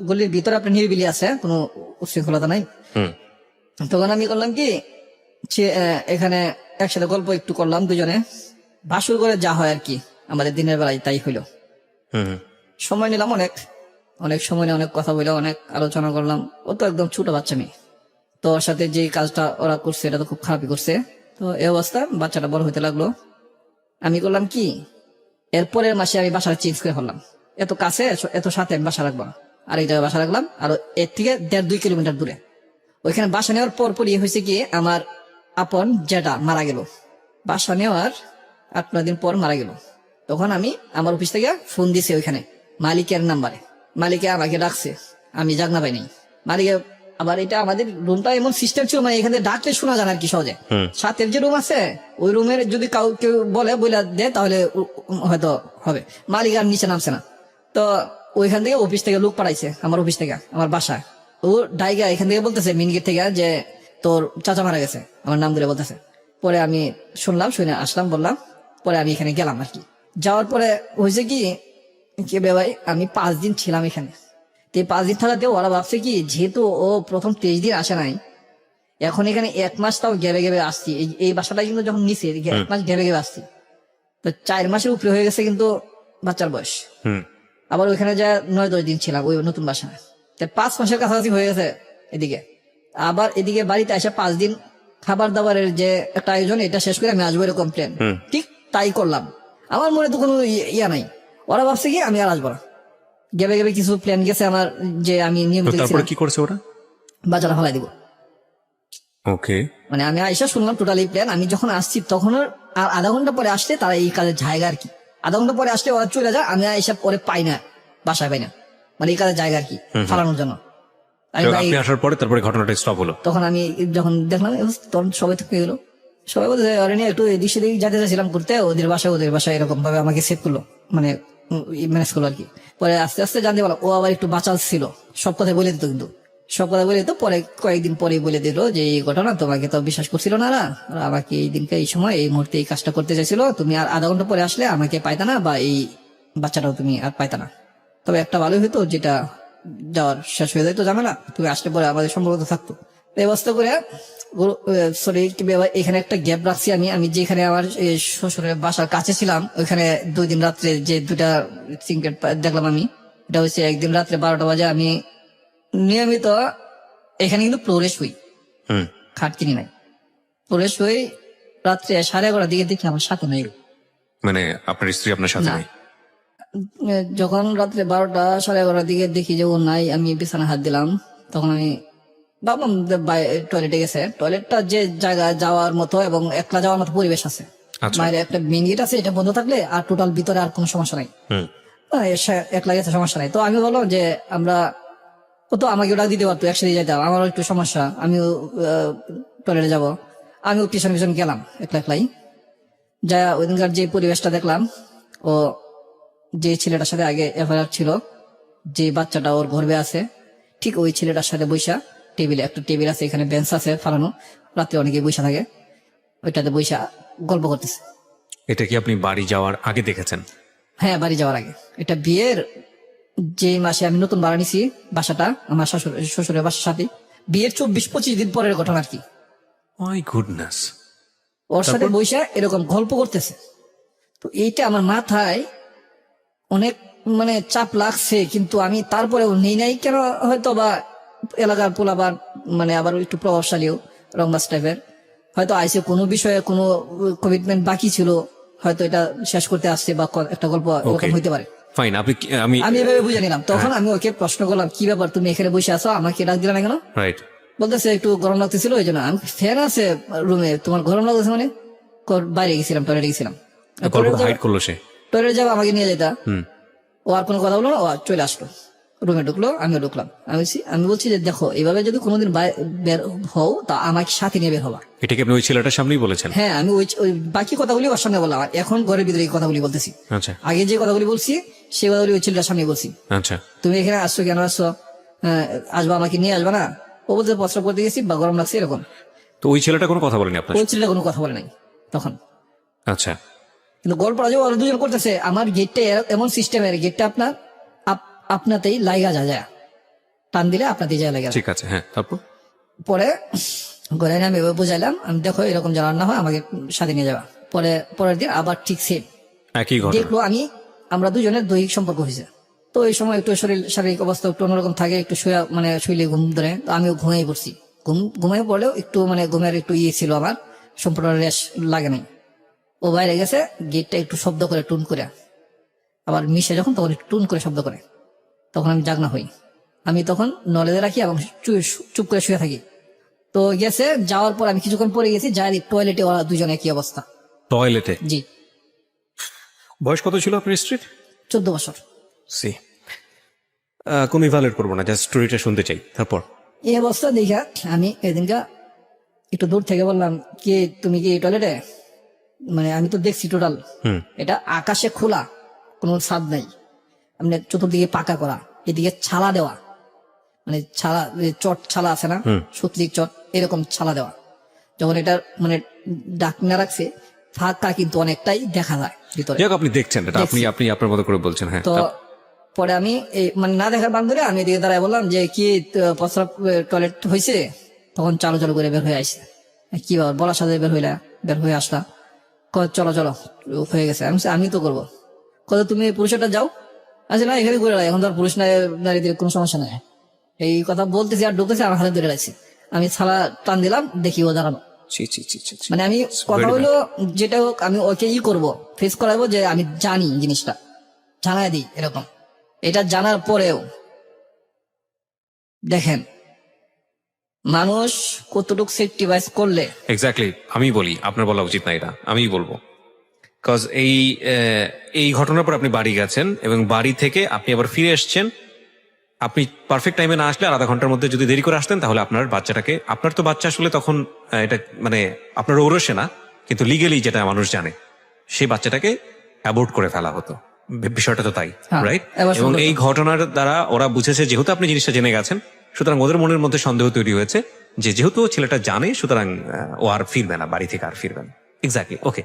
গলির ভিতরে আপনার নিরিবিলি আছে, কোনো উচ্ছৃঙ্খলতা নাই।
হুম।
তখন আমি করলাম কি, এখানে একসাথে গল্প একটু করলাম দুজনে, বাসর করে যা হয় আর কি আমাদের দিনের বেলায় তাই হইলো।
হুম।
সময় নিলাম অনেক সময় নিয়ে অনেক কথা বলে অনেক আলোচনা করলাম। ও তো একদম ছোট বাচ্চা মেয়ে, তো ওর সাথে যে কাজটা ওরা করছে এটা তো খুব খারাপই করছে। তো এই অবস্থা, বাচ্চাটা বড় হইতে লাগলো। আমি করলাম কি, এরপরের মাসে আমি বাসাটা চেঞ্জ করে ফেললাম। এত কাছে এত সাথে আমি বাসা রাখবো না, আর এই জায়গায় বাসা রাখলাম, আর এর থেকে 1.5-2 কিলোমিটার দূরে। ওইখানে বাসা নেওয়ার পরপরই হয়েছে কি, আমার আপন যেটা মারা গেল, বাসা নেওয়ার 8-9 দিন পর মারা গেল। তখন আমি আমার অফিস থেকে ফোন দিছি ওইখানে মালিকের নাম্বারে, মালিকে আমাকে ডাকছে, আমি জাগনা পাইনি। মালিকে আবার এটা আমাদের রুমটা এমন সিস্টেম ছিল, মানে এখানে ডাকলে শোনা যায় না আর কি সহজে। সাথের যে রুম আছে ওই রুমের যদি কেউ বলে দেয় তাহলে হয়তো হবে। মালিক আর নিচে নামছে না, তো ওইখান থেকে অফিস থেকে লোক পাঠাইছে, আমার অফিস থেকে আমার বাসায়। ও ডাইগা এখান থেকে বলতেছে মেন গেট থেকে যে তোর চাচা মারা গেছে, আমার নাম ধরে বলতেছে। পরে আমি শুনলাম, শুনে আসলাম, বললাম। পরে আমি এখানে গেলাম আর কি। যাওয়ার পরে হয়েছে কি ভাই, আমি 5 দিন ছিলাম এখানে। 5 দিন থাকাতে ওরা ভাবছে কি, যেহেতু ও প্রথম 23 দিন আসে নাই, এখন এখানে 1 মাস তাও গেবে আসছি। এই বাসাটা কিন্তু যখন নিচে 1 মাস গেবে আসছি, তো 4 মাসের উপরে হয়ে গেছে কিন্তু বাচ্চার বয়স। আবার ওইখানে যা 9-10 দিন ছিলাম ওই নতুন বাসায়, 5 মাসের কাছাকাছি হয়ে গেছে এদিকে। আবার এদিকে বাড়িতে এসে 5 দিন খাবার দাবারের যে একটা আয়োজন, এটা শেষ করে আমি আসবো এরকম প্ল্যান। ঠিক তাই করলাম, আমার মনে তো কোনো ইয়া নাই। ওরা ভাবছে কি আমি আর আসবো না, গেবে কিছু প্ল্যান গেছে আমার, যে আমি নিয়মিত
কি করছে ওরা,
বাজারে ফেলাই দিব।
ওকে।
মানে আমি আইসা শুনলাম টোটাল এই প্ল্যান। আমি যখন আসছি তখন আর আধা ঘন্টা পরে আসলে তারা এই কাজের জায়গা আর কি, আধা ঘন্টা পরে আসলে ওরা চলে যায়, আমি আইসা পরে পাই না, বাসায় পাই না, মানে এই কাজের জায়গা আর কি ফালানোর জন্য।
আপনি আসার পরে তারপরে ঘটনাটা স্টপ হলো।
তখন আমি যখন দেখলাম তখন সবাই থেকে গেলো, সবাই বলতে একটু এদিক সেদিক যেতে চাইছিলাম করতে, ওদের বাসায় এরকম ভাবে আমাকে সেভ করলো, মানে ম্যানেজ করলো আর কি। পরে আস্তে আস্তে জানতে পারলাম ও আবার একটু বাঁচাল ছিল, সব কথা বলে দিত, কিন্তু সব কথা বলে দিত। পরে কয়েকদিন পরে বলে দিল যে এই ঘটনা, তোমাকে তো বিশ্বাস করছিল না, আর আমাকে এই দিনকে এই সময় এই মুহূর্তে এই কাজটা করতে চাইছিল, তুমি আর আধা ঘন্টা পরে আসলে আমাকে পাইতা না, বা এই বাচ্চাটাও তুমি আর পাইতা না। তবে একটা ভালোই হতো, যেটা যাওয়ার শেষ হয়ে যায় তো ঝামেলা, তুমি আসলে পরে আমাদের সম্পর্ক থাকতো। এই অবস্থা করে সরি এখানে একটা গ্যাপ রাখছি আমি যেখানে আমার শ্বশুরের বাসার কাছে ছিলাম ওইখানে 2 দিন রাত্রে যে 2টা সিঙ্কেট দেখলাম আমি, এটা হচ্ছে একদিন রাত্রে 12টা বাজে আমি নিয়মিত এখানে কিন্তু ফ্লোরে শুই,
হুম।
খাট কিনি নাই, ফ্লোরে শুই। রাত্রে 11:30 দিকে দেখি আমার সাথে নেই,
মানে আপনার স্ত্রী আপনার সাথে
না।
নেই?
যখন রাত্রে 12টা 11:30 দিকে দেখি যে ও নাই, আমি বিছানা হাত দিলাম, তখন আমি ভাবলাম টয়লেটে গেছে। টয়লেটটা যে জায়গায় যাওয়ার মতো এবং একলা যাওয়ার মতো পরিবেশ আছে,
আচ্ছা।
বাইরে একটা মেন গেট আছে, এটা বন্ধ থাকলে আর টোটাল ভিতরে আর কোনো সমস্যা নাই,
হুম।
একলা গেছে সমস্যা নাই। তো আমি বললাম যে আমরা ও তো আমাকে ওটা দিতে পারতো, একসাথে যেতাম, আমারও একটু সমস্যা, আমিও টয়লেটে যাব, আমিও পিছন পিছন গেলাম একলাই। যা ওই দিনকার যে পরিবেশটা দেখলাম, ও যে ছেলেটার সাথে আগে এফআইআর ছিল, যে বাচ্চাটা ওর গর্ভে আছে, ঠিক ওই ছেলেটার সাথে বৈশা টেবিলে, একটা টেবিল আছে এখানে, বেঞ্চ আছে ফালানো, রাতে অনেকে বৈশা থাকে, ওইটাতে বৈশা গল্প করতেছে।
এটা কি আপনি বাড়ি যাওয়ার আগে দেখেছেন?
হ্যাঁ, বাড়ি যাওয়ার আগে। এটা বিয়ের যে মাসে আমি নতুন ভাড়া নিছি বাসাটা, আমার শ্বশুরের বাসার সাথে, বিয়ের 24-25 দিন পরের ঘটনা আর কি।
My goodness.
ওর সাথে বৈশা এরকম গল্প করতেছে। তো এইটা আমার মাথায় অনেক মানে চাপ লাগছে, কিন্তু আমি তারপরেও নেই নাই কেন, হয়তো বা এলাকার পোলাবার মানে আবার একটু প্রভাবশালীও রংবাস টাইপের, হয়তো আইসে কোনো বিষয়ে কোনো কমিটমেন্ট বাকি ছিল, হয়তো এটা শেষ করতে আসছে বা একটা গল্প এরকম হইতে পারে।
ফাইন, আপনি আমি
আমি এভাবে বুঝে নিলাম। তখন আমি ওকে প্রশ্ন করলাম, কি ব্যাপার তুমি এখানে বসে আছো, আমাকে ডাক দিলে না কেন?
রাইট।
বলতেছে একটু গরম লাগতেছিল ওই জন্য। আমি ফ্যান আছে রুমে, তোমার গরম লাগতেছে মানে? বাইরে গেছিলাম, টয়লেটে গেছিলাম।
গল্প হাইড করলো সে।
টয়লেটে যাবো, আমাকে নিয়ে যেতা।
হুম।
ও আর কোনো কথা বললো না, ও চলে আসলো, রুমে ঢুকলো, আমিও ঢুকলাম। আমি বলছি যে দেখো, এইভাবে যদি কোনোদিন বের হও তা আমাকে সাথে নিয়ে বের হবা।
এটা কি আপনি ওই ছেলেটার সামনেই বলেছেন?
হ্যাঁ, আমি ওই বাকি কথাগুলি ওর সামনে বললাম, আর এখন ঘরের ভিতরে এই কথাগুলি বলতেছি।
আচ্ছা
আগে যে কথাগুলি বলছি সেই কথাগুলি ওই ছেলেটার সামনে বলছি।
আচ্ছা।
তুমি এখানে আসছো কেন, আসছো, আসবা, আমাকে নিয়ে আসবা না? ও বলতে প্রস্রাব করতে গেছি বা গরম লাগছে এরকম।
তো ওই ছেলেটা কোনো কথা বলেনি আপনার
ওই
সাথে?
ছেলেটা কোনো কথা বলে নাই তখন।
আচ্ছা।
কিন্তু গল্পটা যে ওরা দুজন করতেছে, আমার গেটটা এমন সিস্টেমের, গেটটা আপনাতেই লাইগা যায়, টান দিলে আপনাতেই যায় লাগা।
ঠিক আছে, হ্যাঁ। তারপর
পরে ঘরে আমি এভাবে বুঝাইলাম, আমি দেখো এরকম যেন না হয়, আমাকে সাথে নিয়ে যাওয়া। পরের দিন আবার ঠিক সেম
একই ঘটনা।
দেখলো, আমরা দুজনের দৈহিক সম্পর্ক হয়েছে। তো এই সময় একটু শারীরিক অবস্থা একটু অন্যরকম থাকে, একটু শুইলে ঘুম ধরে, তো আমিও ঘুমিয়ে পড়ছি। ঘুমিয়ে পড়লেও একটু মানে ঘুমের একটু ছিল, আমার সম্পূর্ণ রেশ লাগে নাই। ও বাইরে গেছে, গেটটা একটু শব্দ করে টুন করে, আবার মিশে যখন তখন একটু টুন করে শব্দ করে, তখন আমি জাগনা হই। আমি তখন নলেজে রাখি এবং চুপ করে শুয়ে থাকি। তো গেছে, যাওয়ার পর আমি কিছুক্ষণ পরে গেছি, যাই টয়লেটে ওরা দুজনে একই অবস্থা।
টয়লেটে?
জি।
বয়স কত ছিল আপনার স্ত্রীর?
14 বছর।
সি, কোনো ইভালুয়েট করবো না, জাস্ট স্টোরিটা শুনতে চাই। তারপর?
এই অবস্থা দেখা আমি এদিনকা একটু দূর থেকে বললাম, কি তুমি কি টয়লেটে? মানে আমি তো দেখছি টোটাল,
হুম।
এটা আকাশে খোলা, কোনো ছাদ নাই, মানে চতুর্দিকে পাকা করা, এদিকে ছালা দেওয়া, মানে ছালা, চট ছালা আছে না, সুতলির চট, এরকম ছালা দেওয়া। যখন এটা মানে ডাকনা রাখছে, ফাঁকা কিন্তু অনেকটাই দেখা যায় ভিতরে।
যাক, আপনি দেখছেন এটা, আপনি আপনার মতো করে বলছেন। হ্যাঁ।
তো পরে আমি মানে না দেখার বান ধরে আমি এদিকে দাঁড়ায় বললাম যে কি প্রস্রাব টয়লেট হয়েছে? তখন চালু চালু করে বের হয়ে আসছে। কি ব্যাপার, বলার সাথে বের হয়ে আসলা? চলো চলো, হয়ে গেছে। আমি তো করবো। কত তুমি পুরুষটা যাও? আচ্ছা না, এখানে করে এখন তো আর পুরুষ নারীদের কোনো সমস্যা নাই। এই কথা বলতেছি আর ঢুকতেছি, আমার হাতে ধরে রাখছি। আমি ছালা টান দিলাম, দেখি ও দাঁড়ানো। মানে আমি কথা হলো যেটা হোক, আমি ওকে করবো, ফেস করাবো যে আমি জানি জিনিসটা, জানাই দিই এরকম। এটা জানার পরেও দেখেন মানুষ কতটুকু সেফটি ওয়াইজ করলে।
এক্স্যাক্টলি, আমি বলি, আপনার বলা উচিত না, এটা আমিই বলবো। কজ এই ঘটনার পর আপনি বাড়ি গেছেন এবং বাড়ি থেকে আপনি আবার ফিরে এসছেন। আপনি পারফেক্ট টাইমে না আসলে আর আধা ঘন্টার মধ্যে যদি দেরি করে আসতেন, তাহলে আপনার বাচ্চাটাকে, আপনার তো বাচ্চা আসলে তখন এটা মানে আপনার ঔরসে না, কিন্তু লিগেলি যেটা মানুষ জানে, সেই বাচ্চাটাকে অ্যাবর্ট করে ফেলা হতো। বিষয়টা তো তাই, রাইট? এবং এই ঘটনার দ্বারা ওরা বুঝেছে, যেহেতু আপনি জিনিসটা জেনে গেছেন, সুতরাং ওদের মনের মধ্যে সন্দেহ তৈরি হয়েছে যে যেহেতু ছেলেটা জানে, সুতরাং ও আর ফিরবে না, বাড়ি থেকে আর ফিরবে না। এক্স্যাক্টলি। ওকে,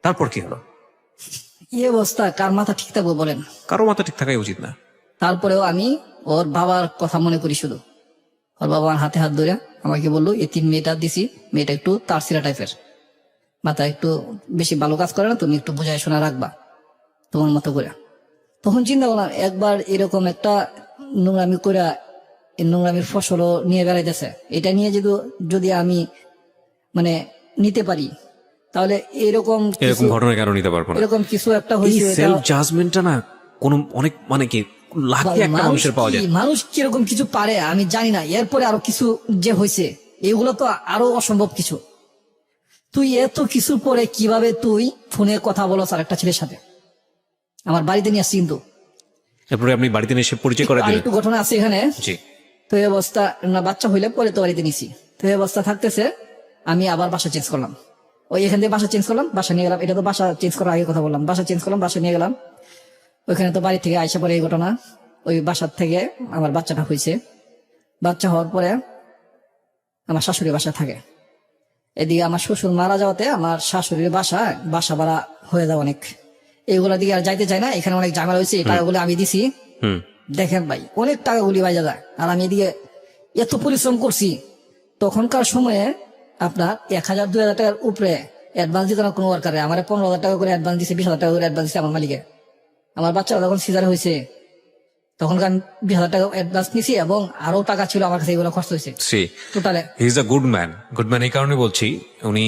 তারপর কি হলো?
এই অবস্থা কার মাথা ঠিক থাকবো বলেন?
কারো মাথা ঠিক থাকাই উচিত না।
তারপরেও আমি ওর বাবার কথা মনে করি শুধু। ওর বাবা আমার হাতে হাত ধরে আমাকে বললো এতিম মেয়েটা দিছি, মেয়েটা একটু তারসিরা টাইপের, মাথা একটু বেশি ভালো কাজ করে না, তুমি একটু বোঝায় শোনা রাখবা তোমার মতো করে। তখন চিন্তা করলাম একবার এরকম একটা নোংরামি করে এই নোংরামির ফসলও নিয়ে বেড়াইতেছে, এটা নিয়ে যদি আমি মানে নিতে পারি তাহলে এরকম
এরকম ঘটনা কেন নিতে পারবো না?
এরকম কিছু একটা
এই
হয়েছে।
সেলফ জাজমেন্টটা না কোনো অনেক মানে কি লাকি একটা মানুষের পাওয়া যায়।
মানুষ কিরকম কিছু পারে আমি জানি না, এরপরে আরো কিছু যে হয়েছে এগুলো তো আরো অসম্ভব কিছু। তুই এত কিছুর পরে কিভাবে তুই ফোনে কথা বলো আর একটা ছেলের সাথে? আমার বাড়িতে নিয়ে আসছি কিন্তু,
এরপরে আপনি বাড়িতে এসে পরিচয় করে
আর
দিলেন?
একটু ঘটনা আছে এখানে।
জি।
তো এই অবস্থা না, বাচ্চা হইলে পরে তো বাড়িতে নিছি। তো এই অবস্থা থাকতেছে আমি আবার বাসা চেঞ্জ করলাম, ওই এখান থেকে বাসা চেঞ্জ করলাম, বাসা নিয়ে গেলাম। এটা তো বাসা চেঞ্জ করার আগে কথা বললাম, বাসা চেঞ্জ করলাম, বাসা নিয়ে গেলাম। ওইখানে তো বাড়ি থেকে আইসা পরে এই ঘটনা, ওই বাসার থেকে আমার বাচ্চাটা হয়েছে। বাচ্চা হওয়ার পরে আমার শাশুড়ি বাসা থাকে, এদিকে আমার শ্বশুর মারা যাওয়াতে আমার শাশুড়ির বাসা ভাড়া হয়ে যাওয়া অনেক, এইগুলা দিকে আর যাইতে চাই না। এখানে অনেক ঝামেলা হয়েছে, এই টাকাগুলো আমি দিছি।
হুম।
দেখেন ভাই অনেক টাকাগুলি বাইজা যায়, আর আমি এদিকে এত পরিশ্রম করছি। তখনকার সময়ে আপনার 1000 2000 টাকার উপরে অ্যাডভান্স দিত না কোনো ওয়ার্কারে। আমার 15,000 টাকা করে অ্যাডভান্স দিছে, 20,000 টাকা করে অ্যাডভান্স দিছে আমার মালিকে। আমার বাচ্চারা যখন সিজার হয়েছে তখনকার আমি 20,000 টাকা অ্যাডভান্স নিছি এবং আরো টাকা ছিল আমার কাছে, এগুলো খরচ হয়েছে টোটালে।
He is a good man. Good man এই কারণে বলছি, উনি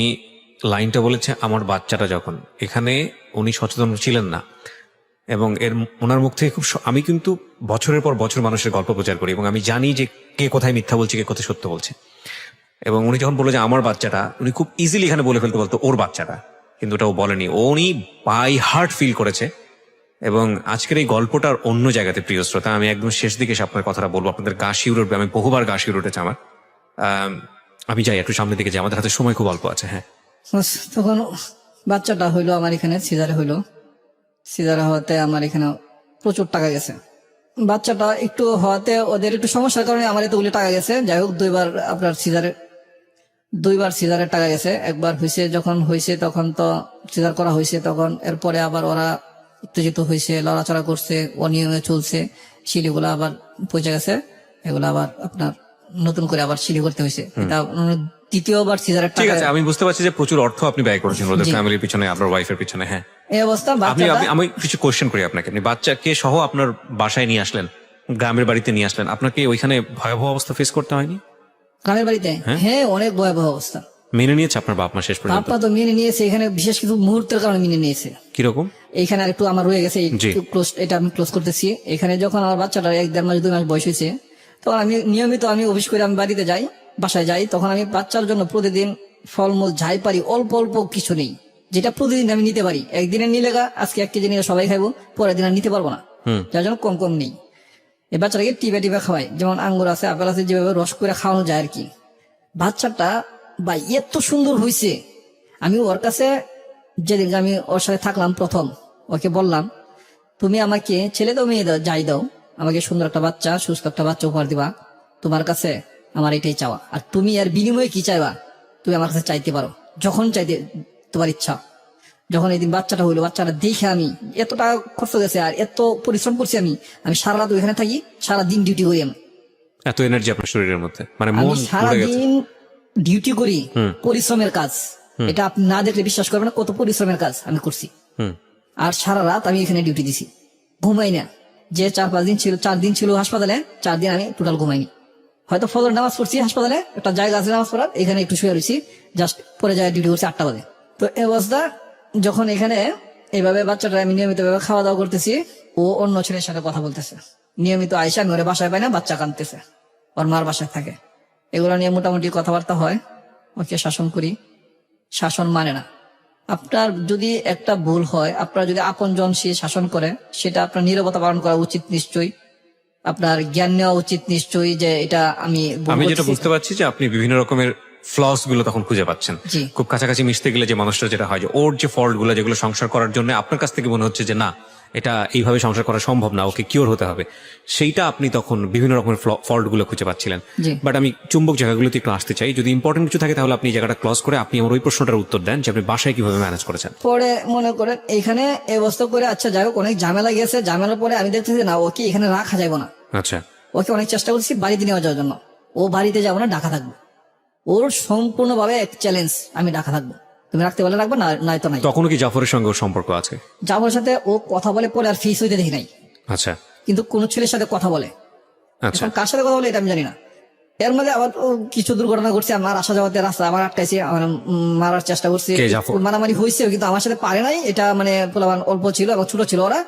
লাইনটা বলেছে আমার বাচ্চাটা যখন, এখানে উনি সচেতন ছিলেন না। এবং ওনার মুখ থেকে আমি কিন্তু বছরের পর বছর মানুষের গল্প প্রচার করি এবং আমি জানি যে কে কোথায় মিথ্যা বলছে, কে কোথায় সত্য বলছে। এবং উনি যখন বললো যে আমার বাচ্চাটা, উনি খুব ইজিলি এখানে বলে ফেলতে বলতো ওর বাচ্চাটা, কিন্তু ওটা ও বলেনি। উনি বাই হার্ট ফিল করেছে। এবং আজকের এই গল্পটার অন্য জায়গাতে, প্রিয় শ্রোতা, আমি একদম শেষ দিকে এসে আপনার কথাটা বলবো, আপনাদের গা শিউরে উঠবে। আমি বহুবার গা শিউরে উঠেছে আমার। আমি যাই একটু সামনের দিকে যাই, আমাদের হাতে সময় খুব অল্প আছে। হ্যাঁ,
তখন বাচ্চাটা হইলো আমার এখানে, সিজারে হইলো। সিজারে হওয়াতে আমার এখানে প্রচুর টাকা গেছে। বাচ্চাটা একটু হওয়াতে ওদের একটু সমস্যার কারণে আমার এতগুলি টাকা গেছে। যাই হোক, দুইবার সিজারের টাকা গেছে। একবার যখন হয়েছে তখন তো সিজার করা হয়েছে, তখন এরপরে আবার ওরা উত্তেজিত হয়েছে, লড়াচড়া করছে, অনিয়মে চলছে, শিলিগুলো আবার পচে গেছে। এগুলো আবার আপনার নতুন করে আবার সিলি করতে হয়েছে। এটা দ্বিতীয়বার সিজারের
ঠিক
টাকা।
আছে, আমি বুঝতে পারছি যে প্রচুর অর্থ আপনি ব্যয় করেছেন ওদের ফ্যামিলির পিছনে, আপনার ওয়াইফের পিছনে। হ্যাঁ,
এই অবস্থা
আমি কিছু কোশ্চেন করি আপনাকে। আপনি বাচ্চাকে সহ আপনার বাসায় নিয়ে আসলেন, গ্রামের বাড়িতে নিয়ে আসলেন, আপনাকে ওইখানে ভয়াবহ অবস্থা ফেস করতে হয়নি?
গ্রামের বাড়িতে হ্যাঁ অনেক ভয়াবহ অবস্থা।
মেনে নিয়েছে আপনার বাপ মা শেষ পর্যন্ত?
বাপ মা তো মেনে নিয়েছে, এখানে বিশেষ কিছু মুহূর্তের কারণে মেনে নিয়েছে।
কিরকম?
এইখানে আর একটু আমার রয়ে গেছে, এটা আমি ক্লোজ করতেছি। এখানে যখন আমার বাচ্চাটা 1-1.5 মাস 2 মাস বয়স হয়েছে, তখন আমি নিয়মিত অফিস করে আমি বাড়িতে যাই, বাসায় যাই। তখন আমি বাচ্চার জন্য প্রতিদিন ফলমূল যাই পারি, অল্প অল্প কিছু নেই, যেটা প্রতিদিন আমি নিতে পারি। একদিনে নিলে আজকে 1 কেজি নিলে সবাই খাইবো, পরের দিন আর নিতে পারবো না, যার জন্য কম কম নেই। এই বাচ্চাটাকে টিপে খাওয়াই, যেমন আঙ্গুর আছে, আপেল আছে, যেভাবে রস করে খাওয়ানো যায় আর কি। বাচ্চাটা ভাই এত সুন্দর হয়েছে। আমি ওর কাছে যেদিন আমি ওর সাথে থাকলাম প্রথম, ওকে বললাম তুমি আমাকে ছেলে দাও মেয়ে দাও যাই দাও, আমাকে সুন্দর একটা বাচ্চা, সুস্থ একটা বাচ্চা উপহার দিবা। তোমার কাছে আমার এটাই চাওয়া, আর তুমি এর বিনিময়ে কি চাইবা তুমি আমার কাছে চাইতে পারো, যখন চাইতে তোমার ইচ্ছা। যখন এই দিন বাচ্চাটা হইলো, বাচ্চাটা দেখে আমি এত টাকা খরচ গেছে আর এত পরিশ্রম করছি। আমি সারা রাত ওইখানে থাকি, সারা দিন ডিউটি করি। আমি
এত এনার্জি আপনার শরীরের মধ্যে, মানে
আমি
মন
সারা
ভরে গেছে।
দিন ডিউটি করি, পরিশ্রমের কাজ। এটা আপনি না দেখলে বিশ্বাস করবেন না কত পরিশ্রমের কাজ আমি করছি। আর সারা রাত আমি এখানে ডিউটি দিছি, ঘুমাই না। যে 4-5 দিন ছিল, 4 দিন ছিল হাসপাতালে, 4 দিন আমি টোটাল ঘুমাইনি। হয়তো ফজর নামাজ পড়ছি হাসপাতালে, একটা জায়গা আছে নামাজ পড়ার, এখানে একটু শুয়ে রয়েছি, জাস্ট পরে যায় ডিউটি করছি 8টা বাজে। তো এই অবস্থা যখন এখানে এইভাবে বাচ্চাটা আমি নিয়মিত ভাবে খাওয়া দাওয়া করতেছি, ও অন্য ছেলের সাথে কথা বলতেছে নিয়মিত। আয়সা আমি ওরে বাসায় পাই না, বাচ্চা কাঁদতেছে, ওর মার বাসায় থাকে। এগুলো নিয়ে মোটামুটি কথাবার্তা হয়, ওকে শাসন করি, শাসন মানে না। আপনার যদি একটা ভুল হয়, আপনার যদি আপনজন সে শাসন করে, সেটা আপনার নীরবতা পালন করা উচিত নিশ্চয়ই, আপনার জ্ঞান নেওয়া উচিত নিশ্চয়ই যে এটা আমি
যেটা বুঝতে পারছি যে আপনি বিভিন্ন রকমের ফ্লস গুলো তখন খুঁজে পাচ্ছেন। খুব কাছাকাছি মিশতে গেলে যে মানুষটা যেটা হয়, যে ওর যে ফল্ট গুলো, যেগুলো সংসার করার জন্য আপনার কাছ থেকে মনে হচ্ছে যে না এটা এইভাবে সংসার করা সম্ভব না, ওকে কিওর হতে হবে, সেইটা আপনি তখন বিভিন্ন রকমের ফল্ট গুলো খুঁজে পাচ্ছিলেন। বাট আমি চুম্বক জায়গাগুলোতে একটু আসতে চাই, যদি ইম্পর্টেন্ট কিছু থাকে তাহলে আপনি এই জায়গাটা ক্লোজ করে আপনি আমার ওই প্রশ্নটার উত্তর দেন যে আপনি বাসায় কিভাবে ম্যানেজ করেছেন।
পরে মনে করেন এখানে এই অবস্থা করে, আচ্ছা যাই হোক অনেক ঝামেলা গেছে, ঝামেলার পরে আমি দেখতেছি না ওকে এখানে রাখা যাবে না।
আচ্ছা,
ওকে অনেক চেষ্টা করছি বাড়িতে নিয়ে যাওয়ার জন্য, ও বাড়িতে যাবো না, ঢাকা থাকবো। ওর সম্পূর্ণভাবে এক চ্যালেঞ্জ, আমি ঢাকা থাকবো, তুমি রাখতে পারলে রাখবো, না নয়তো নাই।
তখনও কি জাফরের সঙ্গে ওর সম্পর্ক আছে?
জাফরের সাথে ও কথা বলে, পরে আর ফিস হইতে দেখি নাই,
আচ্ছা
কিন্তু কোন ছেলের সাথে কথা বলে।
আচ্ছা।
এখন কার সাথে কথা বলে এটা আমি জানি না। এর মধ্যে আবার ও কিছু দুর্ঘটনা ঘটছে, আমার আসা যাওয়াতে রাস্তা আমার আটকাইছে, আমার মারার চেষ্টা করছে,
কে, জাফর?
মারামারি হয়েছে, কিন্তু আমার সাথে পারে নাই। এটা মানে পোলাপান অল্প ছিল এবং ছোট ছিল, ওরা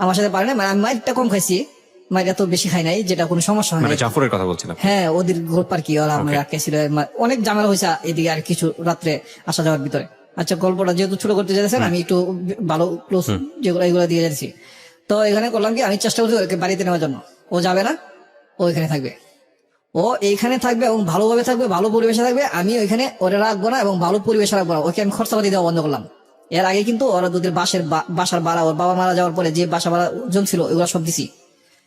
আমার সাথে পারে নাই। মানে আমি মাইরটা কম খাইছি, মাইর এত বেশি খাই নাই, যেটা কোনো সমস্যা হয়
মানে
না।
জাফরের কথা বলছিলাম।
হ্যাঁ, ওদের গ্রুপ আর কি, ওরা আমার আটকাইছিল, অনেক ঝামেলা হয়েছে এদিকে আর কিছু রাত্রে আসা যাওয়ার ভিতরে। আচ্ছা, গল্পটা যেহেতু ছোট করতে চাইছেন, আমি একটু ভালো ক্লোজ যেগুলো এগুলো দিয়ে যাচ্ছি। তো এখানে করলাম কি, আমি চেষ্টা করছি ওকে বাড়িতে নেওয়ার জন্য। ও যাবে না, ও এখানে থাকবে, ও এইখানে থাকবে এবং ভালোভাবে থাকবে, ভালো পরিবেশে থাকবে। আমি ওইখানে ওরে রাখবো না এবং ভালো পরিবেশে রাখবো না। ওকে আমি খরচাপাতি দেওয়া বন্ধ করলাম। এর আগে কিন্তু ওরা দুধের বাসার ভাড়া, ওর বাবা মারা যাওয়ার পরে যে বাসা ভাড়া জমছিল ওগুলো সব দিছি,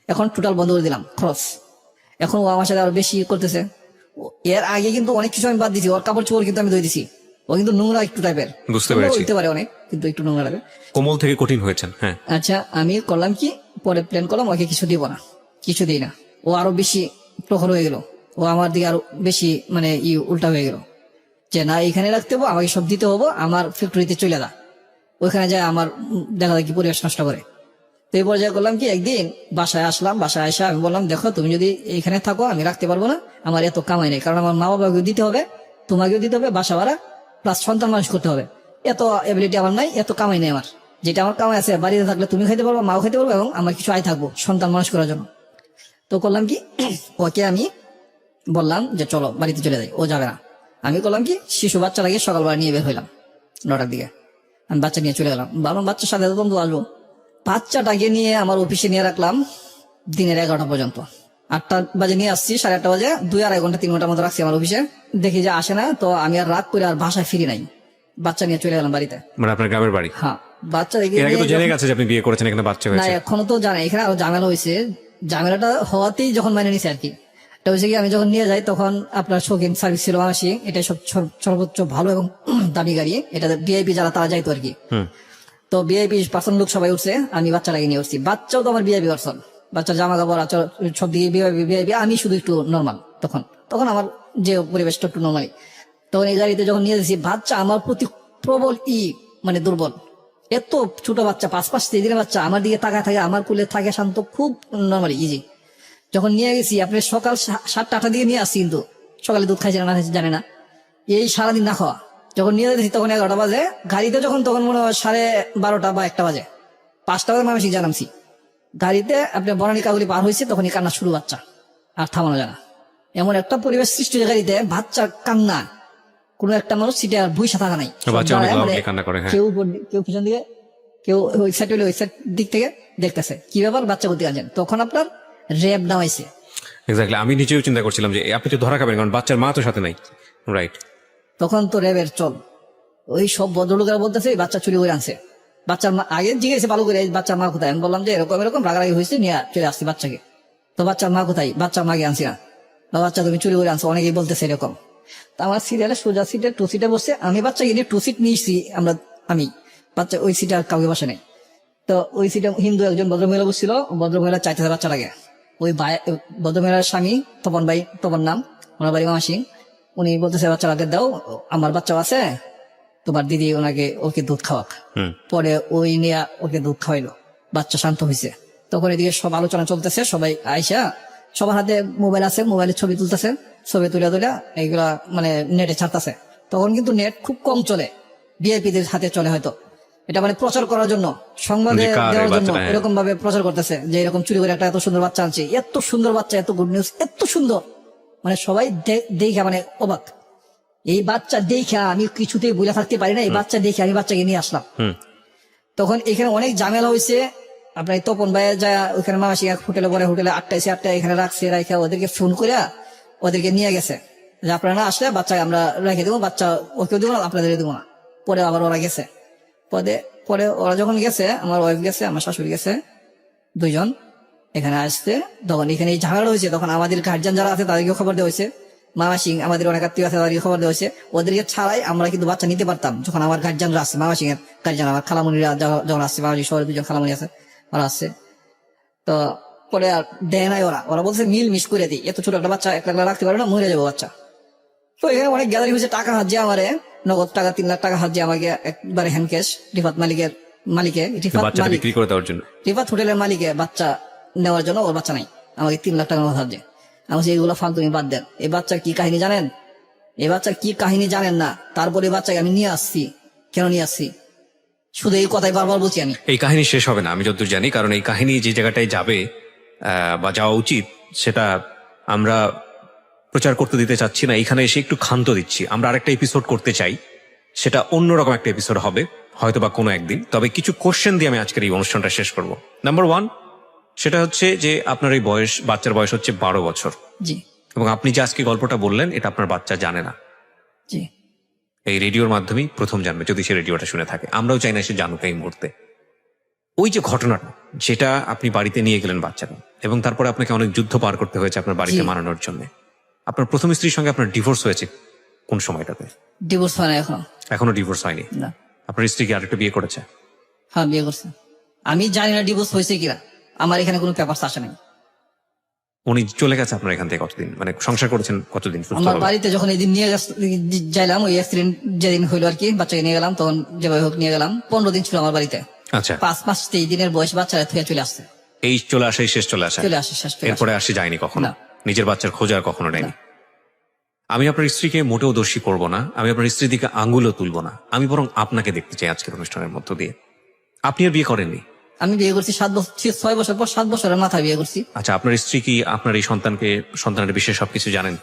এখন টোটাল বন্ধ করে দিলাম খরচ। এখন ও আমার সাথে আরো বেশি করতেছে। এর আগে কিন্তু অনেক কিছু আমি বাদ দিছি, ওর কাপড় চোপড় কিন্তু আমি ধুয়ে দিছি। ও কিন্তু নোংরা একটু টাইপের,
বুঝতে পেরেছি।
হইতে পারে অনেক, কিন্তু একটু নোংরা টাইপের।
কোমল থেকে কঠিন হয়েছেন। হ্যাঁ
আচ্ছা, আমি করলাম কি, পরে প্ল্যান করলাম ওকে কিছু দিব না, কিছু দিই না। ও আরো বেশি প্রখর হয়ে গেল, ও আমার দিকে আরো বেশি মানে উল্টা হয়ে গেল, যে না এখানে রাখতে হবো, আমাকে সব দিতে হবো, আমার ফ্যাক্টরিতে চলে যা, ওইখানে যায় আমার দেখা দেখি পরিবেশ নষ্ট করে। তো এই পর্যায়ে করলাম কি, একদিন বাসায় আসলাম, বাসায় আসা আমি বললাম, দেখো তুমি যদি এখানে থাকো আমি রাখতে পারবো না, আমার এত কামাই নেই, কারণ আমার মা বাবাকেও দিতে হবে, তোমাকেও দিতে হবে বাসা ভাড়া, প্লাস সন্তান মানুষ করতে হবে, এত এবিলিটি আমার নাই, এত কামাই নেই আমার। যেটা আমার কামাই আছে বাড়িতে থাকলে তুমি খাইতে পারবো, মাও খাইতে পারবো, এবং আমার কিছু আয় থাকবো সন্তান মানুষ করার জন্য। তো করলাম কি, ওকে আমি বললাম যে চলো বাড়িতে চলে যাই, ও যাবে না। আমি করলাম কি, শিশু বাচ্চাটাকে সকালবেলা নিয়ে বের হইলাম 9টার দিকে, আমি বাচ্চা নিয়ে চলে গেলাম। ভাবলাম বাচ্চার সাথে তো আসবো, বাচ্চাটাকে নিয়ে আমার অফিসে নিয়ে রাখলাম দিনের 11টা পর্যন্ত। 8টা বাজে নিয়ে আসছি, 8:30 বাজে, 2-2.5 ঘন্টা 3 ঘন্টার মতো রাখছি আমার অফিসে। দেখি যে আসে না, তো আমি আর রাগ করে আর বাসায় ফিরি নাই, বাচ্চা নিয়ে চলে গেলাম বাড়িতে।
মানে আপনার গ্রামের বাড়ি?
হ্যাঁ, বাচ্চা দেখে
এর আগে তো জেনে গেছে যে আপনি বিয়ে করেছেন, এখানে বাচ্চা
না,
হয়েছে?
এখনো তো জানে, এখানে আরো ঝামেলা হয়েছে। ঝামেলাটা হওয়াতেই যখন মানে নিছে আর কি, এটা হয়েছে কি, আমি যখন নিয়ে যাই তখন আপনার শৌখিন সার্ভিস ছিল আসি, এটা সর্বোচ্চ ভালো এবং দামি গাড়ি, এটা ভিআইপি যারা তারা যাইতো আর কি। তো ভিআইপি পার্সন লোক সবাই উঠছে, আমি বাচ্চাটাকে নিয়ে উঠছি। বাচ্চাও তো আমার ভিআইপি পার্সন, বাচ্চার জামা কাপড় আচার সব দিকে ভিআইপি, আমি শুধু একটু নর্মাল। তখন আমার যে পরিবেশটা একটু নর্মালি, তখন এই গাড়িতে যখন নিয়ে যাচ্ছি, বাচ্চা আমার প্রতি প্রবল মানে দুর্বল। এত ছোট বাচ্চা, 5-5 দিনের বাচ্চা, আমার দিকে তাকায় থাকে, আমার কুলে থাকে শান্ত, খুব নর্মালি ইজি। যখন নিয়ে গেছি, আপনি সকাল 7টা-8টার দিকে নিয়ে আসছি, কিন্তু সকালে দুধ খাইছে না খাইছে জানে না, এই সারাদিন না খাওয়া। যখন নিয়ে যেতেছি তখন 11টা বাজে, গাড়িতে যখন তখন মনে হয় 12:30 বা 1টা বাজে, 5টা বাজে মানসিক জানামছি গাড়িতে, আপনি বনানী কাগুলি পার হয়েছে, তখনই কান্না শুরু বাচ্চা, আর থামানো যায় না। এমন একটা পরিবেশ সৃষ্টি হয়েছে গাড়িতে, বাচ্চার কান্না, কোনো একটা মানুষ সিটে আর বইসা থাকা নাই,
বাচ্চা অনেক loudly কান্না করে। হ্যাঁ,
কেউ পিছন দিকে, কেউ ওই সাইড হলে ওই সাইড দিক থেকে দেখতেছে, কি ব্যাপার বাচ্চা কোথায় আছেন। তখন আপনার র্যাব নামাইছে।
এক্স্যাক্টলি, আমি নিজেও চিন্তা করছিলাম যে আপনি তো ধরা খাবেন, কারণ বাচ্চার মা তো সাথে নাই। রাইট,
তখন তো র্যাবের চল, ওই সব ভদ্রলোকেরা বলতেছে এই বাচ্চা চুরি করে আনছে। বাচ্চার মা আগে জিজ্ঞেসে ভালো করে, বাচ্চার মা কোথায়? আমি বললাম যে এরকম এরকম রাগারাগি হয়েছে, নিয়ে চলে আসছি বাচ্চাকে। তো বাচ্চার মা কোথায়? বাচ্চার মাকে আনছি না, বা বাচ্চা তুমি চুরি করে আনছো, অনেকেই বলতেছে এরকম। তো আমার সিরিয়ালে সোজা সিটে 2 সিটে বসছে, আমি বাচ্চাকে নিয়ে 2 সিট নিয়েছি আমি বাচ্চা ওই সিটে আর কাউকে বসে নেই। তো ওই সিটে হিন্দু একজন ভদ্রমহিলা বসছিল, ভদ্রমহিলা চাইতেছে বাচ্চাটাকে। ওই ভদ্রমহিলার স্বামী তপন নাম, ওনার বাড়ি মাসি, উনি বলতেছে বাচ্চাটাকে দাও, আমার বাচ্চাও আছে, তোমার দিদি ওকে দুধ খাওয়াক। পরে ওই নিয়ে ওকে দুধ খাওয়াইলো, বাচ্চা শান্ত হয়েছে। তখন এদিকে সব আলোচনা চলতেছে, সবাই আইসা, সবার হাতে মোবাইল আছে, মোবাইলে ছবি তুলতেছে, ছবি তুলে এইগুলা মানে নেটে ছাড়তেছে। তখন কিন্তু নেট খুব কম চলে, ভিআইপিদের হাতে চলে হয়তো, এটা মানে প্রচার করার জন্য, সংবাদে দেওয়ার জন্য এরকম ভাবে প্রচার করতেছে যে এরকম চুরি করে একটা এত সুন্দর বাচ্চা আনছে, এত সুন্দর বাচ্চা, এত গুড নিউজ, এত সুন্দর, মানে সবাই দেখা মানে অবাক। এই বাচ্চা দেখা আমি কিছুতেই বুঝে থাকতে পারি না, এই বাচ্চা দেখে আমি বাচ্চাকে নিয়ে আসলাম। তখন এখানে অনেক ঝামেলা হয়েছে। আপনার তপন ভাইয়া যায় ওখানে মামাসি হোটেলে পরে, হোটেলে 8টায় এখানে রাখছে, রাখা ওদেরকে ফোন করে ওদেরকে নিয়ে গেছে যে আপনারা না আসলে বাচ্চা আমরা রেখে দেবো, বাচ্চা ওকেও দেবো না, আপনাদের দেবো না। পরে আবার ওরা গেছে, পরে ওরা যখন গেছে, আমার ওয়াইফ গেছে, আমার শাশুড়ি গেছে, 2 জন এখানে আসতে। তখন এখানে এই ঝামেলা হয়েছে, তখন আমাদের গার্জিয়ান যারা আছে তাদেরকে খবর দেওয়া হয়েছে, মামা সিং আমাদের অনেক আত্মীয় আছে তাদেরকে খবর দেওয়া হয়েছে। ওদেরকে ছাড়াই আমরা কিন্তু বাচ্চা নিতে পারতাম, যখন আমার গার্জিয়ানরা আসছে, মামা সিং এর গার্জিয়ান, আমার খালামুনিরা যখন আসছে, মামা শহরে 2 জন খালামুনি আছে, ওরা আসছে। তো পরে আর দেয় নাই, ওরা বলছে মিল মিস করে দিই, এত ছোট একটা বাচ্চা একলা রাখতে পারে না, মরে যাবো বাচ্চা। তো এখানে অনেক গ্যাদারিং হয়েছে, টাকা হাত দিয়ে আমারে নগদ টাকা 3 লাখ টাকা হাত দিয়ে আমাকে একবারে হ্যান্ড ক্যাশ রিফাত মালিকে
বাচ্চাটা বিক্রি করে দেওয়ার জন্য।
রিফাত হোটেলের মালিকে বাচ্চা নেওয়ার জন্য, ওর বাচ্চা নাই, আমাকে 3 লাখ টাকা হাত দিয়ে। আমি বলছি এগুলো ফালতু, বাদ দেন। এই বাচ্চার কি কাহিনী জানেন? এই বাচ্চার কি কাহিনী জানেন না? তারপরে এই বাচ্চাকে আমি নিয়ে আসছি। কেন নিয়ে আসছি? শুধু এই কথাই বারবার বলছি আমি।
এই কাহিনী শেষ হবে না আমি যতদূর জানি, কারণ এই কাহিনী যে জায়গাটায় যাবে বা যাওয়া উচিত সেটা আমরা প্রচার করতে দিতে চাচ্ছি না। এখানে এসে একটু ক্ষান্ত দিচ্ছি। আমরা আরেকটা এপিসোড করতে চাই, সেটা অন্যরকম একটা এপিসোড হবে হয়তো বা কোনো একদিন। তবে কিছু কোশ্চেন দিয়ে আমি আজকের এই অনুষ্ঠানটা শেষ করব। নাম্বার 1, সেটা হচ্ছে যে আপনার এই বয়স, বাচ্চার বয়স হচ্ছে 12 বছর,
জি
এবং আপনি যে আজকে গল্পটা বললেন এটা আপনার বাচ্চা জানে না।
জি
এই রেডিওর মাধ্যমেই প্রথম জানবে, যদি সে রেডিওটা শুনে থাকে। আমরাও চাই না সে জানুক এই মুহূর্তে। ওই যে ঘটনাটা যেটা আপনি বাড়িতে নিয়ে গেলেন বাচ্চাটা, এবং তারপরে আপনাকে অনেক যুদ্ধ পার করতে হয়েছে আপনার বাড়িতে
জি।
মানানোর জন্য। আপনার প্রথম স্ত্রীর সঙ্গে আপনার ডিভোর্স হয়েছে কোন সময়টাতে?
ডিভোর্স হয় না এখনো।
এখনো ডিভোর্স হয়নি?
না।
আপনার স্ত্রী কি আরেকটা বিয়ে করেছে?
হ্যাঁ, বিয়ে করছে। আমি জানি না ডিভোর্স হয়েছে কিনা, আমার এখানে কোনো পেপারস আসে নাই।
উনি চলে গেছে আপনার এখান থেকে কতদিন, মানে সংসার করেছেন কতদিন
আমার
সুস্থভাবে?
বাড়িতে যখন এই দিন নিয়ে যাইলাম, ওই অ্যাক্সিডেন্ট যেদিন হইলো আর কি, বাচ্চাকে নিয়ে গেলাম, তখন যেভাবে হোক নিয়ে গেলাম। 15 দিন ছিল আমার বাড়িতে।
আচ্ছা,
5 মাস 23 দিনের বয়স বাচ্চারা থেকে চলে আসছে।
এই চলে আসে, এই শেষ চলে আসে?
চলে আসে, শেষ চলে আসে।
এরপরে আসে যায়নি কখনো?
না।
নিজের বাচ্চার খোঁজ আর কখনো নেয়নি? আমি আপনার স্ত্রীকে মোটেও দোষী করব না, আমি আপনার স্ত্রীর দিকে আঙ্গুলও তুলব না। আমি বরং আপনাকে দেখতে চাই আজকের অনুষ্ঠানের মধ্য দিয়ে। আপনি আর বিয়ে করেননি?
আমি বিয়ে করছি 6 বছর পর, 7 বছরের মাথায় বিয়ে করছি।
আচ্ছা, আপনার স্ত্রী কি আপনার এই সন্তানের বিষয়ে সবকিছু জানেন?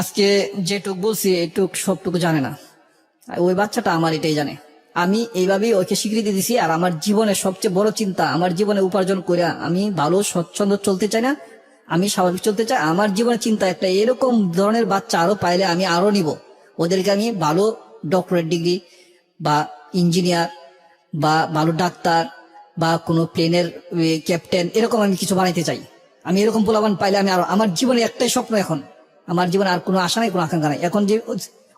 আজকে যেটুক বলছি এটুক সবটুকু জানে না। আর ওই বাচ্চাটা আমার এটাই জানে। আমি এইভাবেই ওকে স্বীকৃতি দিছি। আর আমার জীবনের সবচেয়ে বড় চিন্তা, আমার জীবনে উপার্জন করে আমি ভালো স্বচ্ছন্দ চলতে চাই না, আমি স্বাভাবিক চলতে চাই। আমার জীবনের চিন্তা একটা, এরকম ধরনের বাচ্চা আরো পাইলে আমি আরো নিব। ওদেরকে আমি ভালো ডক্টরেট ডিগ্রি বা ইঞ্জিনিয়ার বা ভালো ডাক্তার বা কোনো প্লেনের ক্যাপ্টেন, এরকম আমি কিছু বানাইতে চাই। আমি এরকম পোলাপান পাইলে আমি আরো, আমার জীবনে একটাই স্বপ্ন এখন, আমার জীবনে আর কোনো আশা নাই, কোনো আকাঙ্ক্ষা নাই। এখন যে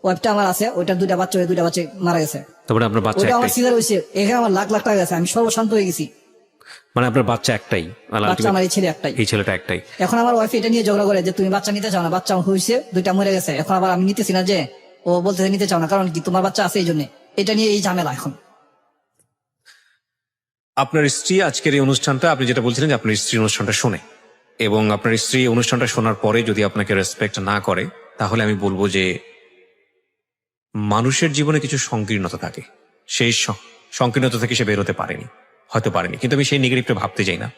ওয়াইফটা আমার আছে, ওইটার 2টা বাচ্চা হয়ে 2টা বাচ্চা মারা গেছে।
তারপরে আপনার বাচ্চা
ওইটা আমার
একটাই?
সিজার হয়েছে, এখানে আমার লাখ লাখ টাকা গেছে, আমি সর্বশান্ত হয়ে গেছি।
মানে আপনার বাচ্চা একটাই?
বাচ্চা আমার এই ছেলে একটাই।
এই ছেলেটা একটাই?
এখন আমার ওয়াইফ এটা নিয়ে ঝগড়া করে যে তুমি বাচ্চা নিতে চাও না, বাচ্চা হয়েছে 2টা মরে গেছে, এখন আবার আমি নিতেছি না, যে ও বলতেছে নিতে চাও না, কারণ কি তোমার বাচ্চা আছে এই জন্য। এটা নিয়ে এই ঝামেলা এখন।
আপনার স্ত্রী আজকের এই অনুষ্ঠানটা, আপনি যেটা বলছিলেন যে আপনার স্ত্রী অনুষ্ঠানটা শোনে, এবং আপনার স্ত্রী অনুষ্ঠানটা শোনার পরে যদি আপনাকে রেসপেক্ট না করে, তাহলে আমি বলবো যে মানুষের জীবনে কিছু সংকীর্ণতা থাকে, সেই সংকীর্ণতা থেকে সে বেরোতে পারেনি, হয়তো পারেনি, কিন্তু আমি সেই নেগেটিভটা ভাবতে চাই না।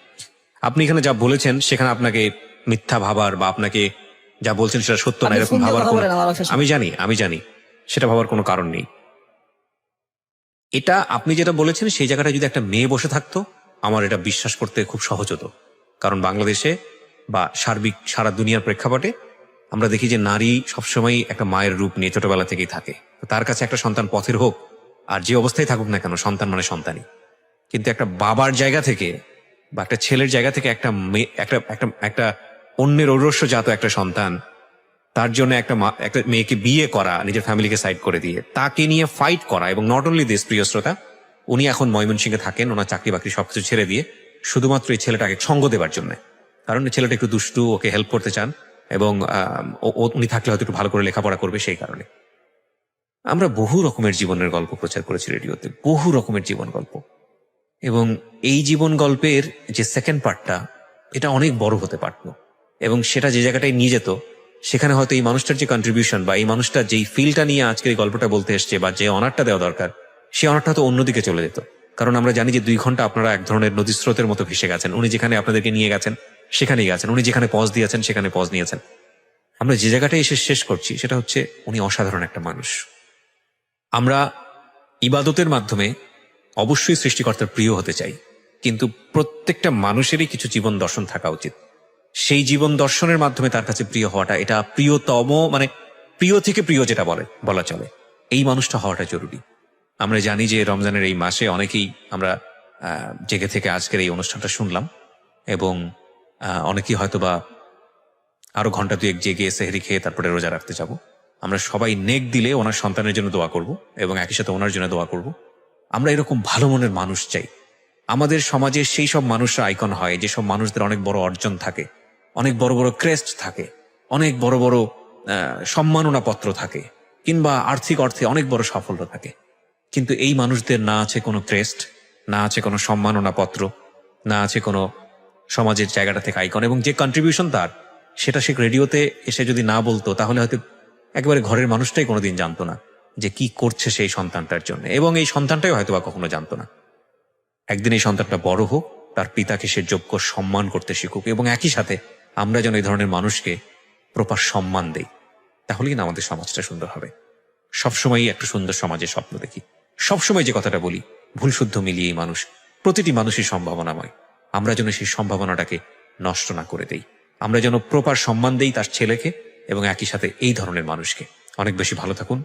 আপনি এখানে যা বলেছেন সেখানে আপনাকে মিথ্যা ভাবার বা আপনাকে যা বলছেন সেটা সত্য না,
আপনি
এরকম
ফোন দিয়ে
ভাবার
কথা
কোনো,
বলেন আমার wife-এর সাথে।
আমি জানি সেটা ভাবার কোনো কারণ নেই। এটা আপনি যেটা বলেছেন সেই জায়গাটায় যদি একটা মেয়ে বসে থাকতো, আমার এটা বিশ্বাস করতে খুব সহজ হতো। কারণ বাংলাদেশে বা সার্বিক সারা দুনিয়ার প্রেক্ষাপটে আমরা দেখি যে নারী সবসময় একটা মায়ের রূপ নিয়ে ছোটবেলা থেকেই থাকে। তো তার কাছে একটা সন্তান পথের হোক আর যে অবস্থায় থাকুক না কেন, সন্তান মানে সন্তানই। কিন্তু একটা বাবার জায়গা থেকে বা একটা ছেলের জায়গা থেকে একটা মেয়ে, একটা অন্যের ঔরস্যজাত একটা সন্তান, তার জন্য একটা মেয়েকে বিয়ে করা, নিজের ফ্যামিলিকে সাইড করে দিয়ে তাকে নিয়ে ফাইট করা, এবং নট অনলি দিস, প্রিয় শ্রোতা, উনি এখন ময়মনসিংহে থাকেন, ওনার চাকরি বাকরি সবকিছু ছেড়ে দিয়ে শুধুমাত্র এই ছেলেটাকে সঙ্গ দেবার জন্য। কারণ এই ছেলেটা একটু দুষ্টু, ওকে হেল্প করতে চান, এবং উনি থাকলে হয়তো একটু ভালো করে লেখাপড়া করবে, সেই কারণে। আমরা বহু রকমের জীবনের গল্প প্রচার করেছি রেডিওতে, বহু রকমের জীবন গল্প, এবং এই জীবন গল্পের যে সেকেন্ড পার্টটা, এটা অনেক বড় হতে পারত, এবং সেটা যে জায়গাটায় নিয়ে যেত, সেখানে হয়তো এই মানুষটার যে কন্ট্রিবিউশন বা এই মানুষটা যেই ফিলটা নিয়ে আজকের এই গল্পটা বলতে এসছে বা যে অনারটা দেওয়া দরকার, সেই অনারটা হয়তো অন্যদিকে চলে যেত। কারণ আমরা জানি যে 2 ঘন্টা আপনারা এক ধরনের নদী স্রোতের মতো ভেসে গেছেন। উনি যেখানে আপনাদেরকে নিয়ে গেছেন সেখানেই গেছেন, উনি যেখানে পজ দিয়েছেন সেখানে পজ নিয়েছেন। আমরা যে জায়গাটায় এসে শেষ করছি সেটা হচ্ছে উনি অসাধারণ একটা মানুষ। আমরা ইবাদতের মাধ্যমে অবশ্যই সৃষ্টিকর্তার প্রিয় হতে চাই, কিন্তু প্রত্যেকটা মানুষেরই কিছু জীবন দর্শন থাকা উচিত। সেই জীবন দর্শনের মাধ্যমে তার কাছে প্রিয় হওয়াটা, এটা প্রিয়তম, মানে প্রিয় থেকে প্রিয় যেটা বলা চলে, এই মানুষটা হওয়াটা জরুরি। আমরা জানি যে রমজানের এই মাসে অনেকেই আমরা জেগে থেকে আজকের এই অনুষ্ঠানটা শুনলাম, এবং অনেকেই হয়তোবা আরো ঘন্টা 2 জেগে সেহরি খেয়ে তারপরে রোজা রাখতে যাব। আমরা সবাই নেক দিলে ওনার সন্তানের জন্য দোয়া করব, এবং একই সাথে ওনার জন্য দোয়া করব। আমরা এরকম ভালো মনের মানুষ চাই। আমাদের সমাজে সেই সব মানুষরা আইকন হয় যেসব মানুষদের অনেক বড় অর্জন থাকে, অনেক বড় বড় ক্রেস্ট থাকে, অনেক বড় বড় সম্মাননা পত্র থাকে, কিংবা আর্থিক অর্থে অনেক বড় সাফল্য থাকে। কিন্তু এই মানুষদের না আছে কোনো ক্রেস্ট, না আছে কোনো সম্মাননা পত্র, না আছে কোনো সমাজের জায়গাটা থেকে আইকন, এবং যে কন্ট্রিবিউশন তার সেটা সে রেডিওতে এসে যদি না বলতো তাহলে হয়তো একেবারে ঘরের মানুষটাই কোনোদিন জানতো না যে কি করছে সেই সন্তানটার জন্য, এবং এই সন্তানটাই হয়তো বা কখনো জানতো না। একদিন এই সন্তানটা বড় হোক, তার পিতাকে সে যোগ্য সম্মান করতে শিখুক, এবং একই সাথে আমরা যেন এই ধরনের মানুষকে প্রপার সম্মান দেই, তাহলেই না আমাদের সমাজটা সুন্দর হবে। সবসময়ই একটা সুন্দর সমাজের স্বপ্ন দেখি, সবসময় যে কথাটা বলি, ভুল শুদ্ধ মিলিয়েই মানুষ, প্রতিটি মানুষই সম্ভাবনাময়। আমরা যেন সেই সম্ভাবনাটাকে নষ্ট না করে দেই, আমরা যেন প্রপার সম্মান দেই তার ছেলেকে এবং একই সাথে এই ধরনের মানুষকে। অনেক বেশি ভালো থাকুন।